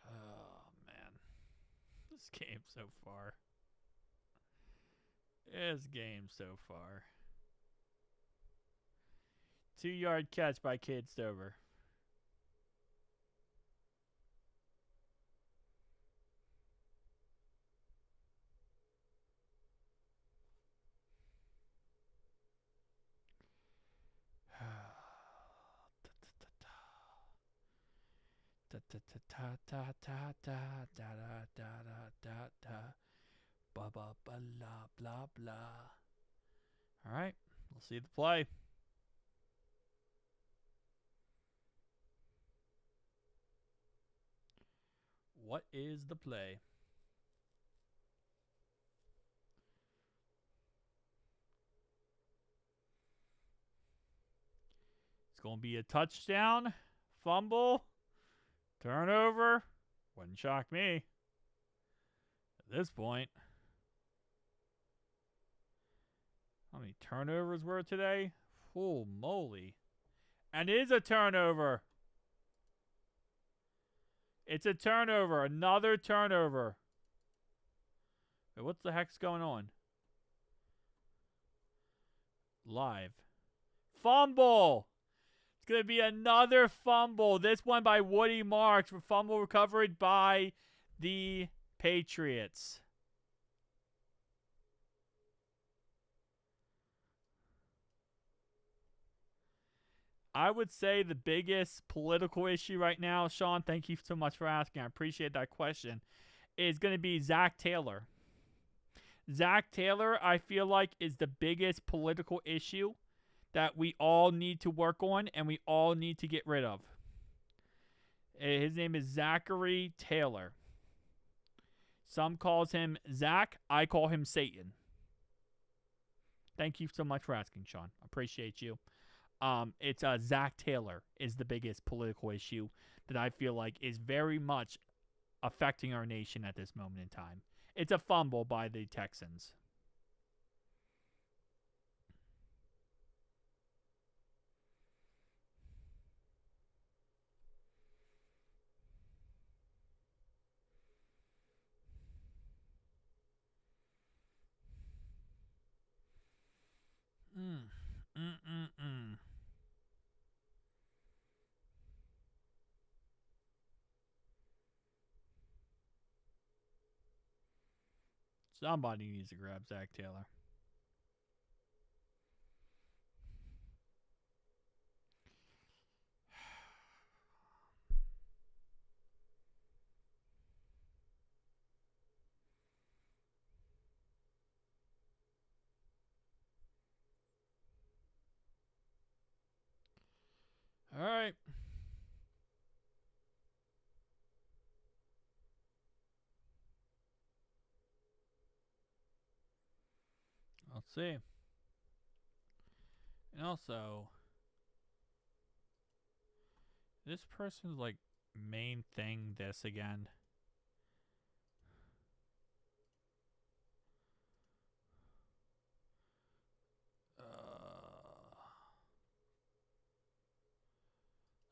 Oh, man. This game so far. This game so far. 2-yard catch by Cade Stover. Blah blah blah blah blah. All right, we'll see the play. What is the play? It's going to be a touchdown, fumble, turnover. Wouldn't shock me at this point. How many turnovers were today? Oh, moly. And it is a turnover. It's a turnover. Another turnover. Wait, what the heck's going on? Live. Fumble. It's going to be another fumble. This one by Woody Marks. Fumble recovered by the Patriots. I would say the biggest political issue right now, Sean, thank you so much for asking. I appreciate that question, is going to be Zach Taylor. Zach Taylor, I feel like, is the biggest political issue that we all need to work on and we all need to get rid of. His name is Zachary Taylor. Some calls him Zach. I call him Satan. Thank you so much for asking, Sean. Appreciate you. It's Zach Taylor is the biggest political issue that I feel like is very much affecting our nation at this moment in time. It's a fumble by the Texans. Mm. Mm-mm-mm. Somebody needs to grab Zach Taylor. All right. Let's see. And also, this person's like main thing this again.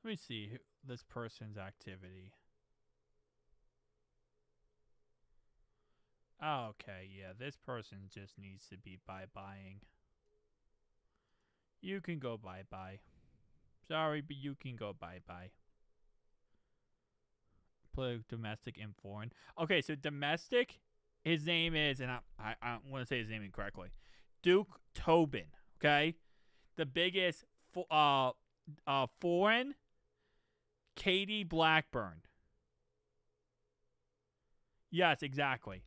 Let me see this person's activity. Okay, yeah, this person just needs to be bye-buying. You can go bye-bye. Sorry, but you can go bye-bye. Play domestic and foreign. Okay, so domestic, his name is, and I want to say his name incorrectly, Duke Tobin. Okay, the biggest foreign, Katie Blackburn. Yes, exactly.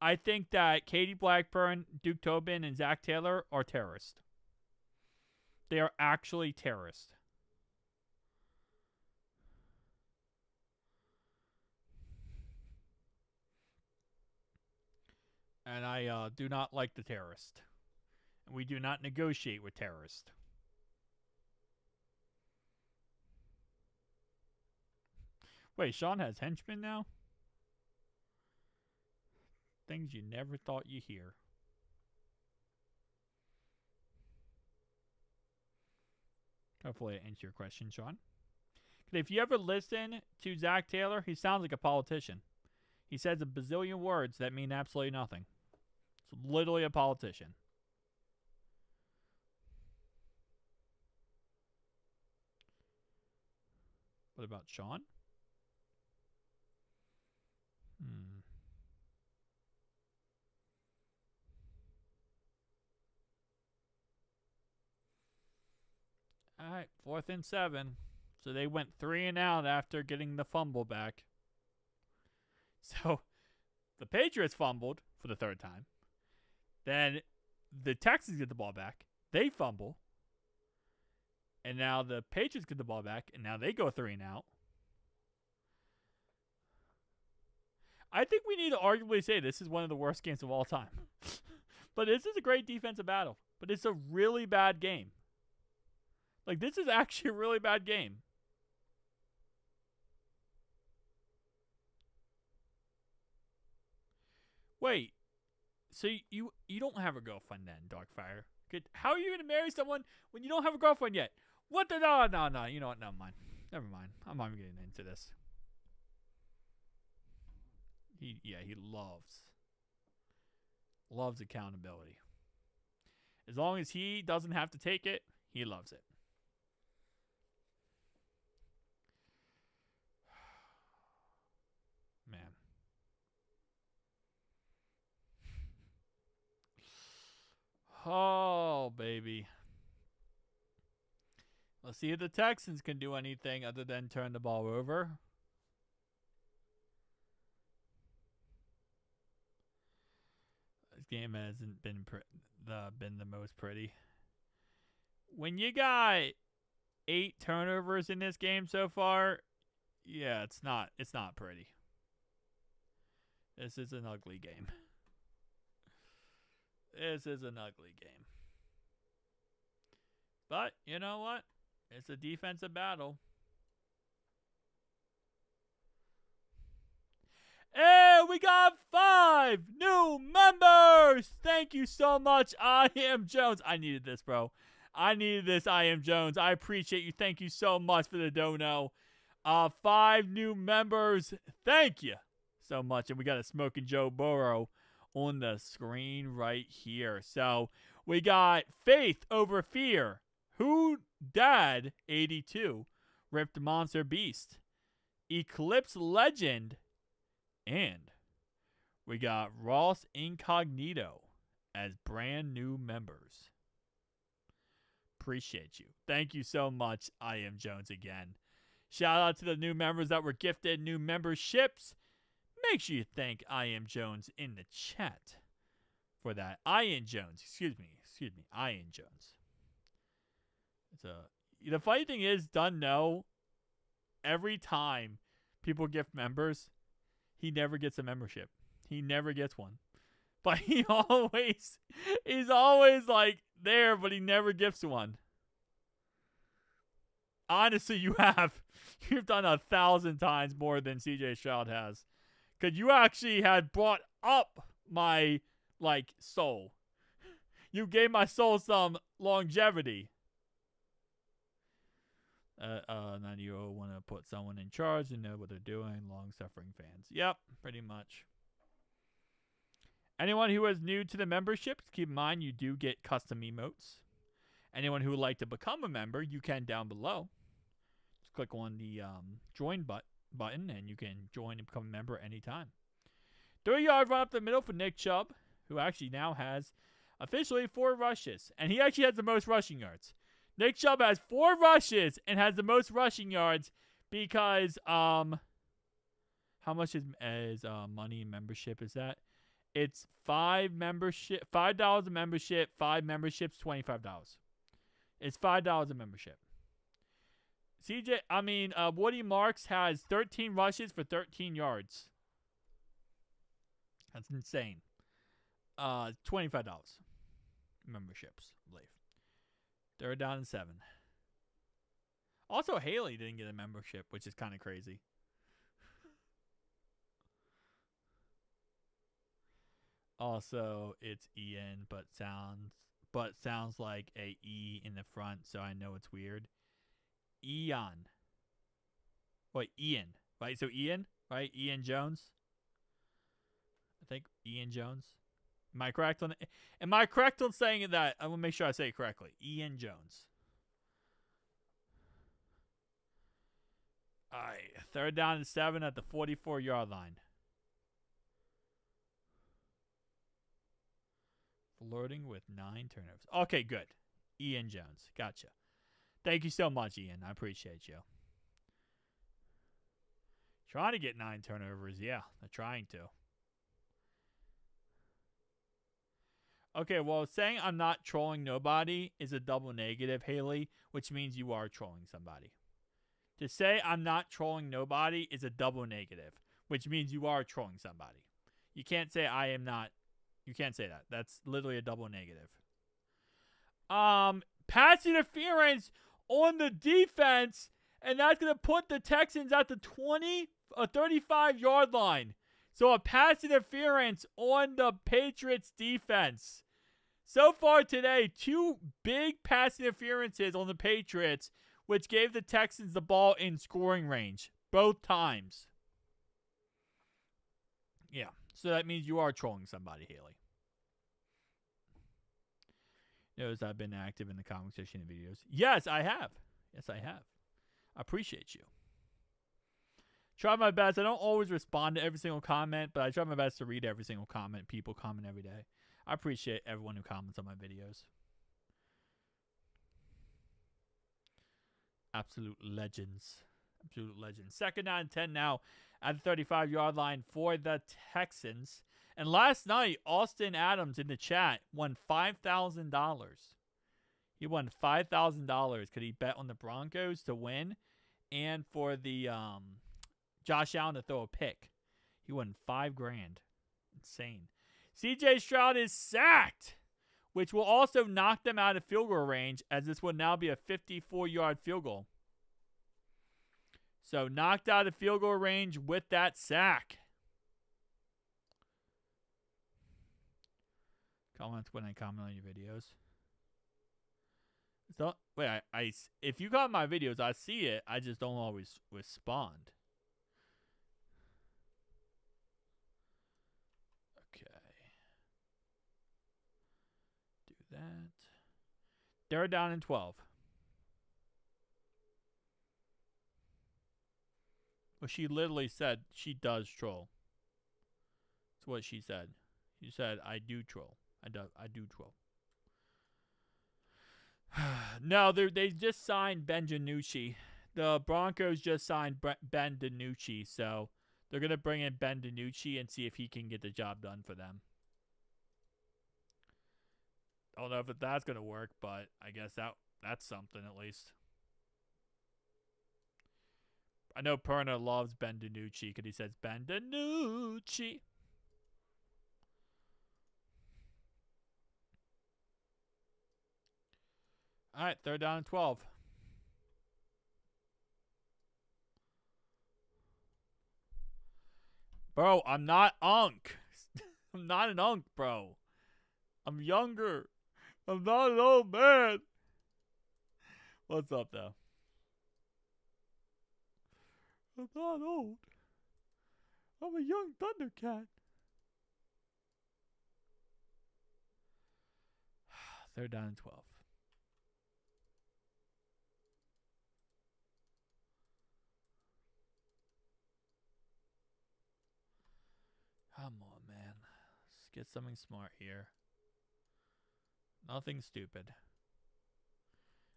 I think that Katie Blackburn, Duke Tobin, and Zach Taylor are terrorists. They are actually terrorists. And I do not like the terrorist. And we do not negotiate with terrorists. Wait, Sean has henchmen now? Things you never thought you'd hear. Hopefully I answer your question, Sean. If you ever listen to Zach Taylor, he sounds like a politician. He says a bazillion words that mean absolutely nothing. It's literally a politician. What about Sean? All right, 4th and 7. So they went 3 and out after getting the fumble back. So the Patriots fumbled for the 3rd time. Then the Texans get the ball back. They fumble. And now the Patriots get the ball back. And now they go 3 and out. I think we need to arguably say this is one of the worst games of all time. But this is a great defensive battle. But it's a really bad game. Like, this is actually a really bad game. Wait. So you don't have a girlfriend then, Darkfire? How are you going to marry someone when you don't have a girlfriend yet? What the? No. You know what? Never mind. I'm not even getting into this. He loves accountability. As long as he doesn't have to take it, he loves it. Man. Oh, baby. Let's see if the Texans can do anything other than turn the ball over. This game hasn't been the most pretty. When you got 8 turnovers in this game so far, yeah, it's not pretty. This is an ugly game. This is an ugly game. But you know what? It's a defensive battle. And we got 5 new members. Thank you so much, I Am Jones. I needed this, bro. I needed this, I Am Jones. I appreciate you. Thank you so much for the dono. 5 new members. Thank you so much. And we got a Smoking Joe Burrow on the screen right here. So we got Faith Over Fear. Who Dad 82. Ripped Monster Beast. Eclipse Legend. And we got Ross Incognito as brand new members. Appreciate you. Thank you so much, I Am Jones again. Shout out to the new members that were gifted new memberships. Make sure you thank I Am Jones in the chat for that. I Am Jones. Excuse me. I Am Jones. The funny thing is, every time people gift members, he never gets a membership. He never gets one. But he's always like there, but he never gifts one. Honestly, you've done 1,000 times more than CJ Stroud has. Because you actually had brought up my, soul. You gave my soul some longevity. Now you want to put someone in charge and know what they're doing. Long-suffering fans. Yep, pretty much. Anyone who is new to the membership, keep in mind you do get custom emotes. Anyone who would like to become a member, you can down below. Just click on the join button and you can join and become a member anytime. 3-yard run up the middle for Nick Chubb, who actually now has officially 4 rushes. And he actually has the most rushing yards. Nick Chubb has 4 rushes and has the most rushing yards because how much is money and membership is that? It's $5 a membership, 5 memberships, $25. It's $5 a membership. Woody Marks has 13 rushes for 13 yards. That's insane. $25 memberships, I believe. 3rd down and 7. Also, Haley didn't get a membership, which is kind of crazy. Also, it's Ian, but sounds like a E in the front, so I know it's weird. Ian. Wait, Ian. Right? So Ian, right? Ian Jones. I think Ian Jones. Am I correct on saying that? I want to make sure I say it correctly. Ian Jones. All right. 3rd down and 7 at the 44-yard line. Flirting with 9 turnovers. Okay, good. Ian Jones. Gotcha. Thank you so much, Ian. I appreciate you. Trying to get 9 turnovers. Yeah, they're trying to. Okay, well, saying I'm not trolling nobody is a double negative, Haley, which means you are trolling somebody. To say I'm not trolling nobody is a double negative, which means you are trolling somebody. You can't say I am not. You can't say that. That's literally a double negative. Pass interference on the defense, and that's going to put the Texans at the 35-yard line. So a pass interference on the Patriots defense. So far today, 2 big pass interferences on the Patriots, which gave the Texans the ball in scoring range both times. Yeah, so that means you are trolling somebody, Haley. Notice I've been active in the comment section of videos. Yes, I have. I appreciate you. Try my best. I don't always respond to every single comment, but I try my best to read every single comment. People comment every day. I appreciate everyone who comments on my videos. Absolute legends. 2nd down and 10 now at the 35-yard line for the Texans. And last night, Austin Adams in the chat won $5,000. He won $5,000 because he bet on the Broncos to win and for the Josh Allen to throw a pick. He won $5,000. Insane. CJ Stroud is sacked, which will also knock them out of field goal range, as this will now be a 54-yard field goal. So knocked out of field goal range with that sack. Comments when I comment on your videos. So, wait, if you comment my videos, I see it. I just don't always respond. Okay. Do that. They're down in 12. Well, she literally said she does troll. That's what she said. She said, I do troll. I do troll. No, they just signed Ben DiNucci. The Broncos just signed Ben DiNucci, so they're going to bring in Ben DiNucci and see if he can get the job done for them. I don't know if that's going to work, but I guess that's something at least. I know Perna loves Ben DiNucci because he says Ben DiNucci. All right, third down and 12. Bro, I'm not Unk. I'm not an Unk, bro. I'm younger. I'm not an old man. What's up, though? I'm not old. I'm a young Thundercat. Third down and 12. Come on, man. Let's get something smart here. Nothing stupid.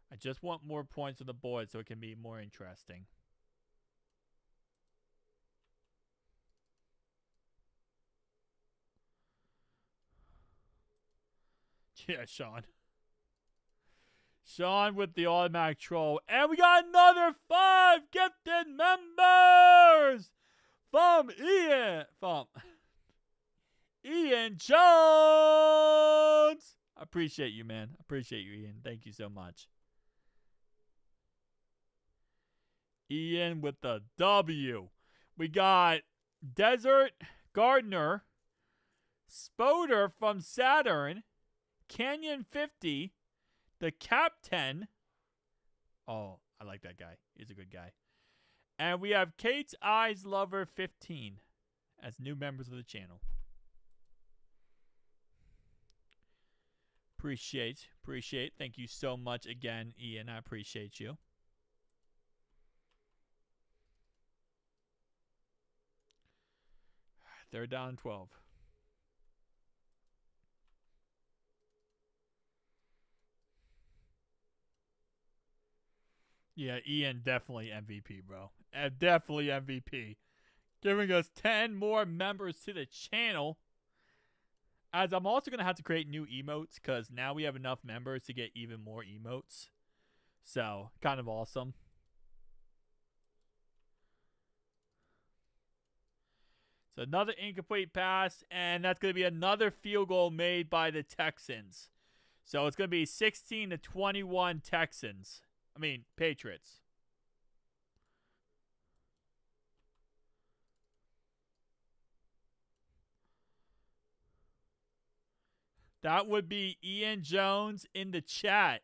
I just want more points on the board so it can be more interesting. Yeah, Sean. Sean with the automatic troll. And we got another 5 gifted members from Ian Jones. I appreciate you, man. I appreciate you, Ian. Thank you so much. Ian with the W. We got Desert Gardener, Spoder from Saturn, Canyon 50, the Captain. Oh, I like that guy. He's a good guy. And we have Kate's Eyes Lover 15 as new members of the channel. Appreciate. Thank you so much again, Ian. I appreciate you. Third down and 12. Yeah, Ian definitely MVP, bro. Definitely MVP. Giving us 10 more members to the channel. As I'm also going to have to create new emotes because now we have enough members to get even more emotes. So, kind of awesome. So, another incomplete pass, and that's going to be another field goal made by the Texans. So, it's going to be 16-21 Patriots. That would be Ian Jones in the chat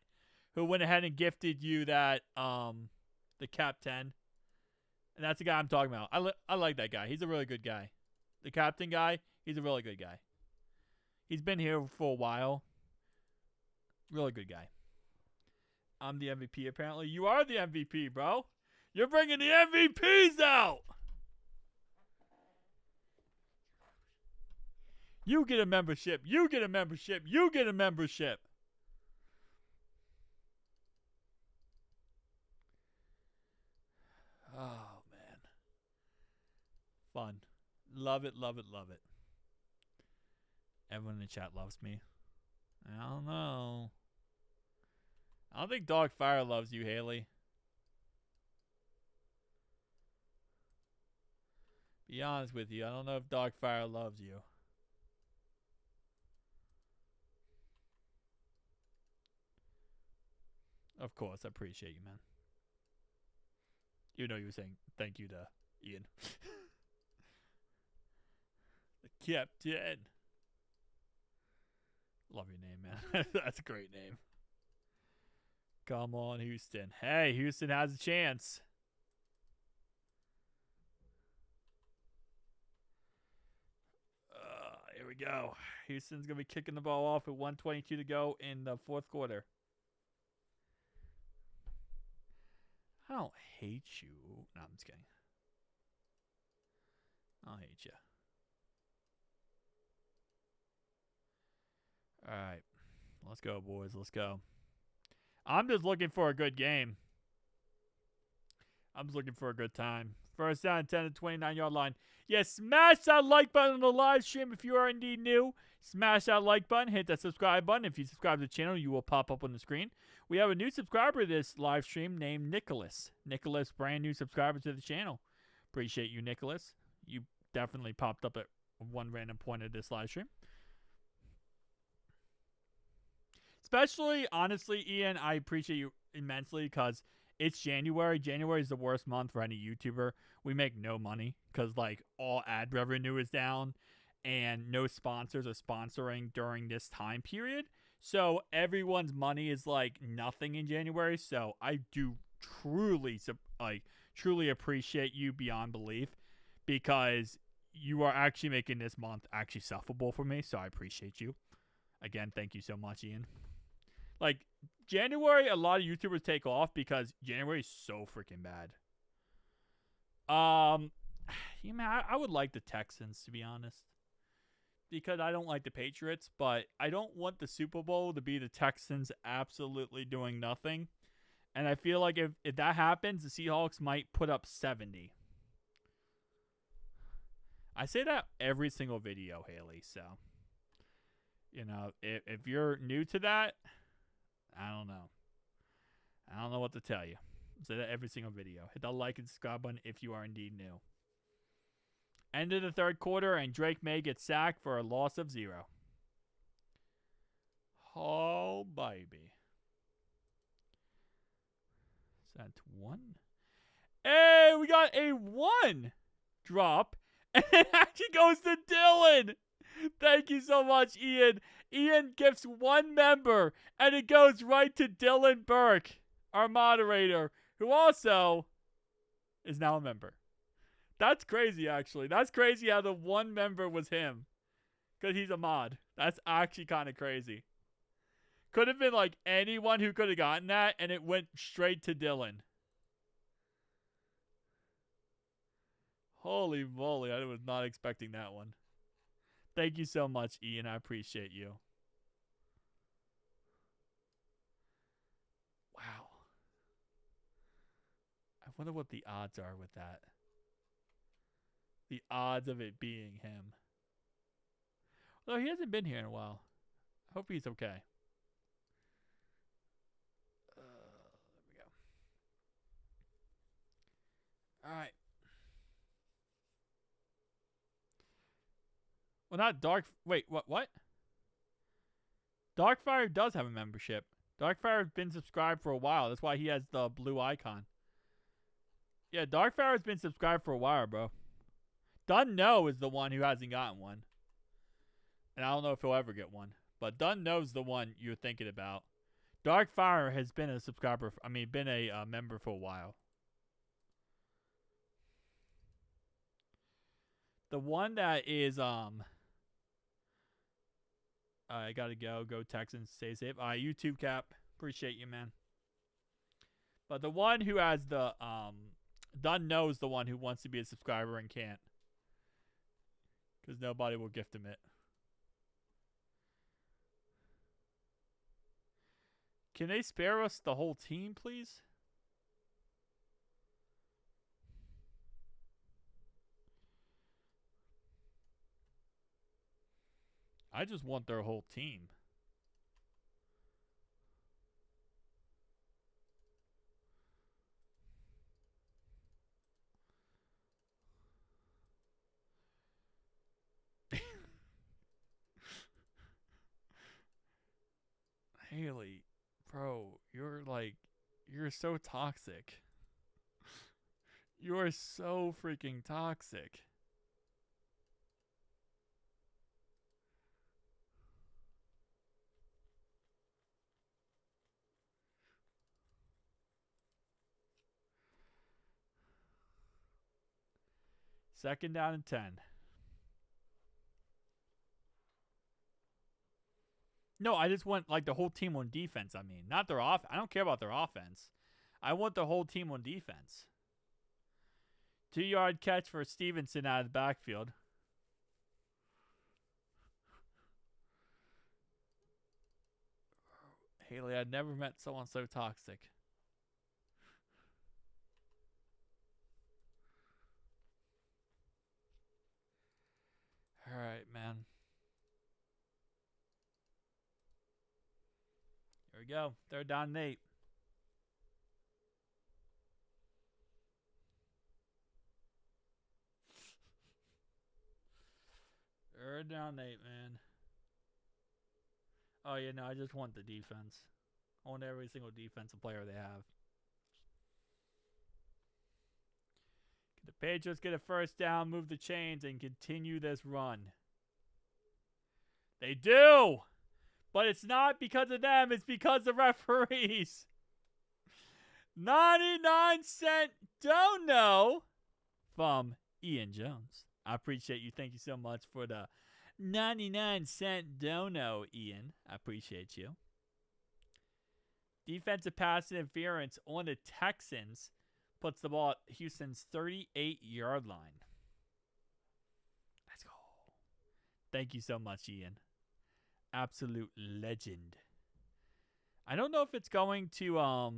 who went ahead and gifted you that the Cap 10. And that's the guy I'm talking about. I like that guy. He's a really good guy. The captain guy, he's a really good guy. He's been here for a while. Really good guy. I'm the MVP apparently. You are the MVP, bro. You're bringing the MVPs out. You get a membership. You get a membership. You get a membership. Oh, man. Fun. Love it. Everyone in the chat loves me. I don't know. I don't think Dogfire loves you, Haley. Be honest with you. I don't know if Dogfire loves you. Of course, I appreciate you, man. You know you were saying thank you to Ian. The Captain. Love your name, man. That's a great name. Come on, Houston. Hey, Houston has a chance. Here we go. Houston's going to be kicking the ball off with 1:22 to go in the fourth quarter. I don't hate you. No, I'm just kidding. I'll hate you. All right. Let's go, boys. Let's go. I'm just looking for a good game. I'm just looking for a good time. First down, 10 to 29-yard line. Yes, smash that like button on the live stream if you are indeed new. Smash that like button. Hit that subscribe button. If you subscribe to the channel, you will pop up on the screen. We have a new subscriber to this live stream named Nicholas. Nicholas, brand new subscriber to the channel. Appreciate you, Nicholas. You definitely popped up at one random point of this live stream. Especially, honestly, Ian, I appreciate you immensely because it's January. January is the worst month for any YouTuber. We make no money because, like, all ad revenue is down and no sponsors are sponsoring during this time period. So everyone's money is, like, nothing in January. So I do truly appreciate you beyond belief because you are actually making this month actually sufferable for me. So I appreciate you. Again, thank you so much, Ian. Like, January, a lot of YouTubers take off because January is so freaking bad. Yeah, man, I would like the Texans, to be honest. Because I don't like the Patriots, but I don't want the Super Bowl to be the Texans absolutely doing nothing. And I feel like if that happens, the Seahawks might put up 70. I say that every single video, Haley, so. You know, if you're new to that, I don't know. I don't know what to tell you. Say that every single video. Hit that like and subscribe button if you are indeed new. End of the third quarter, and Drake May gets sacked for a loss of 0. Oh, baby. Is that 1? Hey, we got a 1 drop. And it actually goes to Dylan. Thank you so much, Ian. Ian gifts 1 member, and it goes right to Dylan Burke, our moderator, who also is now a member. That's crazy, actually. That's crazy how the 1 member was him. Because he's a mod. That's actually kind of crazy. Could have been like anyone who could have gotten that, and it went straight to Dylan. Holy moly, I was not expecting that one. Thank you so much, Ian. I appreciate you. Wow. I wonder what the odds are with that. The odds of it being him. Although he hasn't been here in a while. I hope he's okay. There we go. All right. Well, not Dark. Wait, what? Darkfire does have a membership. Darkfire has been subscribed for a while. That's why he has the blue icon. Yeah, Darkfire has been subscribed for a while, bro. Dun No is the one who hasn't gotten one. And I don't know if he'll ever get one. But Dun No's the one you're thinking about. Darkfire has been a subscriber. Been a member for a while. The one that is I gotta go. Go Texans. Stay safe. YouTube Cap. Appreciate you, man. But the one who has the Dun knows the one who wants to be a subscriber and can't. Because nobody will gift him it. Can they spare us the whole team, please? I just want their whole team. Haley, bro, you're so toxic. You are so freaking toxic. 2nd down and 10. No, I just want like the whole team on defense. I mean, not their off. I don't care about their offense. I want the whole team on defense. 2-yard catch for Stevenson out of the backfield. Haley, I've never met someone so toxic. All right, man. Here we go. 3rd down and 8. Third down and 8, man. Oh, yeah, no, I just want the defense. I want every single defensive player they have. The Patriots get a 1st down, move the chains, and continue this run. They do! But it's not because of them, it's because of the referees. 99-cent dono from Ian Jones. I appreciate you. Thank you so much for the 99-cent dono, Ian. I appreciate you. Defensive pass interference on the Texans puts the ball at Houston's 38-yard line. Let's go. Thank you so much, Ian. Absolute legend. I don't know if it's going to I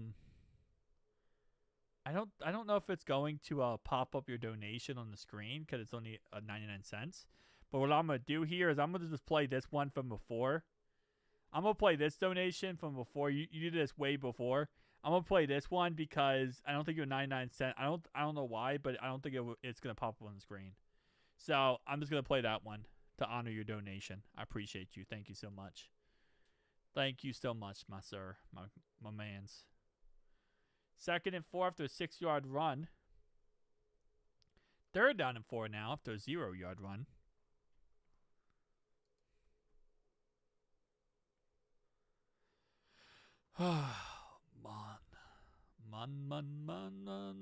don't know if it's going to pop up your donation on the screen because it's only 99 cents. But what I'm going to do here is I'm going to just play this one from before. I'm going to play this donation from before. You did this way before. I'm going to play this one because I don't think it was 99 cents. I don't know why, but I don't think it's going to pop up on the screen. So I'm just going to play that one to honor your donation. I appreciate you. Thank you so much. Thank you so much, my sir, my mans. 2nd and 4 after a 6-yard run. 3rd down and 4 now after a 0-yard run.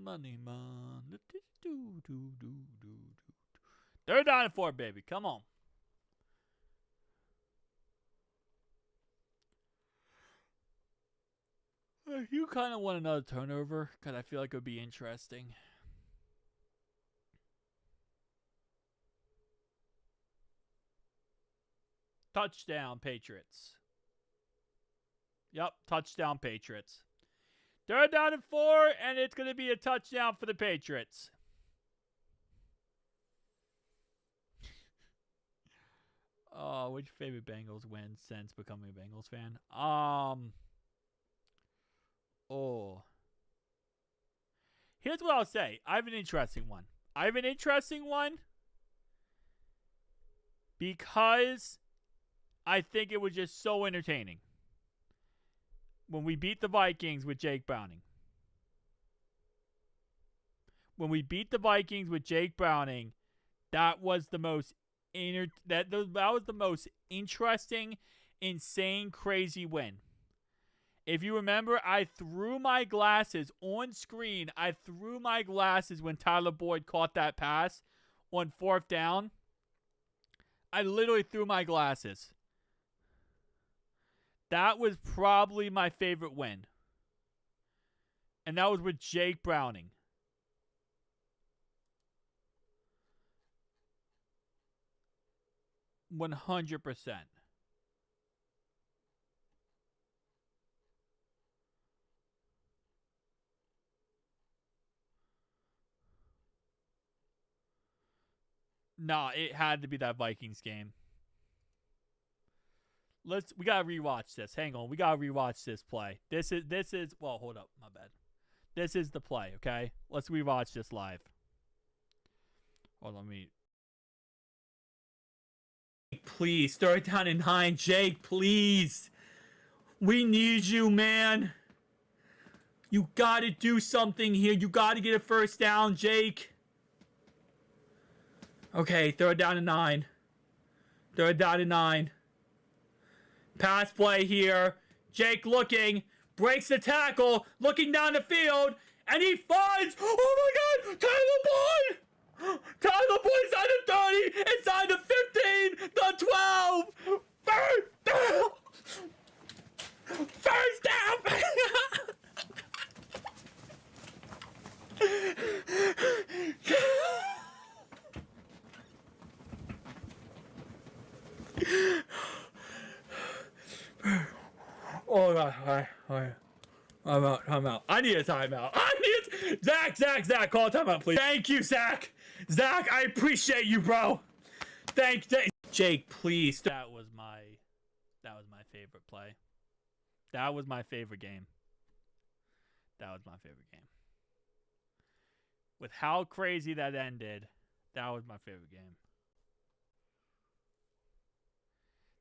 Money, man. 3rd down and 4, baby. Come on. You kind of want another turnover because I feel like it would be interesting. Touchdown, Patriots. Yep, touchdown, Patriots. 3rd down and 4, and it's going to be a touchdown for the Patriots. Oh, which favorite Bengals win since becoming a Bengals fan? Here's what I'll say. I have an interesting one. Because I think it was just so entertaining. When we beat the Vikings with Jake Browning. That was the most that was the most interesting, insane, crazy win. If you remember, I threw my glasses on screen. I threw my glasses when Tyler Boyd caught that pass on 4th down. I literally threw my glasses. That was probably my favorite win. And that was with Jake Browning. 100%. Nah, it had to be that Vikings game. We gotta rewatch this. Hang on, we gotta rewatch this play. This is well, hold up, my bad. This is the play, okay? Let's rewatch this live. Hold on, please, 3rd down and 9, Jake, please. We need you, man. You gotta do something here. You gotta get a 1st down, Jake. Okay, 3rd down and 9. 3rd down and 9. Pass play here. Jake looking. Breaks the tackle. Looking down the field. And he finds... Oh my God! Tyler Boyd! Tyler Boyd inside the 30, inside the 15, the 12. First down. First down. Oh God! All right. I'm out. I need a timeout. Zach, call a timeout, please. Thank you, Zach, I appreciate you, bro. Thank Jake, please. That was my favorite play. That was my favorite game. With how crazy that ended, that was my favorite game.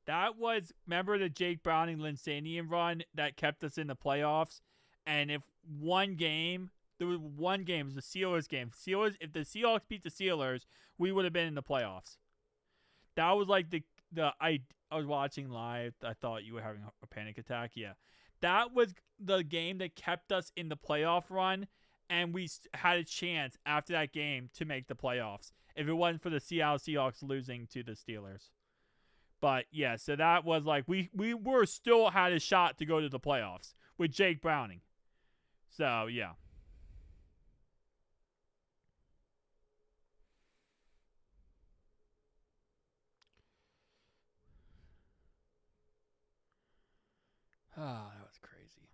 That was, remember the Jake Browning Linsanian run that kept us in the playoffs? And if one game, there was one game, it was the Steelers game. If the Seahawks beat the Steelers, we would have been in the playoffs. That was like I was watching live. I thought you were having a panic attack. Yeah. That was the game that kept us in the playoff run, and we had a chance after that game to make the playoffs if it wasn't for the Seattle Seahawks losing to the Steelers. But yeah, so that was like we were still had a shot to go to the playoffs with Jake Browning. So yeah. Oh, that was crazy.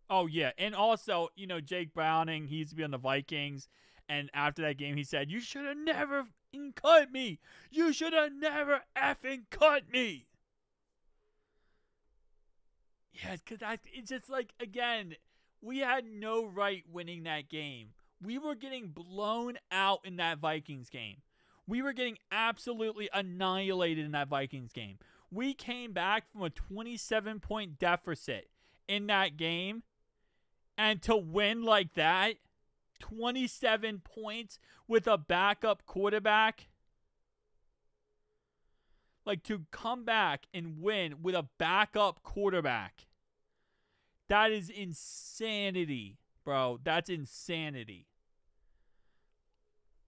Oh yeah, and also, Jake Browning, he used to be on the Vikings, and after that game, he said, "You should have never cut me. You should have never effing cut me." Yeah, because it's just like, again, we had no right winning that game. We were getting blown out in that Vikings game. We were getting absolutely annihilated in that Vikings game. We came back from a 27-point deficit in that game, and to win like that, 27 points with a backup quarterback, like to come back and win with a backup quarterback, that is insanity, bro. That's insanity.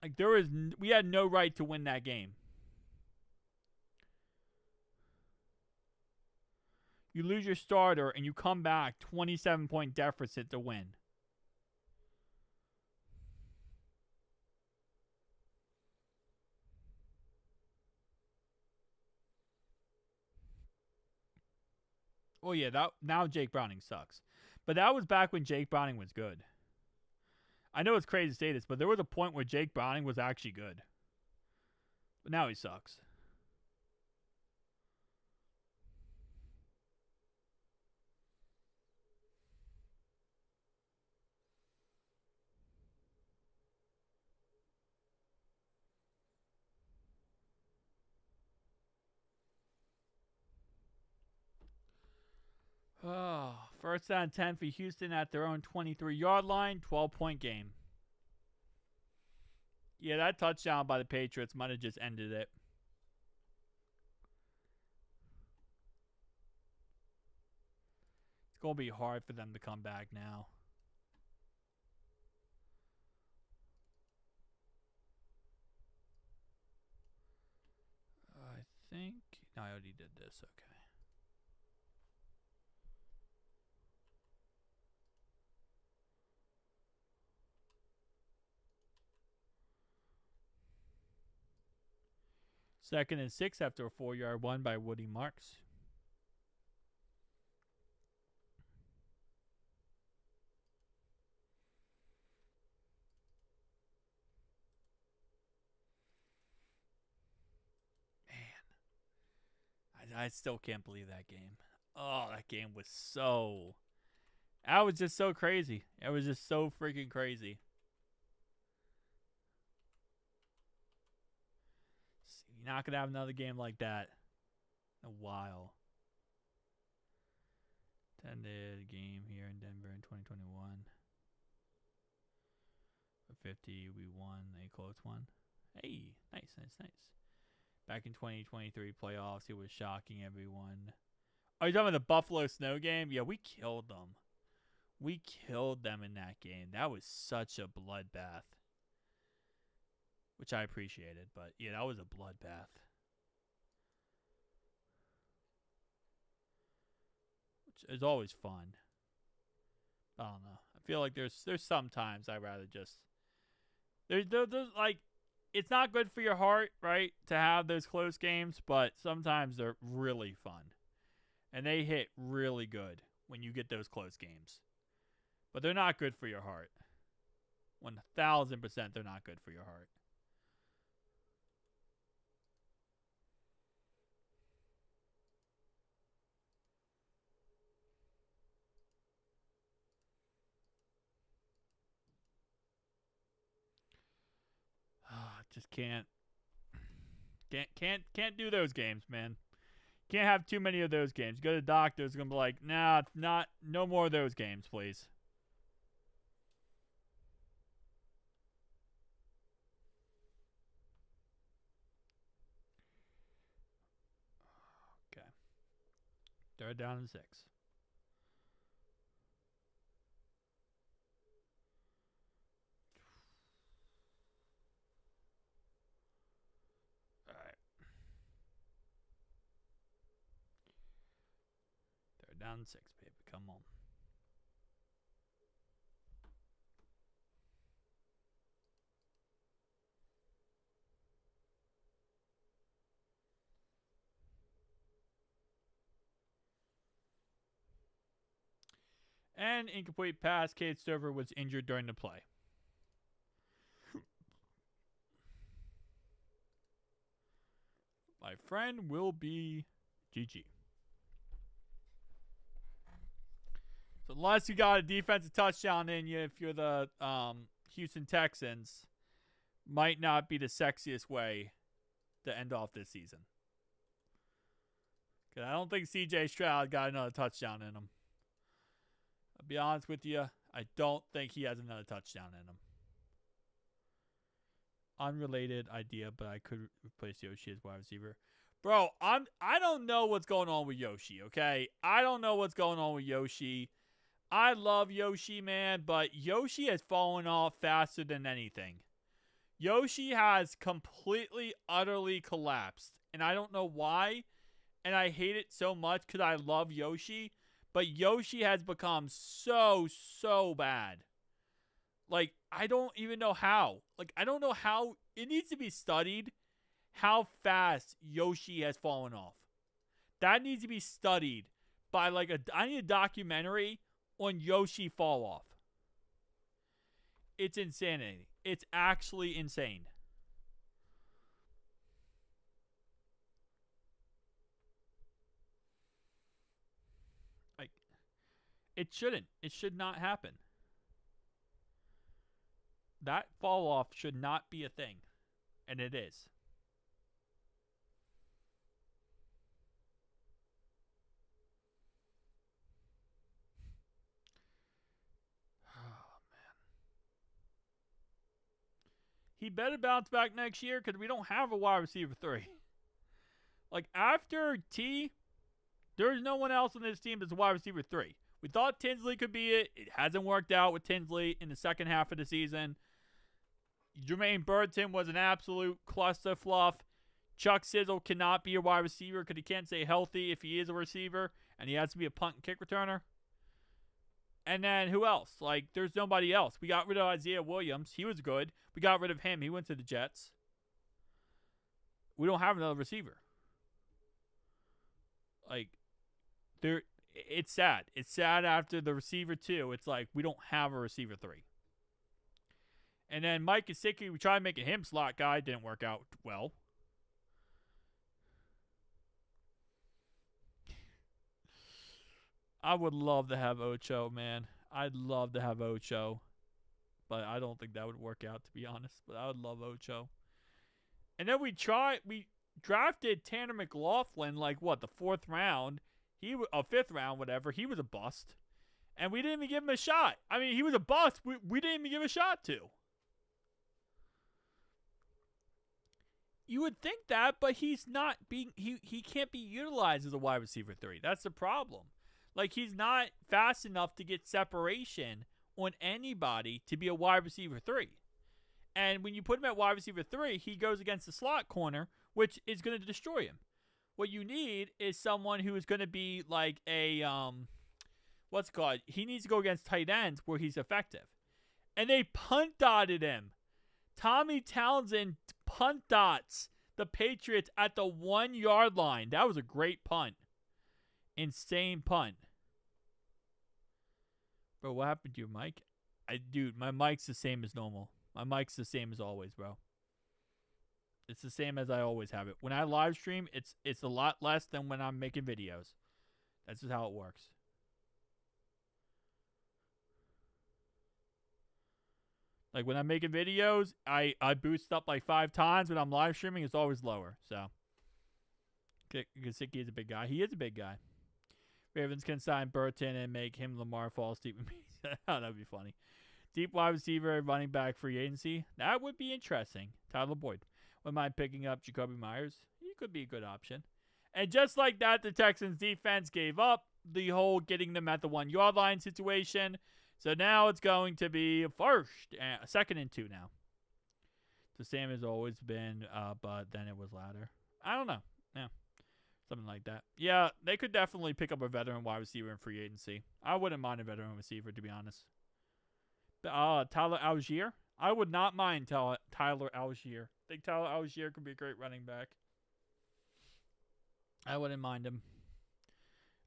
Like we had no right to win that game. You lose your starter and you come back 27-point deficit to win. Well, yeah, now Jake Browning sucks. But that was back when Jake Browning was good. I know it's crazy to say this, but there was a point where Jake Browning was actually good. But now he sucks. Oh, first down 10 for Houston at their own 23-yard line, 12-point game. Yeah, that touchdown by the Patriots might have just ended it. It's going to be hard for them to come back now. I think... No, I already did this. Okay. Second and 6 after a 4-yard one by Woody Marks. Man, I still can't believe that game. Oh, that game was so... That was just so crazy. It was just so freaking crazy. You're not going to have another game like that in a while. Attended game here in Denver in 2021. For 50, we won a close one. Hey, nice. Back in 2023 playoffs, it was shocking everyone. Are you talking about the Buffalo Snow game? Yeah, we killed them. We killed them in that game. That was such a bloodbath. Which I appreciated, but yeah, that was a bloodbath. Which is always fun. I don't know. I feel like there's sometimes I rather just there's like it's not good for your heart, right, to have those close games, but sometimes they're really fun. And they hit really good when you get those close games. But they're not good for your heart. 1,000% they're not good for your heart. Just can't do those games, man. Can't have too many of those games. Go to the doctor's gonna be like, nah, no more of those games, please. Okay. Third down and 6. All right. Third down and 6, baby. Come on. And incomplete pass. Cade Stover was injured during the play. My friend will be GG. So unless you got a defensive touchdown in you, if you're the Houston Texans, might not be the sexiest way to end off this season. Because I don't think CJ Stroud got another touchdown in him. I'll be honest with you, I don't think he has another touchdown in him. Unrelated idea, but I could replace Yoshi as wide receiver. Bro, I don't know what's going on with Yoshi, okay? I don't know what's going on with Yoshi. I love Yoshi, man, but Yoshi has fallen off faster than anything. Yoshi has completely, utterly collapsed. And I don't know why. And I hate it so much because I love Yoshi. But Yoshi has become so bad. Like, I don't even know how. Like, I don't know how. It needs to be studied how fast Yoshi has fallen off. That needs to be studied by, like, I need a documentary on Yoshi fall off. It's insanity. It's actually insane. Like, it shouldn't. It should not happen. That fall off should not be a thing. And it is. Oh, man. He better bounce back next year because we don't have a wide receiver 3. Like, after T, there's no one else on this team that's a wide receiver 3. We thought Tinsley could be it. It hasn't worked out with Tinsley in the second half of the season. Jermaine Burton was an absolute cluster fluff. Chuck Sizzle cannot be a wide receiver because he can't stay healthy if he is a receiver, and he has to be a punt and kick returner. And then who else? Like, there's nobody else. We got rid of Isaiah Williams. He was good. We got rid of him. He went to the Jets. We don't have another receiver. Like, it's sad. It's sad after the receiver 2. It's like we don't have a receiver 3. And then Mike Gesicki, we tried making him slot guy. Didn't work out well. I would love to have Ocho, man. I'd love to have Ocho. But I don't think that would work out, to be honest. But I would love Ocho. And then we drafted Tanner McLaughlin, like, what, the 4th round? A 5th round, whatever. He was a bust. And we didn't even give him a shot. I mean, he was a bust. We didn't even give a shot to. You would think that, but he's not being he can't be utilized as a wide receiver 3. That's the problem. Like, he's not fast enough to get separation on anybody to be a wide receiver 3. And when you put him at wide receiver 3, he goes against the slot corner, which is going to destroy him. What you need is someone who is going to be like a what's it called? He needs to go against tight ends where he's effective. And they punt dotted him. Tommy Townsend punt dots the Patriots at the 1 yard line. That was a great punt. Insane punt. Bro, what happened to your mic? Dude, my mic's the same as normal. My mic's the same as always, bro. It's the same as I always have it. When I live stream, it's a lot less than when I'm making videos. That's just how it works. Like, when I'm making videos, I boost up like 5 times. When I'm live streaming, it's always lower. So, Gesicki is a big guy. He is a big guy. Ravens can sign Burton and make him Lamar fall asleep with me. That would be funny. Deep wide receiver, running back, free agency. That would be interesting. Tyler Boyd. Wouldn't mind picking up Jacoby Myers. He could be a good option. And just like that, the Texans defense gave up the whole getting them at the 1 yard line situation. So now it's going to be second and 2 now. The same has always been, but then it was louder. I don't know. Yeah. Something like that. Yeah, they could definitely pick up a veteran wide receiver in free agency. I wouldn't mind a veteran receiver, to be honest. Tyler Algier? I would not mind Tyler Algier. I think Tyler Algier could be a great running back. I wouldn't mind him.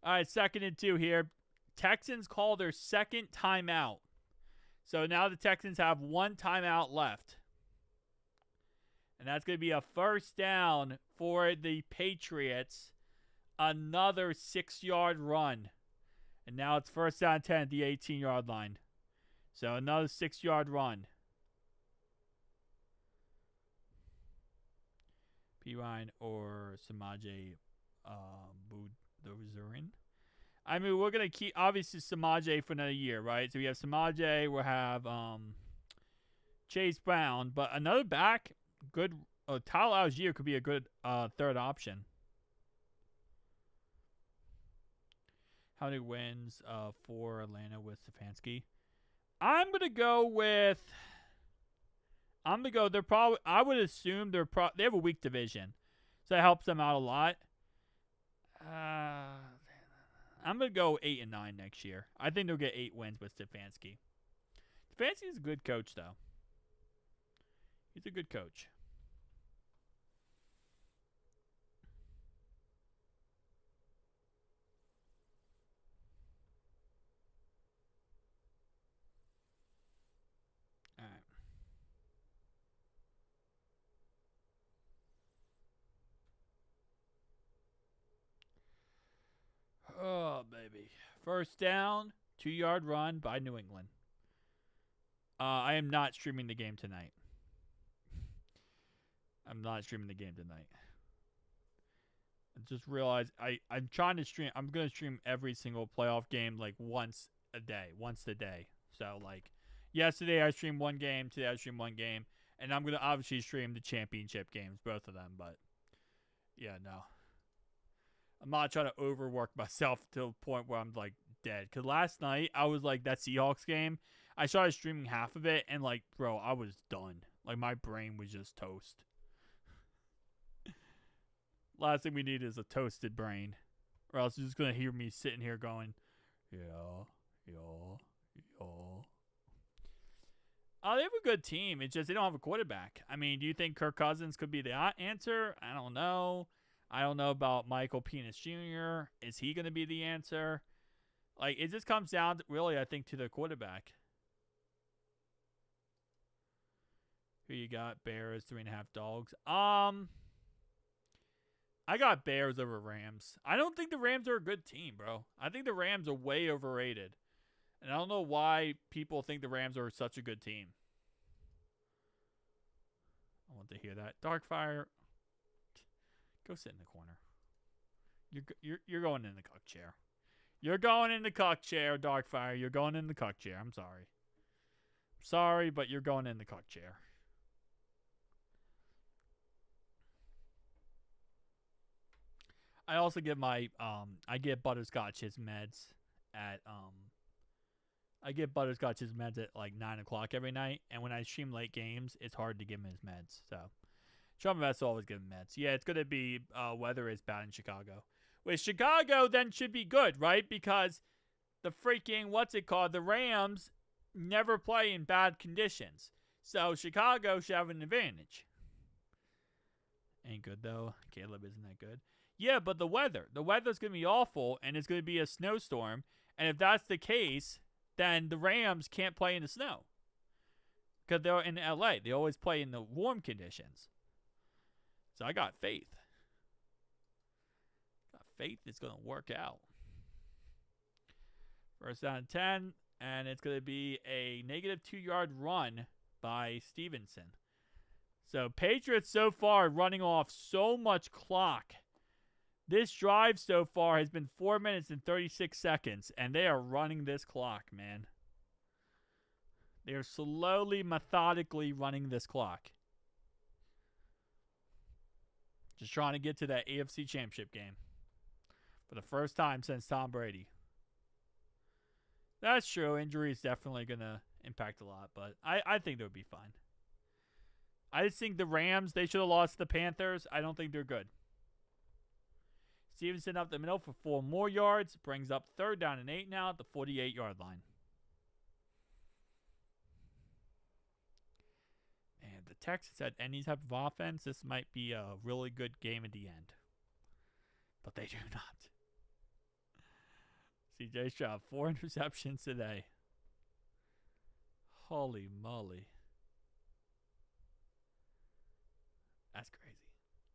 All right, second and 2 here. Texans call their second timeout. So now the Texans have 1 timeout left. And that's going to be a first down for the Patriots. Another 6-yard run. And now it's first down 10 at the 18-yard line. So another 6-yard run. Pirine or Samaje Budozurin. I mean, we're going to keep, obviously, Samaje for another year, right? So we have Samaje, we'll have Chase Brown. But another back, good, Tyler Algier could be a good third option. How many wins for Atlanta with Stefanski? I'm going to go, they're probably, I would assume they have a weak division. So that helps them out a lot. I'm going to go 8-9 next year. I think they'll get 8 wins with Stefanski. Stefanski is a good coach, though. He's a good coach. All right. Oh, baby. First down, 2-yard run by New England. I am not streaming the game tonight. I'm not streaming the game tonight. I just realized I'm trying to stream. I'm going to stream every single playoff game like once a day. So, like, yesterday I streamed 1 game. Today I streamed 1 game. And I'm going to obviously stream the championship games, both of them. But, yeah, no. I'm not trying to overwork myself to the point where I'm, like, dead. Because last night, I was, like, that Seahawks game, I started streaming half of it, and, like, bro, I was done. Like, my brain was just toast. Last thing we need is a toasted brain. Or else you're just going to hear me sitting here going, yeah. Oh, they have a good team. It's just they don't have a quarterback. I mean, do you think Kirk Cousins could be the answer? I don't know. I don't know about Michael Penix Jr. Is he going to be the answer? Like, it just comes down, really, I think, to the quarterback. Who you got? Bears, 3.5 dogs. I got Bears over Rams. I don't think the Rams are a good team, bro. I think the Rams are way overrated. And I don't know why people think the Rams are such a good team. I want to hear that. Darkfire, go sit in the corner. You're going in the cuck chair. You're going in the cuck chair, Darkfire. You're going in the cuck chair. I'm sorry. Sorry, but you're going in the cuck chair. I also get my I get Butterscotch his meds at I get Butterscotch his meds at like 9 o'clock every night, and when I stream late games, it's hard to give him his meds. So Sean Vest always give him meds. Yeah, it's gonna be weather is bad in Chicago. With Chicago, then should be good, right? Because the freaking the Rams never play in bad conditions, so Chicago should have an advantage. Ain't good though. Caleb isn't that good. Yeah, but the weather's gonna be awful, and it's gonna be a snowstorm. And if that's the case, then the Rams can't play in the snow because they're in LA. They always play in the warm conditions. So I got faith. Faith it's gonna work out. First down and 10, and it's gonna be a negative 2-yard run by Stevenson. So Patriots so far running off so much clock. This drive so far has been 4 minutes and 36 seconds, and they are running this clock, man. They are slowly, methodically running this clock. Just trying to get to that AFC Championship game for the first time since Tom Brady. That's true. Injury is definitely going to impact a lot, but I think they'll be fine. I just think the Rams, they should have lost to the Panthers. I don't think they're good. Stevenson up the middle for 4 more yards. Brings up 3rd down and 8 now at the 48-yard line. And the Texans had any type of offense. This might be a really good game at the end. But they do not. CJ Stroud, 4 interceptions today. Holy moly. That's crazy.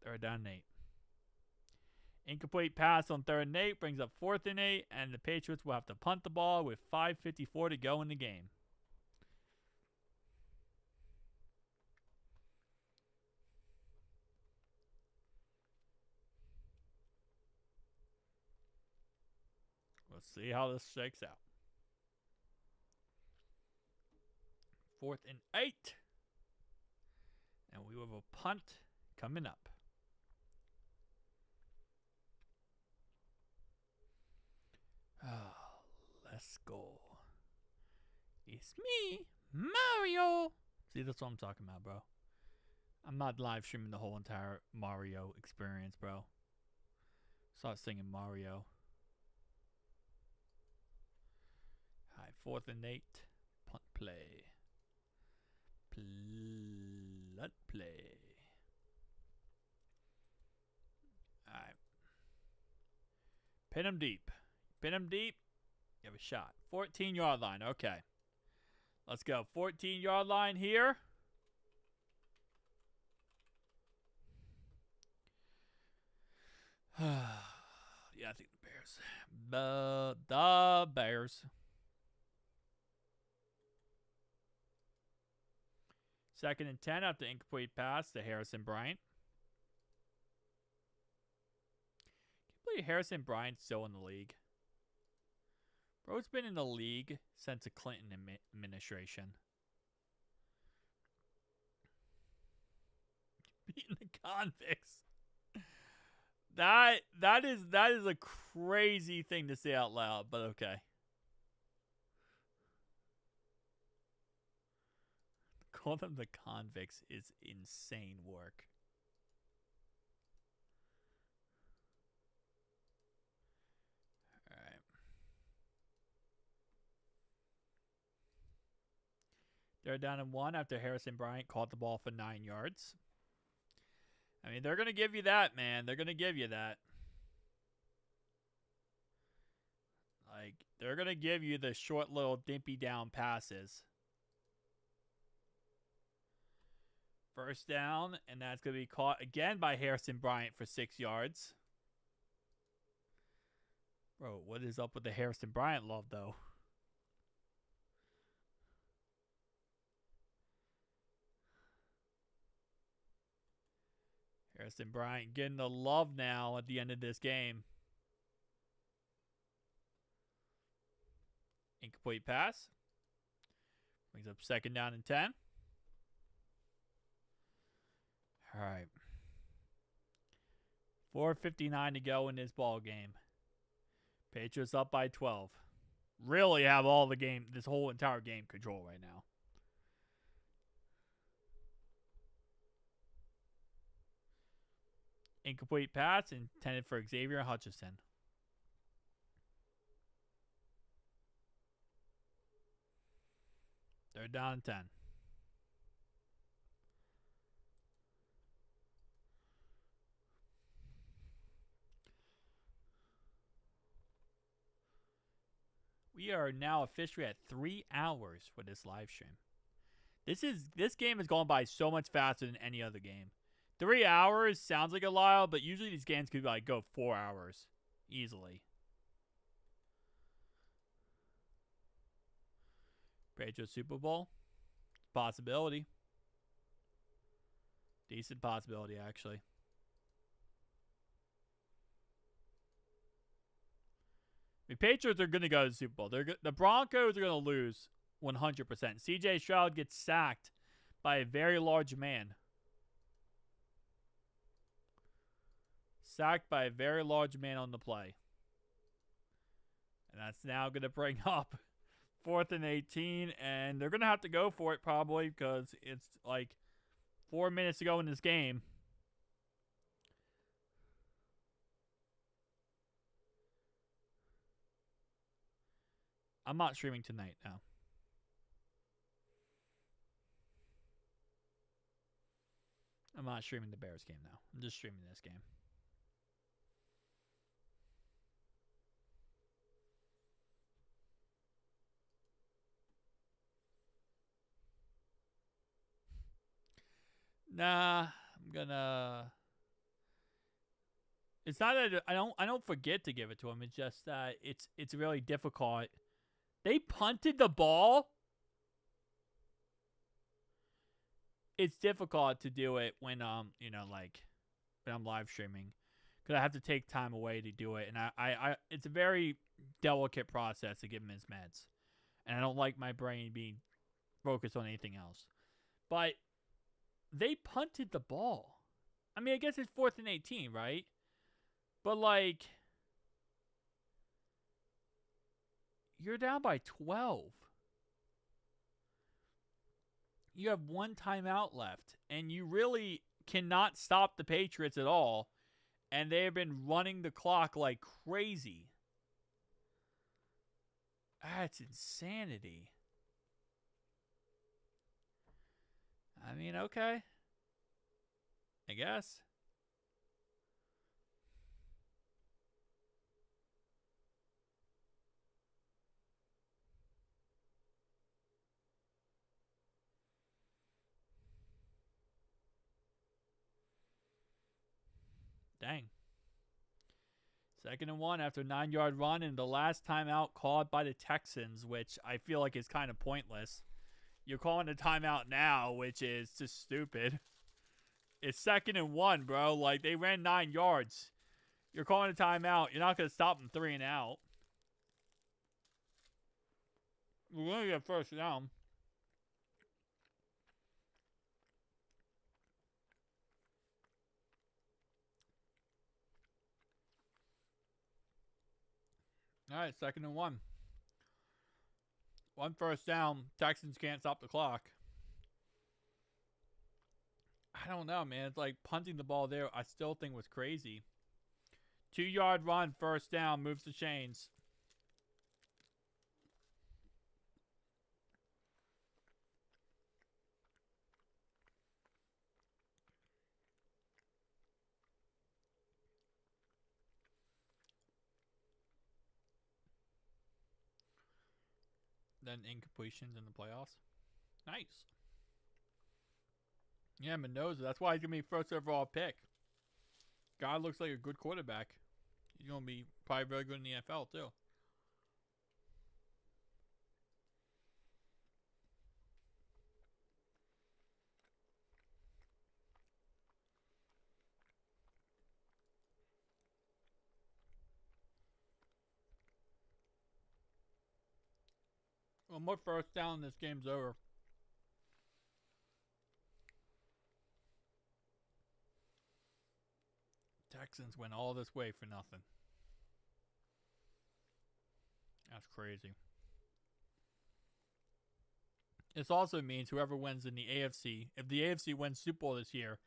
3rd down and 8. Incomplete pass on 3rd and 8 brings up 4th and 8, and the Patriots will have to punt the ball with 5:54 to go in the game. Let's see how this shakes out. 4th and 8. And we will have a punt coming up. Oh, let's go. It's me, Mario. See, that's what I'm talking about, bro. I'm not live streaming the whole entire Mario experience, bro. Start singing Mario. All right, 4th and 8. Punt play. Punt play. All right. Pin him deep. Pin him deep. You have a shot. 14-yard line. Okay. Let's go. 14-yard line here. Yeah, I think the Bears. The Bears. 2nd and 10 after incomplete pass to Harrison Bryant. Can't believe Harrison Bryant's still in the league. Bro's been in the league since the Clinton administration. Beating the convicts. That is a crazy thing to say out loud, but okay. Call them the convicts is insane work. All right. They're down in 1 after Harrison Bryant caught the ball for 9 yards. I mean, they're going to give you that, man. They're going to give you that. Like, they're going to give you the short little dimpy down passes. First down, and that's going to be caught again by Harrison Bryant for 6 yards. Bro, what is up with the Harrison Bryant love, though? Harrison Bryant getting the love now at the end of this game. Incomplete pass. Brings up 2nd down and 10. All right. 4:59 to go in this ball game. Patriots up by 12. Really have all the game, this whole entire game control right now. Incomplete pass intended for Xavier Hutchinson. They're down 10. We are now officially at 3 hours for this live stream. This game has gone by so much faster than any other game. 3 hours sounds like a while, but usually these games could like go 4 hours easily. Patriots Super Bowl possibility. Decent possibility actually. The Patriots are going to go to the Super Bowl. The Broncos are going to lose 100%. CJ Stroud gets sacked by a very large man. Sacked by a very large man on the play. And that's now going to bring up 4th and 18. And they're going to have to go for it probably because it's like 4 minutes to go in this game. I'm not streaming tonight now. I'm not streaming the Bears game now. I'm just streaming this game. Nah, I'm gonna. It's not that I don't forget to give it to him. It's just it's really difficult. They punted the ball. It's difficult to do it when like when I'm live streaming because I have to take time away to do it, and I it's a very delicate process to give him his meds, and I don't like my brain being focused on anything else. But they punted the ball. I mean, I guess it's 4th and 18, right? But like, you're down by 12. You have one timeout left, and you really cannot stop the Patriots at all. And they have been running the clock like crazy. That's insanity. I mean, okay. I guess. Dang. 2nd and 1 after a 9-yard run, and the last timeout called by the Texans, which I feel like is kind of pointless. You're calling a timeout now, which is just stupid. It's 2nd and 1, bro. Like, they ran 9 yards. You're calling a timeout. You're not going to stop them 3 and out. We're going to get first down. All right, 2nd and 1. 1 first down. Texans can't stop the clock. I don't know, man. It's like punting the ball there, I still think was crazy. 2-yard run, first down, moves the chains. Then incompletions in the playoffs. Nice. Yeah, Mendoza. That's why he's going to be first overall pick. Guy looks like a good quarterback. He's going to be probably very good in the NFL, too. One more first down and this game's over. Texans went all this way for nothing. That's crazy. This also means whoever wins in the AFC, if the AFC wins Super Bowl this year,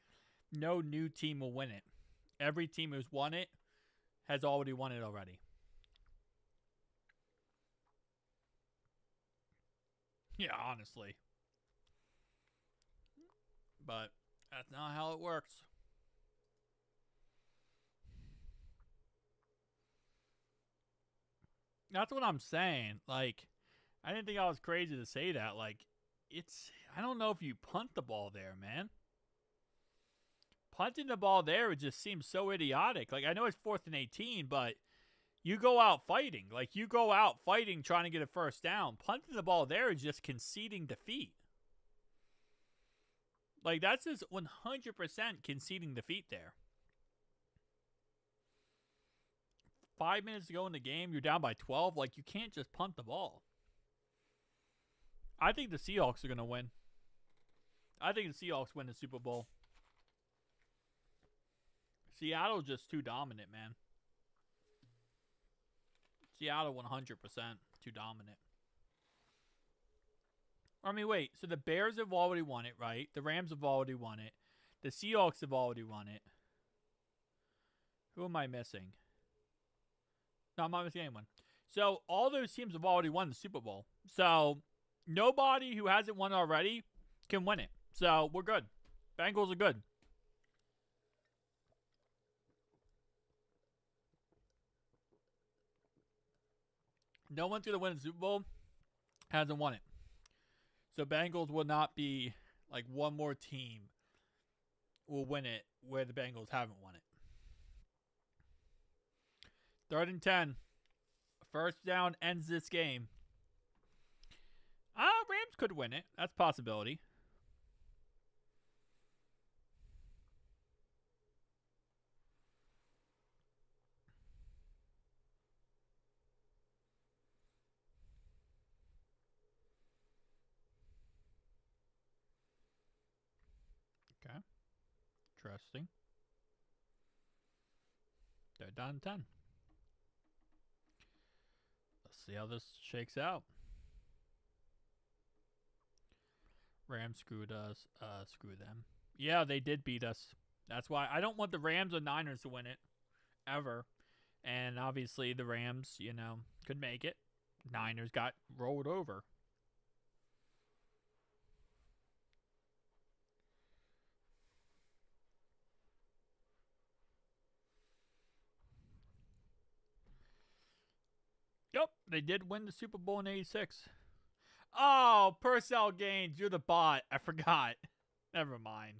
no new team will win it. Every team who's won it has already won it already. Yeah, honestly. But that's not how it works. That's what I'm saying. Like, I didn't think I was crazy to say that. Like, I don't know if you punt the ball there, man. Punting the ball there, it just seems so idiotic. Like, I know it's 4th and 18, but you go out fighting. Like, you go out fighting trying to get a first down. Punting the ball there is just conceding defeat. Like, that's just 100% conceding defeat there. 5 minutes to go in the game, you're down by 12. Like, you can't just punt the ball. I think the Seahawks are going to win. I think the Seahawks win the Super Bowl. Seattle's just too dominant, man. Seattle 100% too dominant. I mean, wait. So the Bears have already won it, right? The Rams have already won it. The Seahawks have already won it. Who am I missing? No, I'm not missing anyone. So all those teams have already won the Super Bowl. So nobody who hasn't won already can win it. So we're good. Bengals are good. No one's going to win the Super Bowl hasn't won it. So Bengals will not be like one more team will win it where the Bengals haven't won it. 3rd and 10. First down ends this game. Rams could win it. That's a possibility. Okay. Interesting. They're down 10. Let's see how this shakes out. Rams screwed us. Screw them. Yeah, they did beat us. That's why I don't want the Rams or Niners to win it. Ever. And obviously the Rams, could make it. Niners got rolled over. Yep, they did win the Super Bowl in '86. Oh, Purcell Gaines, you're the bot. I forgot. Never mind.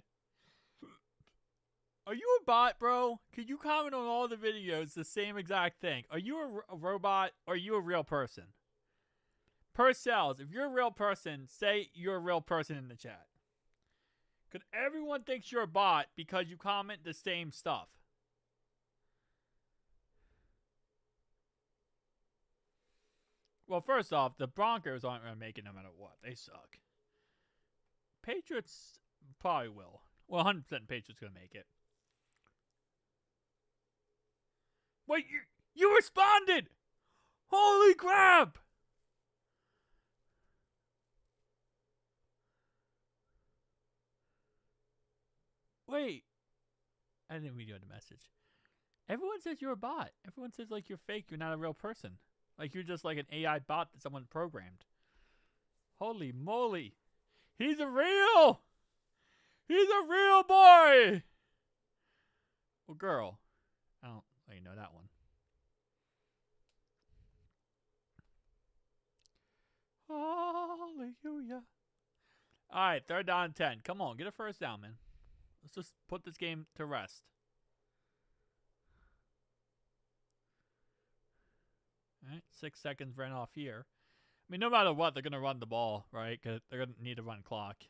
Are you a bot, bro? Could you comment on all the videos the same exact thing? Are you a robot or are you a real person? Purcells, if you're a real person, say you're a real person in the chat. Because everyone thinks you're a bot because you comment the same stuff. Well, first off, the Broncos aren't going to make it no matter what. They suck. Patriots probably will. Well, 100% Patriots going to make it. Wait, you responded! Holy crap! Wait. I didn't read you the message. Everyone says you're a bot. Everyone says like you're fake. You're not a real person. Like you're just like an AI bot that someone programmed. Holy moly. He's a real boy. Well, girl. I don't let you know that one. Hallelujah. All right, 3rd down and 10. Come on, get a first down, man. Let's just put this game to rest. All right, 6 seconds ran off here. I mean, no matter what, they're going to run the ball, right? Because they're going to need to run clock.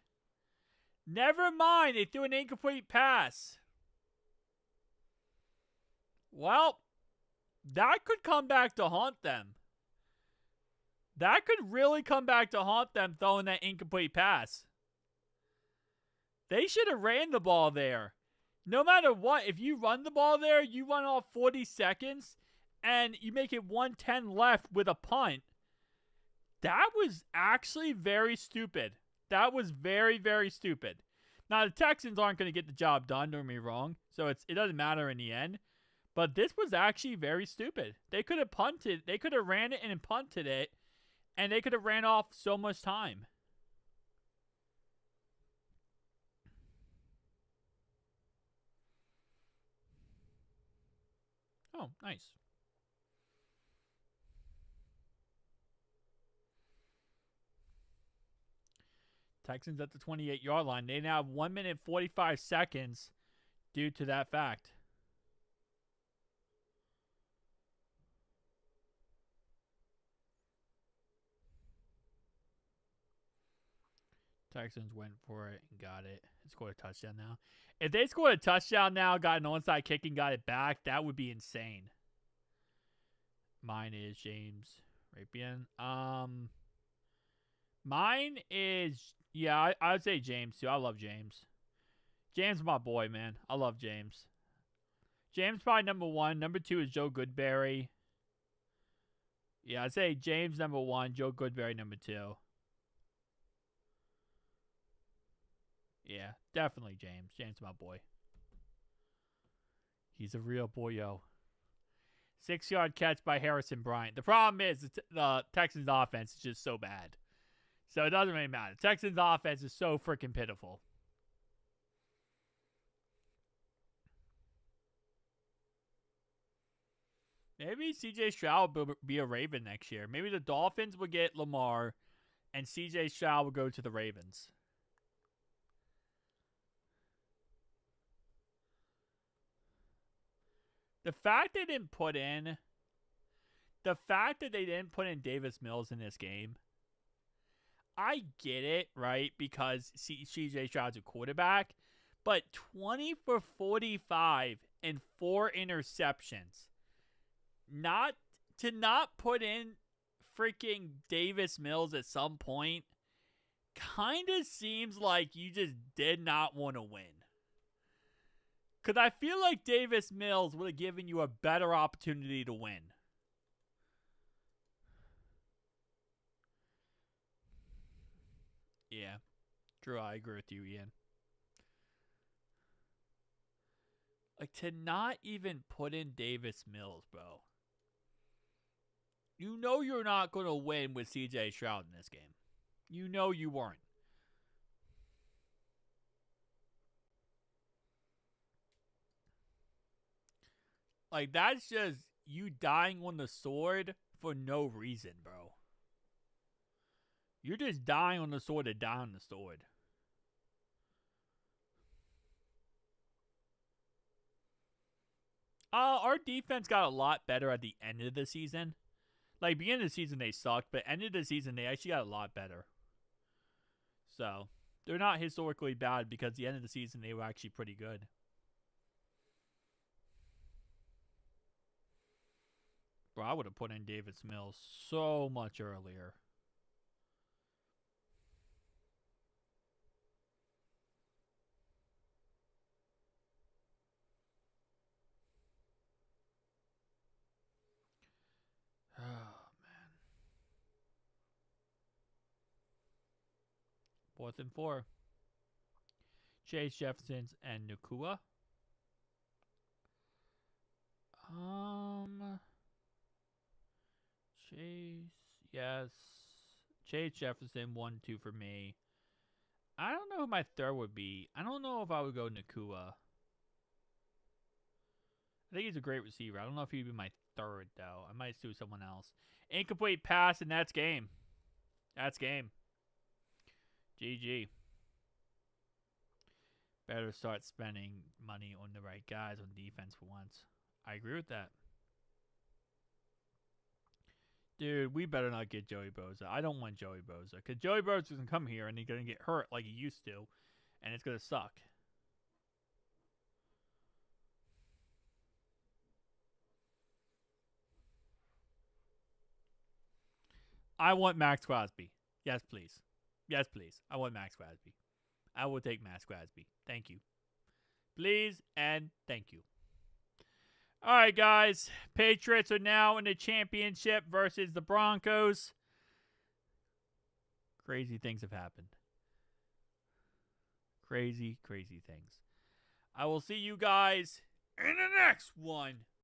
Never mind. They threw an incomplete pass. Well, that could come back to haunt them. That could really come back to haunt them throwing that incomplete pass. They should have ran the ball there. No matter what, if you run the ball there, you run off 40 seconds, and you make it 110 left with a punt. That was actually very stupid. That was very, very stupid. Now, the Texans aren't going to get the job done, don't get me wrong, so it doesn't matter in the end. But this was actually very stupid. They could have punted. They could have ran it and punted it, and they could have ran off so much time. Oh, nice. Texans at the 28-yard line. They now have 1 minute 45 seconds due to that fact. Texans went for it and got it. Scored a touchdown now. If they scored a touchdown now, got an onside kick and got it back, that would be insane. Mine is James Rapien. Mine is, yeah, I would say James too. I love James. James is my boy, man. I love James. James probably number one. Number two is Joe Goodberry. Yeah, I'd say James number one, Joe Goodberry number two. Yeah, definitely James. James is my boy. He's a real boyo. 6-yard catch by Harrison Bryant. The problem is the Texans offense is just so bad. So it doesn't really matter. Texans offense is so freaking pitiful. Maybe CJ Stroud will be a Raven next year. Maybe the Dolphins will get Lamar and CJ Stroud will go to the Ravens. The fact that they didn't put in Davis Mills in this game, I get it, right? Because CJ Stroud's a quarterback, but 20 for 45 and 4 interceptions. Not put in freaking Davis Mills at some point kind of seems like you just did not want to win. Because I feel like Davis Mills would have given you a better opportunity to win. Yeah. Drew, I agree with you, Ian. Like, to not even put in Davis Mills, bro. You know you're not going to win with CJ Stroud in this game. You know you weren't. Like, that's just you dying on the sword for no reason, bro. You're just dying on the sword to die on the sword. Our defense got a lot better at the end of the season. Like, beginning of the season, they sucked, but end of the season, they actually got a lot better. So, they're not historically bad because the end of the season, they were actually pretty good. Bro, I would have put in Davis Mills so much earlier. Oh, man. 4th and 4. Chase Jefferson's and Nakua. Chase, yes. Chase Jefferson, 1-2 for me. I don't know who my third would be. I don't know if I would go Nakua. I think he's a great receiver. I don't know if he'd be my third, though. I might do someone else. Incomplete pass, and that's game. That's game. GG. Better start spending money on the right guys on defense for once. I agree with that. Dude, we better not get Joey Bosa. I don't want Joey Bosa. Because Joey Bosa doesn't come here and he's going to get hurt like he used to. And it's going to suck. I want Max Crosby. Yes, please. Yes, please. I want Max Crosby. I will take Max Crosby. Thank you. Please and thank you. All right, guys. Patriots are now in the championship versus the Broncos. Crazy things have happened. Crazy, crazy things. I will see you guys in the next one.